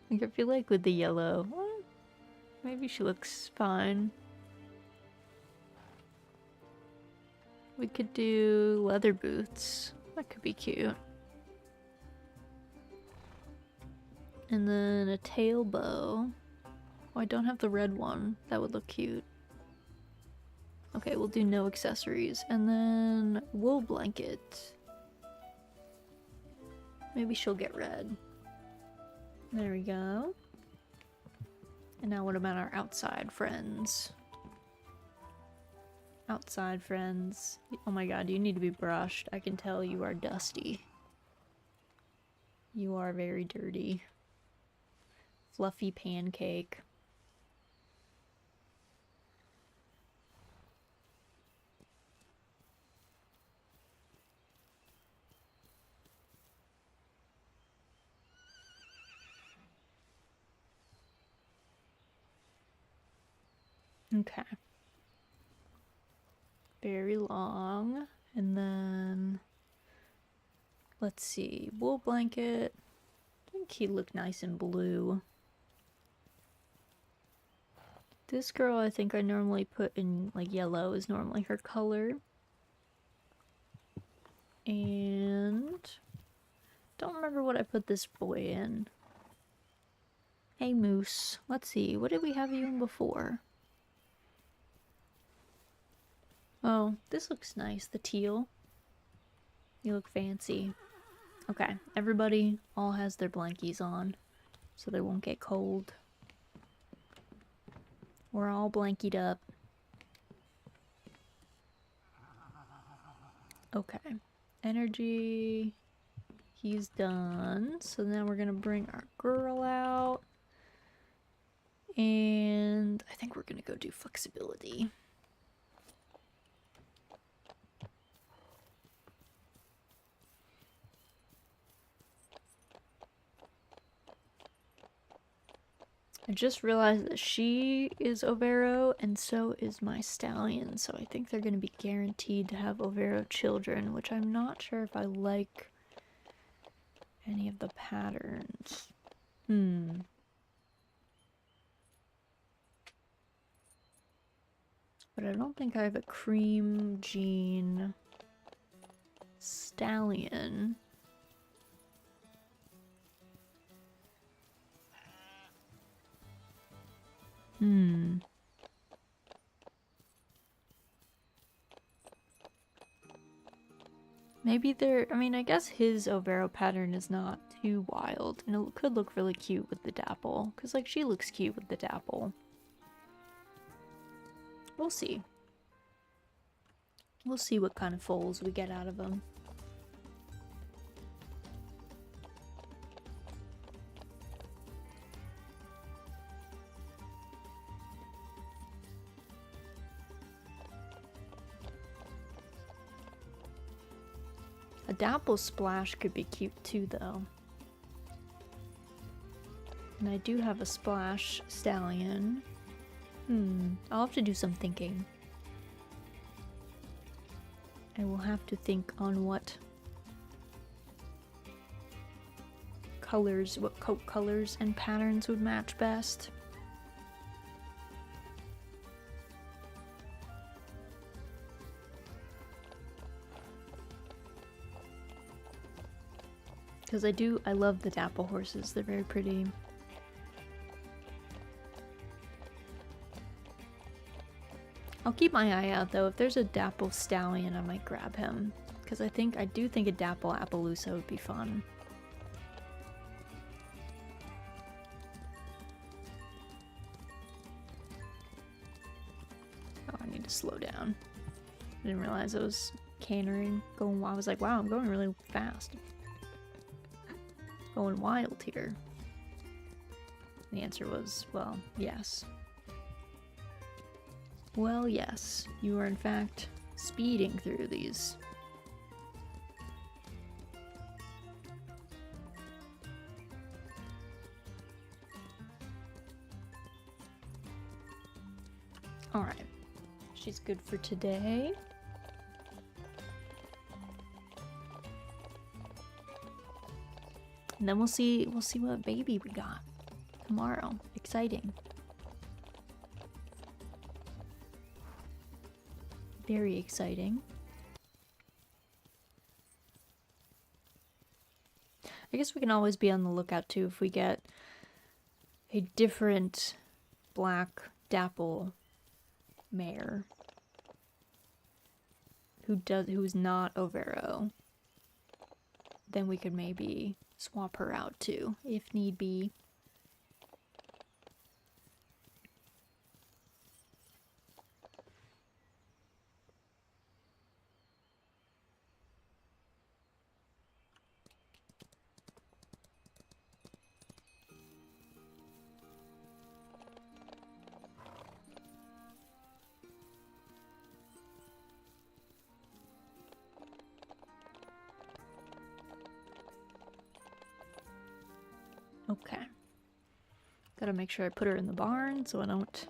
Like, I feel like with the yellow, well, maybe she looks fine. We could do leather boots. That could be cute. And then a tail bow. Oh, I don't have the red one. That would look cute. Okay, we'll do no accessories. And then wool blanket. Maybe she'll get red. There we go. And now what about our outside friends? Outside friends. Oh my god, you need to be brushed. I can tell you are dusty. You are very dirty. Fluffy pancake. Okay. Very long. And then let's see. Wool blanket. I think he'd look nice in blue. This girl I think I normally put in like yellow is normally her color. And don't remember what I put this boy in. Hey Moose. Let's see. What did we have you in before? Oh, this looks nice. The teal. You look fancy. Okay, everybody all has their blankies on so they won't get cold. We're all blankied up. Okay. Energy. He's done. So now we're gonna bring our girl out. And I think we're gonna go do flexibility. I just realized that she is Overo and so is my stallion, so I think they're going to be guaranteed to have Overo children, which I'm not sure if I like any of the patterns. But I don't think I have a cream jean stallion. Maybe I mean, I guess his Overo pattern is not too wild, and it could look really cute with the dapple, because, like, she looks cute with the dapple. We'll see. We'll see what kind of foals we get out of them. A dapple splash could be cute too, though. And I do have a splash stallion. I'll have to do some thinking. I will have to think on what colors, what coat colors and patterns would match best. Because I love the dapple horses, they're very pretty. I'll keep my eye out though, if there's a dapple stallion I might grab him. Because I do think a dapple Appaloosa would be fun. Oh, I need to slow down. I didn't realize I was cantering, going, I was like, wow, I'm going really fast. Going wild here. The answer was, well, yes. Well, yes, you are in fact speeding through these. Alright, she's good for today. And then we'll see what baby we got tomorrow. Exciting. Very exciting. I guess we can always be on the lookout too if we get a different black dapple mare who's not Overo. Then we could maybe swap her out too, if need be. Okay. Gotta make sure I put her in the barn so I don't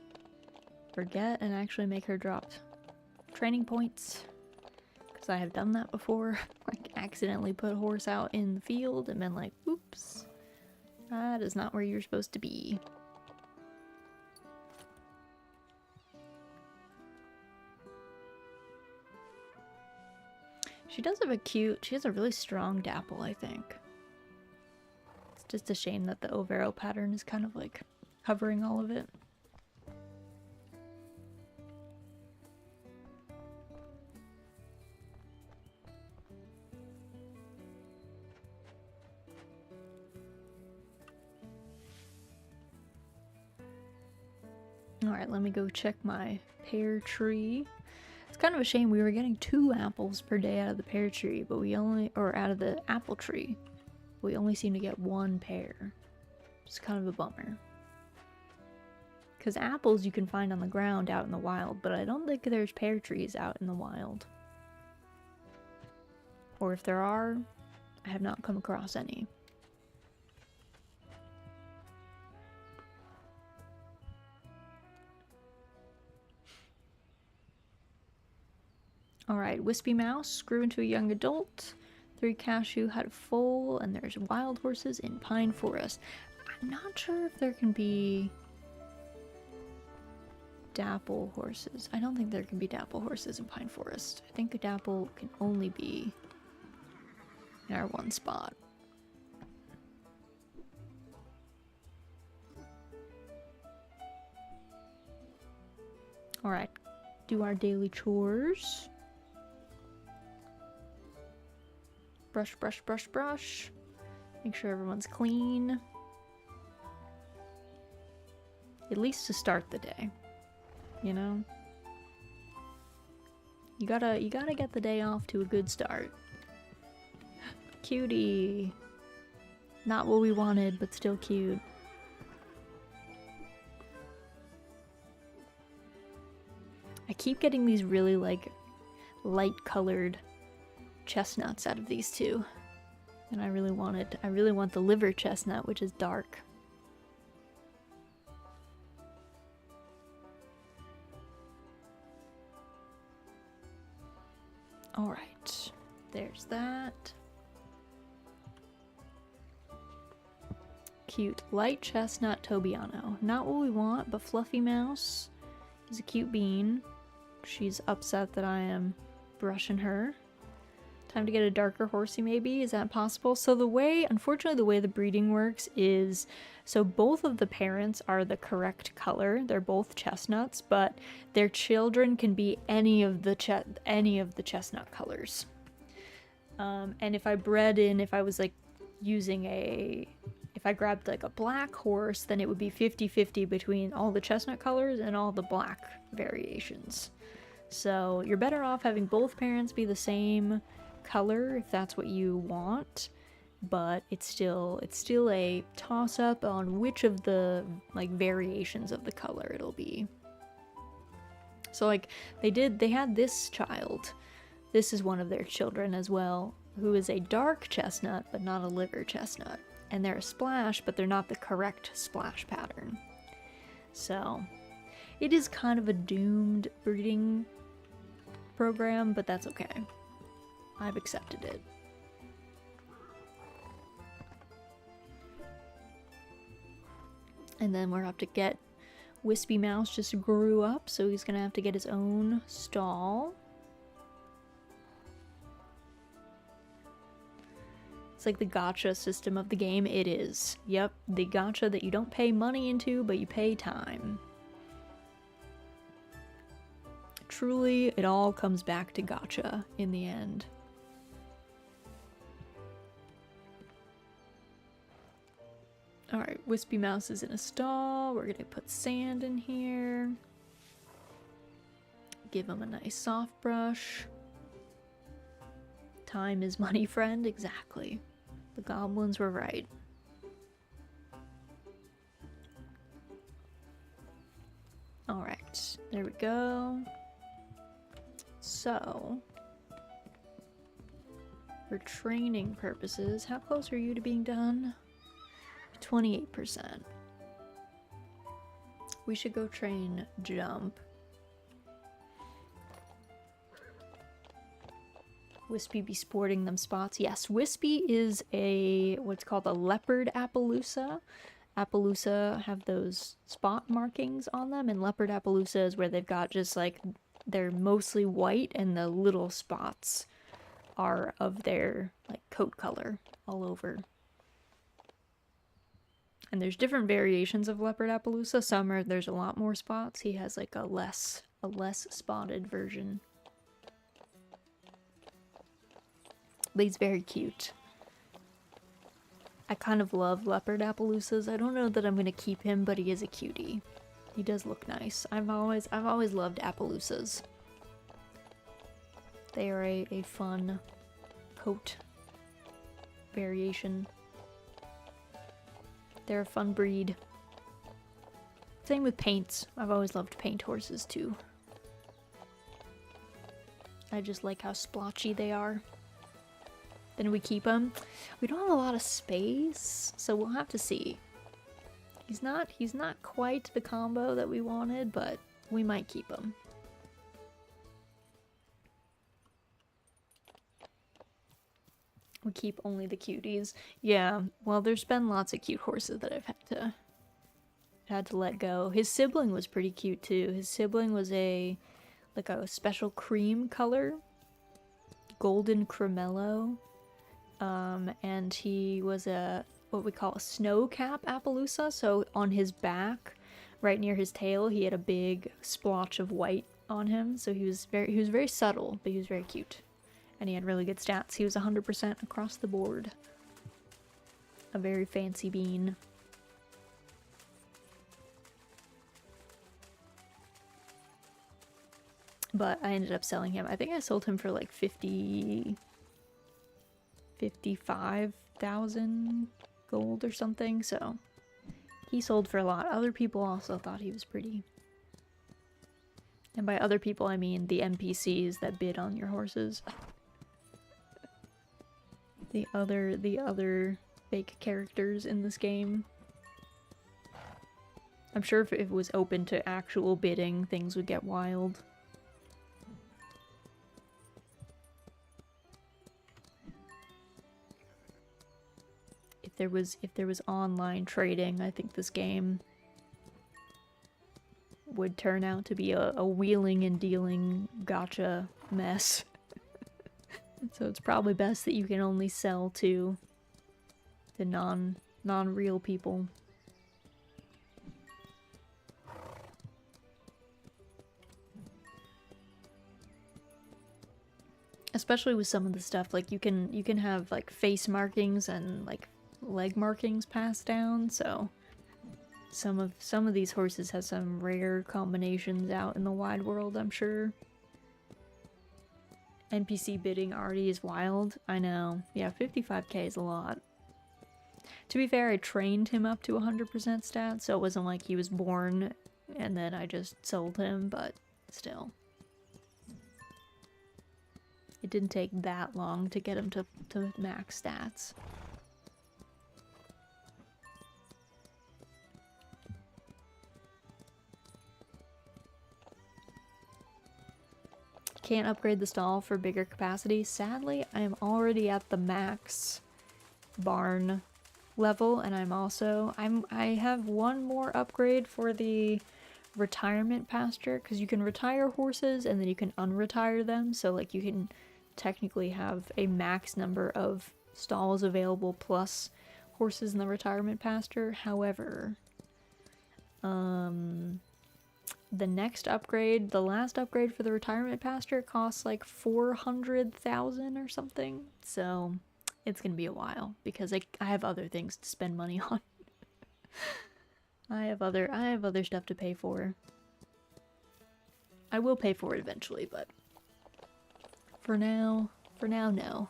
forget and actually make her drop training points. Because I have done that before. Like, accidentally put a horse out in the field and been like, oops. That is not where you're supposed to be. She does have she has a really strong dapple, I think. It's just a shame that the Overo pattern is kind of like covering all of it. Alright, let me go check my pear tree. It's kind of a shame we were getting 2 apples per day out of the pear tree, but out of the apple tree. We only seem to get 1 pear. It's kind of a bummer. Because apples you can find on the ground out in the wild, but I don't think there's pear trees out in the wild. Or if there are, I have not come across any. Alright, Wispy Mouse grew into a young adult. 3 cashew had a foal, and there's wild horses in Pine Forest. I'm not sure if there can be dapple horses. I don't think there can be dapple horses in Pine Forest. I think a dapple can only be in our one spot. Alright, do our daily chores. Brush, brush, brush, brush. Make sure everyone's clean. At least to start the day. You know? You gotta get the day off to a good start. Cutie. Not what we wanted, but still cute. I keep getting these really, like, light-colored chestnuts out of these two. And I really want the liver chestnut, which is dark. Alright, there's that. Cute. Light chestnut Tobiano. Not what we want, but Fluffy Mouse is a cute bean. She's upset that I am brushing her. Time to get a darker horsey maybe? Is that possible? So unfortunately the way the breeding works is, so both of the parents are the correct color. They're both chestnuts, but their children can be any of the chestnut colors. And if I was like using if I grabbed like a black horse, then it would be 50-50 between all the chestnut colors and all the black variations. So you're better off having both parents be the same color if that's what you want, but it's still a toss-up on which of the like variations of the color it'll be. So like they had this child, this is one of their children as well, who is a dark chestnut but not a liver chestnut, and they're a splash but they're not the correct splash pattern. So it is kind of a doomed breeding program, but that's okay. I've accepted it. And then we're gonna have to get Wispy Mouse just grew up, so he's gonna have to get his own stall. It's like the gacha system of the game. It is. Yep, the gacha that you don't pay money into, but you pay time. Truly, it all comes back to gacha in the end. Alright, Wispy Mouse is in a stall. We're gonna put sand in here. Give him a nice soft brush. Time is money, friend. Exactly. The goblins were right. Alright, there we go. So, for training purposes, how close are you to being done? 28%. We should go train Jump. Wispy be sporting them spots. Yes, Wispy is what's called a leopard Appaloosa. Appaloosa have those spot markings on them, and leopard Appaloosa is where they've got just like, they're mostly white and the little spots are of their like coat color all over. And there's different variations of leopard Appaloosa. There's a lot more spots. He has like a less spotted version. But he's very cute. I kind of love leopard Appaloosas. I don't know that I'm gonna keep him, but he is a cutie. He does look nice. I've always loved Appaloosas. They are a fun coat variation. They're a fun breed. Same with paints. I've always loved paint horses too. I just like how splotchy they are. Then we keep him. We don't have a lot of space, so we'll have to see. He's not quite the combo that we wanted, but we might keep him. We keep only the cuties. Yeah, well, there's been lots of cute horses that I've had to let go. His sibling was pretty cute too. His sibling was like a special cream color, golden cremello, and he was what we call a snow cap Appaloosa. So on his back, right near his tail, he had a big splotch of white on him. So he was very subtle, but he was very cute. And he had really good stats. He was 100% across the board. A very fancy bean. But I ended up selling him. I think I sold him for like 55,000 gold or something. So he sold for a lot. Other people also thought he was pretty. And by other people, I mean the NPCs that bid on your horses. The other fake characters in this game. I'm sure if it was open to actual bidding, things would get wild. If there was online trading, I think this game would turn out to be a wheeling and dealing gacha mess. So it's probably best that you can only sell to the non-real people. Especially with some of the stuff, like you can have like face markings and like leg markings passed down, so some of these horses have some rare combinations out in the wide world, I'm sure. NPC bidding already is wild. I know. Yeah, 55k is a lot. To be fair, I trained him up to 100% stats, so it wasn't like he was born and then I just sold him, but still. It didn't take that long to get him to max stats. Can't upgrade the stall for bigger capacity. Sadly, I am already at the max barn level, and I have one more upgrade for the retirement pasture, because you can retire horses and then you can unretire them, so like you can technically have a max number of stalls available plus horses in the retirement pasture. However, the next upgrade, the last upgrade for the retirement pasture costs like 400,000 or something. So it's gonna be a while because I have other things to spend money on. I have other stuff to pay for. I will pay for it eventually, but for now, no.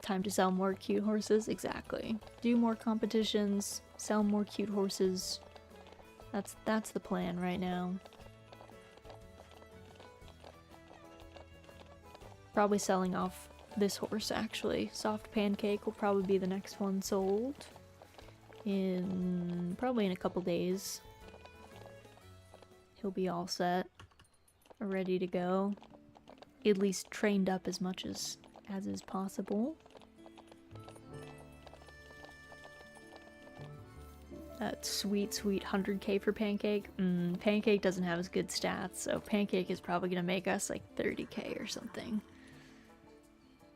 Time to sell more cute horses, exactly. Do more competitions, sell more cute horses. That's the plan right now. Probably selling off this horse, actually. Soft Pancake will probably be the next one sold. Probably in a couple days. He'll be all set. Ready to go. At least trained up as much as is possible. That sweet 100k for Pancake. Pancake doesn't have as good stats, so Pancake is probably gonna make us like 30k or something.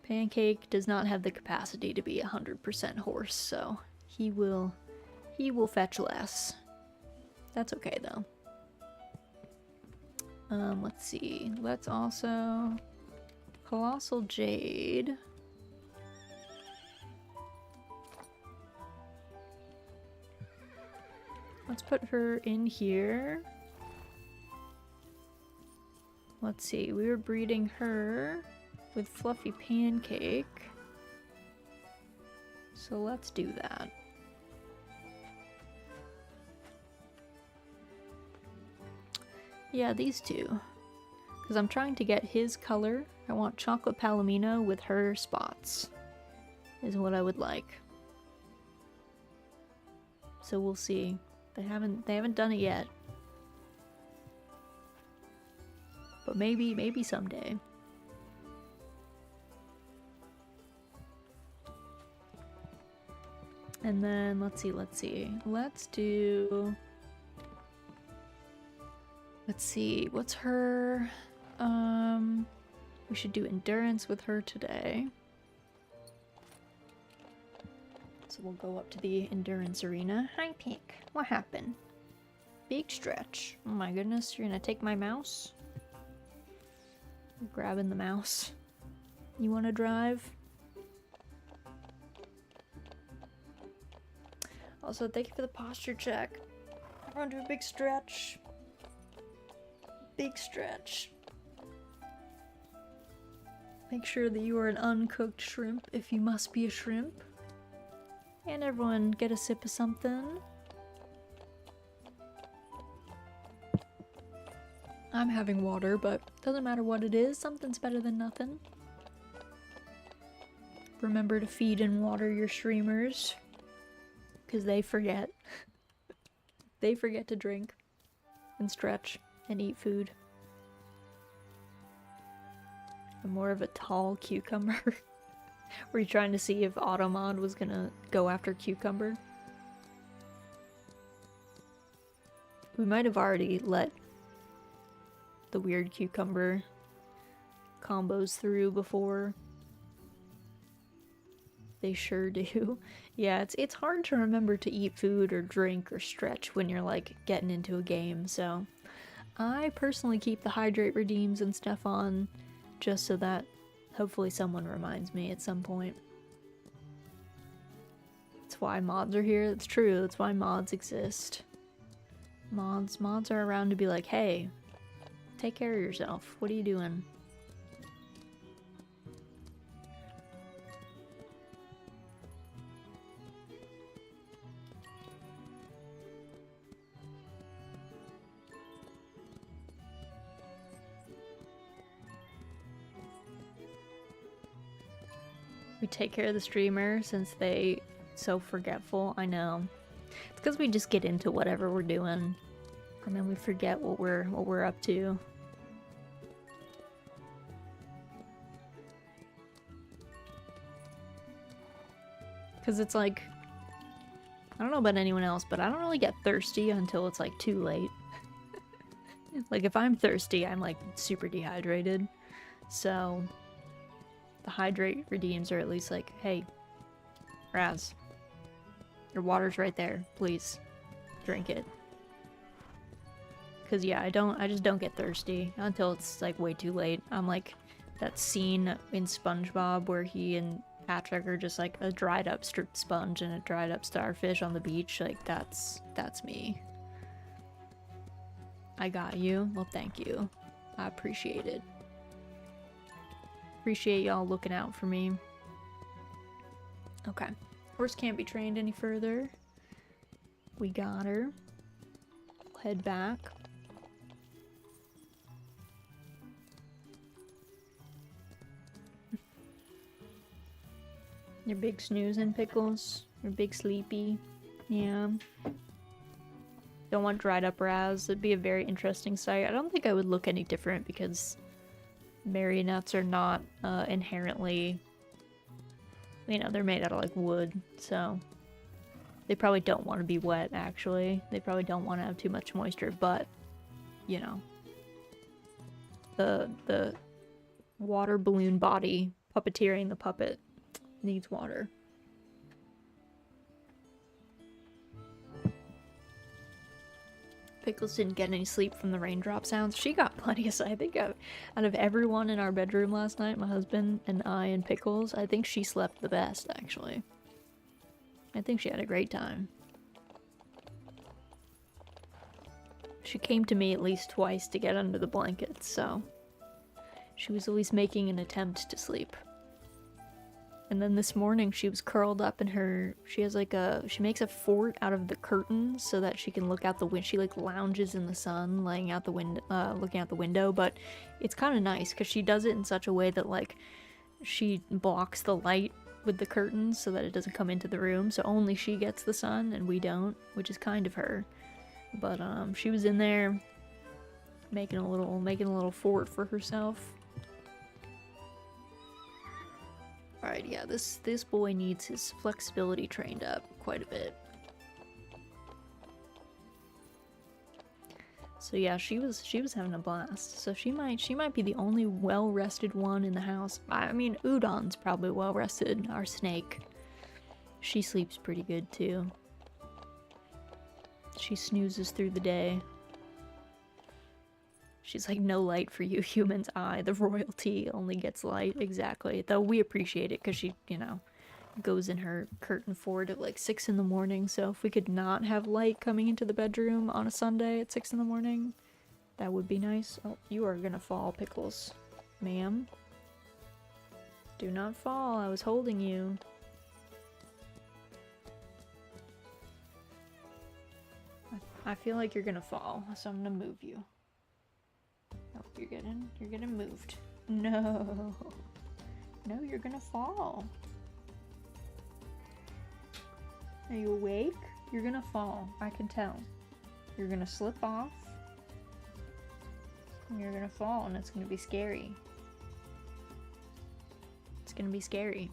Pancake does not have the capacity to be 100% horse, so he will fetch less. That's okay though. Let's see. Let's also Colossal Jade. Let's put her in here. Let's see, we were breeding her with Fluffy Pancake. So let's do that. Yeah, these two. Because I'm trying to get his color. I want Chocolate Palomino with her spots. Is what I would like. So we'll see. They haven't done it yet. But maybe someday. And then let's see. Let's see, what's her we should do endurance with her today. So we'll go up to the endurance arena. Hi, Pink. What happened? Big stretch. Oh my goodness, you're gonna take my mouse? You're grabbing the mouse. You wanna drive? Also, thank you for the posture check. Everyone do a big stretch. Big stretch. Make sure that you are an uncooked shrimp if you must be a shrimp. And everyone get a sip of something. I'm having water, but doesn't matter what it is, something's better than nothing. Remember to feed and water your streamers, because they forget. They forget to drink and stretch and eat food. I'm more of a tall cucumber. Were you trying to see if Automod was gonna go after Cucumber? We might have already let the weird Cucumber combos through before. They sure do. Yeah, it's hard to remember to eat food or drink or stretch when you're like getting into a game, so I personally keep the hydrate redeems and stuff on just so that hopefully someone reminds me at some point. That's why mods are here. That's true. That's why mods exist. Mods are around to be like, hey, take care of yourself. What are you doing? We take care of the streamer since they so forgetful. I know. It's because we just get into whatever we're doing, and then we forget what we're up to. Because it's like, I don't know about anyone else, but I don't really get thirsty until it's like too late. Like if I'm thirsty, I'm like super dehydrated. So the hydrate redeems are at least like, hey, Raz, your water's right there. Please drink it. Cause yeah, I just don't get thirsty until it's like way too late. I'm like that scene in SpongeBob where he and Patrick are just like a dried up sponge and a dried up starfish on the beach. Like that's me. I got you. Well, thank you. I appreciate it. Appreciate y'all looking out for me. Okay. Horse can't be trained any further. We got her. We'll head back. You're big snoozing, Pickles. You're big sleepy. Yeah. Don't want dried up Raz. It'd be a very interesting sight. I don't think I would look any different because marionettes are not inherently, you know, they're made out of like wood, so they probably don't want to be wet, actually. They probably don't want to have too much moisture, but, you know, the water balloon body puppeteering the puppet needs water. Pickles didn't get any sleep from the raindrop sounds. She got plenty of sleep. I think out of everyone in our bedroom last night, my husband and I and Pickles, I think she slept the best, actually. I think she had a great time. She came to me at least twice to get under the blankets, so she was at least making an attempt to sleep. And then this morning she was curled up in her, she makes a fort out of the curtains so that she can look out the window. She like lounges in the sun, laying out the window, looking out the window, but it's kind of nice because she does it in such a way that like she blocks the light with the curtains so that it doesn't come into the room, so only she gets the sun and we don't, which is kind of her. But she was in there making a little fort for herself. Alright, yeah, this boy needs his flexibility trained up quite a bit. So yeah, she was having a blast. So she might be the only well-rested one in the house. I mean, Udon's probably well-rested, our snake. She sleeps pretty good too. She snoozes through the day. She's like, no light for you humans. The royalty only gets light. Exactly. Though we appreciate it because she, you know, goes in her curtain fort at like 6 in the morning. So if we could not have light coming into the bedroom on a Sunday at 6 in the morning, that would be nice. Oh, you are gonna fall, Pickles. Ma'am. Do not fall. I was holding you. I feel like you're gonna fall, so I'm gonna move you. Oh, you're getting moved. No. No, you're gonna fall. Are you awake? You're gonna fall. I can tell. You're gonna slip off. And you're gonna fall, and it's gonna be scary. It's gonna be scary.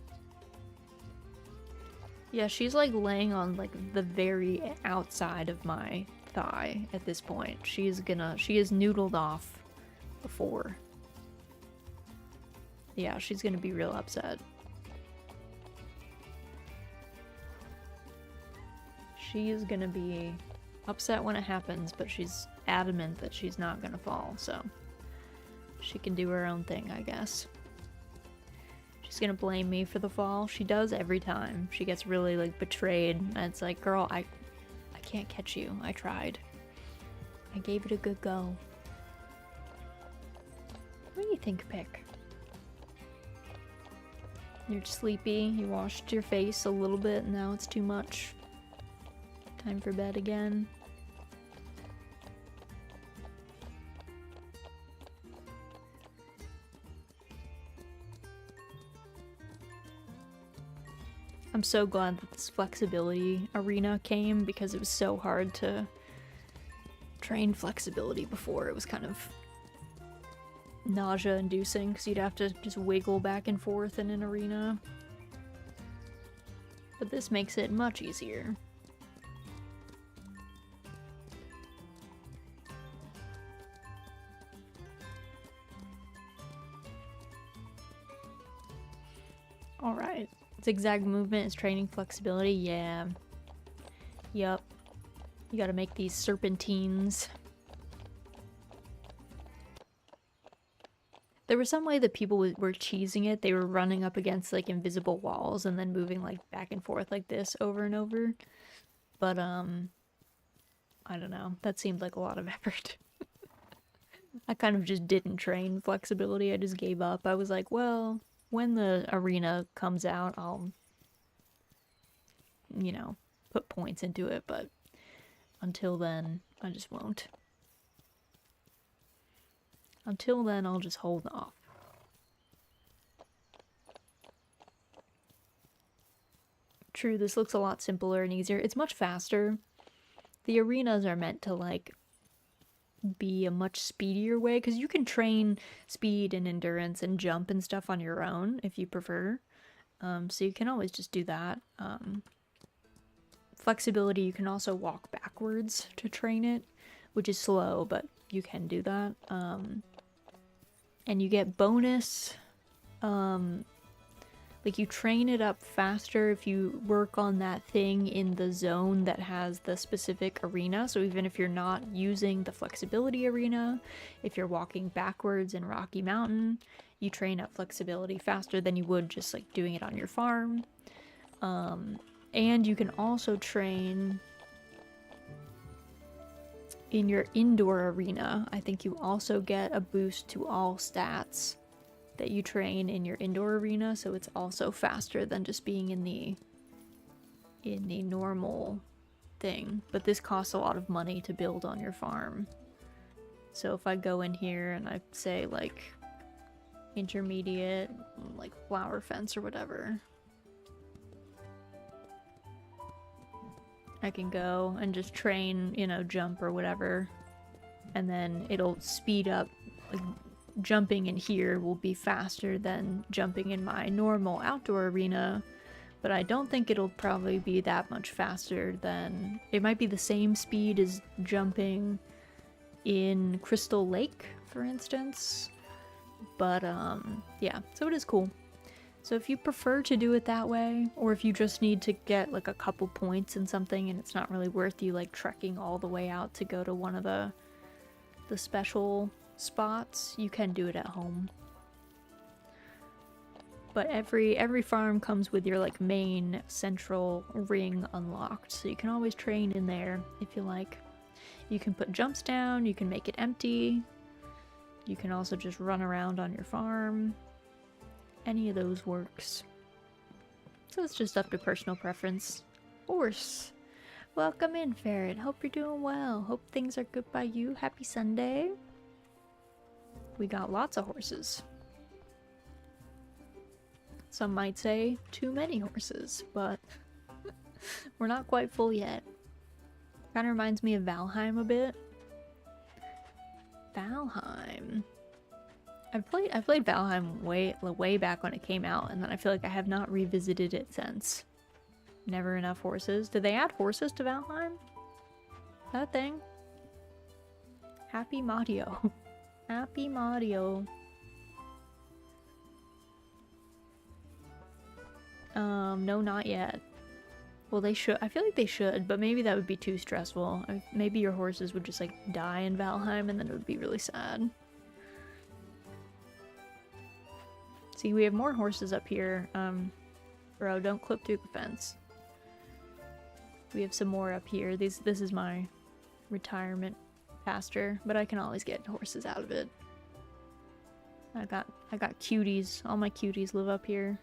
Yeah, she's like laying on like the very outside of my thigh at this point. She is noodled off before. Yeah, she's gonna be real upset. She is gonna be upset when it happens, but she's adamant that she's not gonna fall, so she can do her own thing, I guess. She's gonna blame me for the fall. She does every time. She gets really like betrayed, and it's like, girl, I can't catch you. I tried. I gave it a good go. What do you think, Pick? You're sleepy. You washed your face a little bit, and now it's too much. Time for bed again. I'm so glad that this flexibility arena came because it was so hard to train flexibility before. It was kind of nausea-inducing because you'd have to just wiggle back and forth in an arena. But this makes it much easier. Alright. Zigzag movement is training flexibility. Yeah. Yup. You gotta make these serpentines. There was some way that people were cheesing it. They were running up against like invisible walls and then moving like back and forth like this over and over. But I don't know. That seemed like a lot of effort. I kind of just didn't train flexibility. I just gave up. I was like, well, when the arena comes out, I'll, you know, put points into it, but until then, I just won't. Until then, I'll just hold off. True, this looks a lot simpler and easier. It's much faster. The arenas are meant to, like, be a much speedier way, because you can train speed and endurance and jump and stuff on your own if you prefer. So you can always just do that. Flexibility, you can also walk backwards to train it, which is slow, but you can do that. And you get bonus, like you train it up faster if you work on that thing in the zone that has the specific arena. So even if you're not using the flexibility arena, if you're walking backwards in Rocky Mountain, you train up flexibility faster than you would just like doing it on your farm. And you can also train in your indoor arena. I think you also get a boost to all stats that you train in your indoor arena, so it's also faster than just being in the normal thing. But this costs a lot of money to build on your farm. So if I go in here and I say like intermediate, like flower fence or whatever, I can go and just train, you know, jump or whatever, and then it'll speed up. Like, jumping in here will be faster than jumping in my normal outdoor arena, but I don't think it'll probably be that much faster than... It might be the same speed as jumping in Crystal Lake, for instance, but yeah, so it is cool. So if you prefer to do it that way, or if you just need to get like a couple points in something and it's not really worth you like trekking all the way out to go to one of the special spots, you can do it at home. But every farm comes with your like main central ring unlocked, so you can always train in there if you like. You can put jumps down, you can make it empty, you can also just run around on your farm. Any of those works. So it's just up to personal preference. Horse. Welcome in, Ferret. Hope you're doing well. Hope things are good by you. Happy Sunday. We got lots of horses. Some might say too many horses, but we're not quite full yet. Kind of reminds me of Valheim a bit. Valheim. I played Valheim way back when it came out, and then I feel like I have not revisited it since. Never enough horses. Did they add horses to Valheim? Is that a thing? Happy Mario. Happy Mario. No, not yet. Well, they should. I feel like they should, but maybe that would be too stressful. Maybe your horses would just like die in Valheim, and then it would be really sad. See, we have more horses up here. Bro, don't clip through the fence. We have some more up here. This is my retirement pasture, but I can always get horses out of it. I got cuties. All my cuties live up here.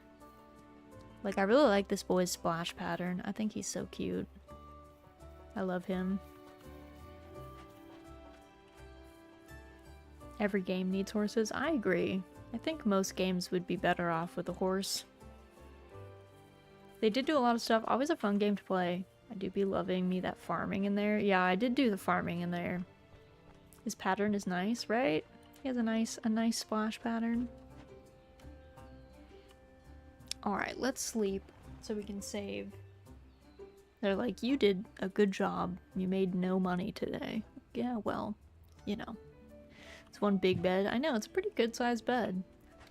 Like, I really like this boy's splash pattern. I think he's so cute. I love him. Every game needs horses. I agree. I think most games would be better off with a horse. They did do a lot of stuff. Always a fun game to play. I do be loving me that farming in there. Yeah, I did do the farming in there. His pattern is nice, right? He has a nice splash pattern. Alright, let's sleep so we can save. They're like, you did a good job. You made no money today. Yeah, well, you know. It's one big bed. I know, it's a pretty good sized bed.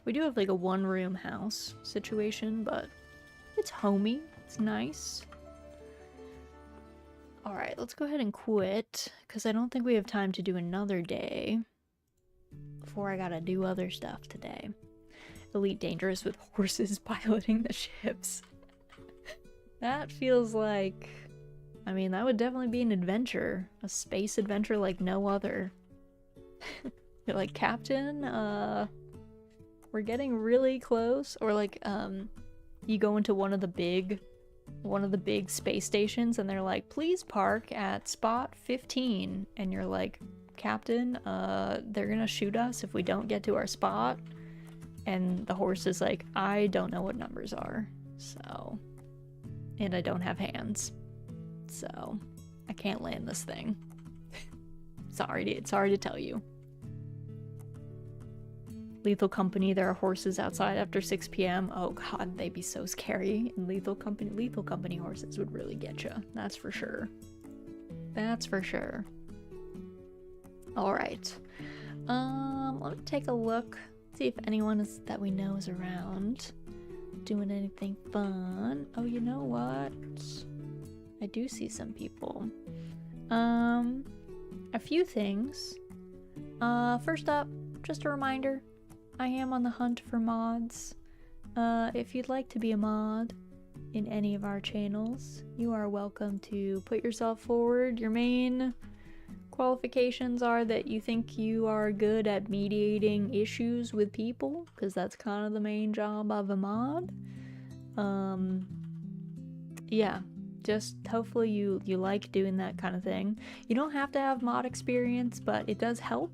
We do have like a one-room house situation, but it's homey. It's nice. Alright, let's go ahead and quit, because I don't think we have time to do another day before I gotta do other stuff today. Elite Dangerous with horses piloting the ships. That feels like... I mean, that would definitely be an adventure. A space adventure like no other. You're like, Captain, we're getting really close. Or like, you go into one of the big space stations and they're like, please park at spot 15. And you're like, Captain, they're gonna shoot us if we don't get to our spot. And the horse is like, I don't know what numbers are. So, and I don't have hands. So, I can't land this thing. sorry to tell you. Lethal Company, there are horses outside after 6 p.m. Oh god, they'd be so scary. And Lethal Company horses would really get you. That's for sure. That's for sure. Alright. Let me take a look. See if anyone that we know is around. Doing anything fun. Oh, you know what? I do see some people. A few things. First up, just a reminder. I am on the hunt for mods. If you'd like to be a mod in any of our channels, you are welcome to put yourself forward. Your main qualifications are that you think you are good at mediating issues with people, because that's kind of the main job of a mod. Yeah, just hopefully you like doing that kind of thing. You don't have to have mod experience, but it does help.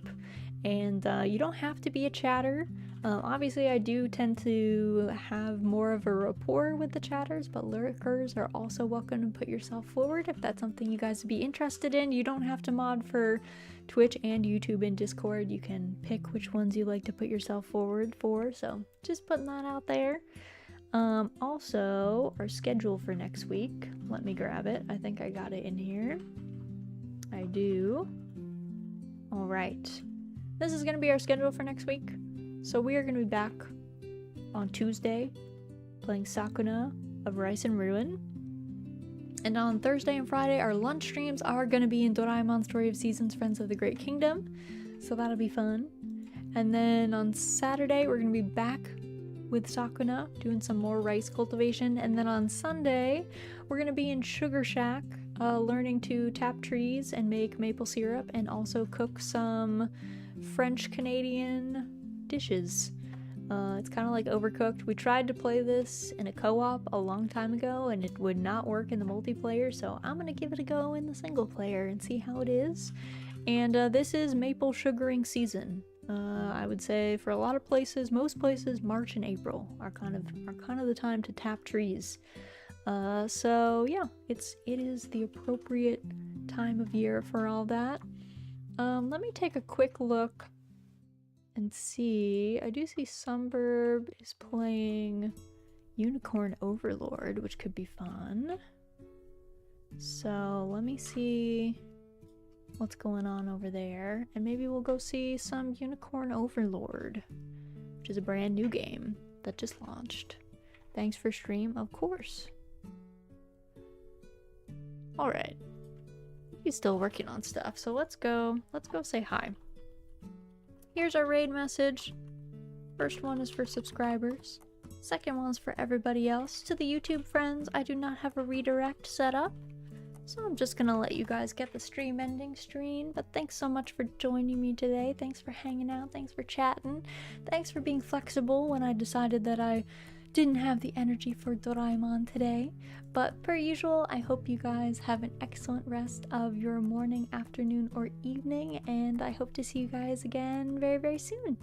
And you don't have to be a chatter. Obviously, I do tend to have more of a rapport with the chatters, but lurkers are also welcome to put yourself forward if that's something you guys would be interested in. You don't have to mod for Twitch and YouTube and Discord. You can pick which ones you like to put yourself forward for, so just putting that out there. Also, our schedule for next week. Let me grab it. I think I got it in here. I do. Alright. This is going to be our schedule for next week. So we are going to be back on Tuesday playing Sakuna of Rice and Ruin. And on Thursday and Friday, our lunch streams are going to be in Doraemon Story of Seasons Friends of the Great Kingdom. So that'll be fun. And then on Saturday, we're going to be back with Sakuna doing some more rice cultivation. And then on Sunday, we're going to be in Sugar Shack learning to tap trees and make maple syrup and also cook some French-Canadian dishes. It's kind of like Overcooked. We tried to play this in a co-op a long time ago and it would not work in the multiplayer, so I'm gonna give it a go in the single player and see how it is. And this is maple sugaring season. I would say for a lot of places, most places, March and April are kind of the time to tap trees. So yeah, it is the appropriate time of year for all that. Let me take a quick look and see. I do see Sunburb is playing Unicorn Overlord, which could be fun. So let me see what's going on over there, and maybe we'll go see some Unicorn Overlord, which is a brand new game that just launched. Thanks for stream, of course. Alright. He's still working on stuff, so let's go say hi. Here's our raid message. First one is for subscribers. Second one's for everybody else. To the YouTube friends, I do not have a redirect set up, so I'm just gonna let you guys get the stream ending screen. But thanks so much for joining me today. Thanks for hanging out. Thanks for chatting. Thanks for being flexible when I decided that I didn't have the energy for Doraemon today. But per usual, I hope you guys have an excellent rest of your morning, afternoon, or evening, and I hope to see you guys again very, very soon.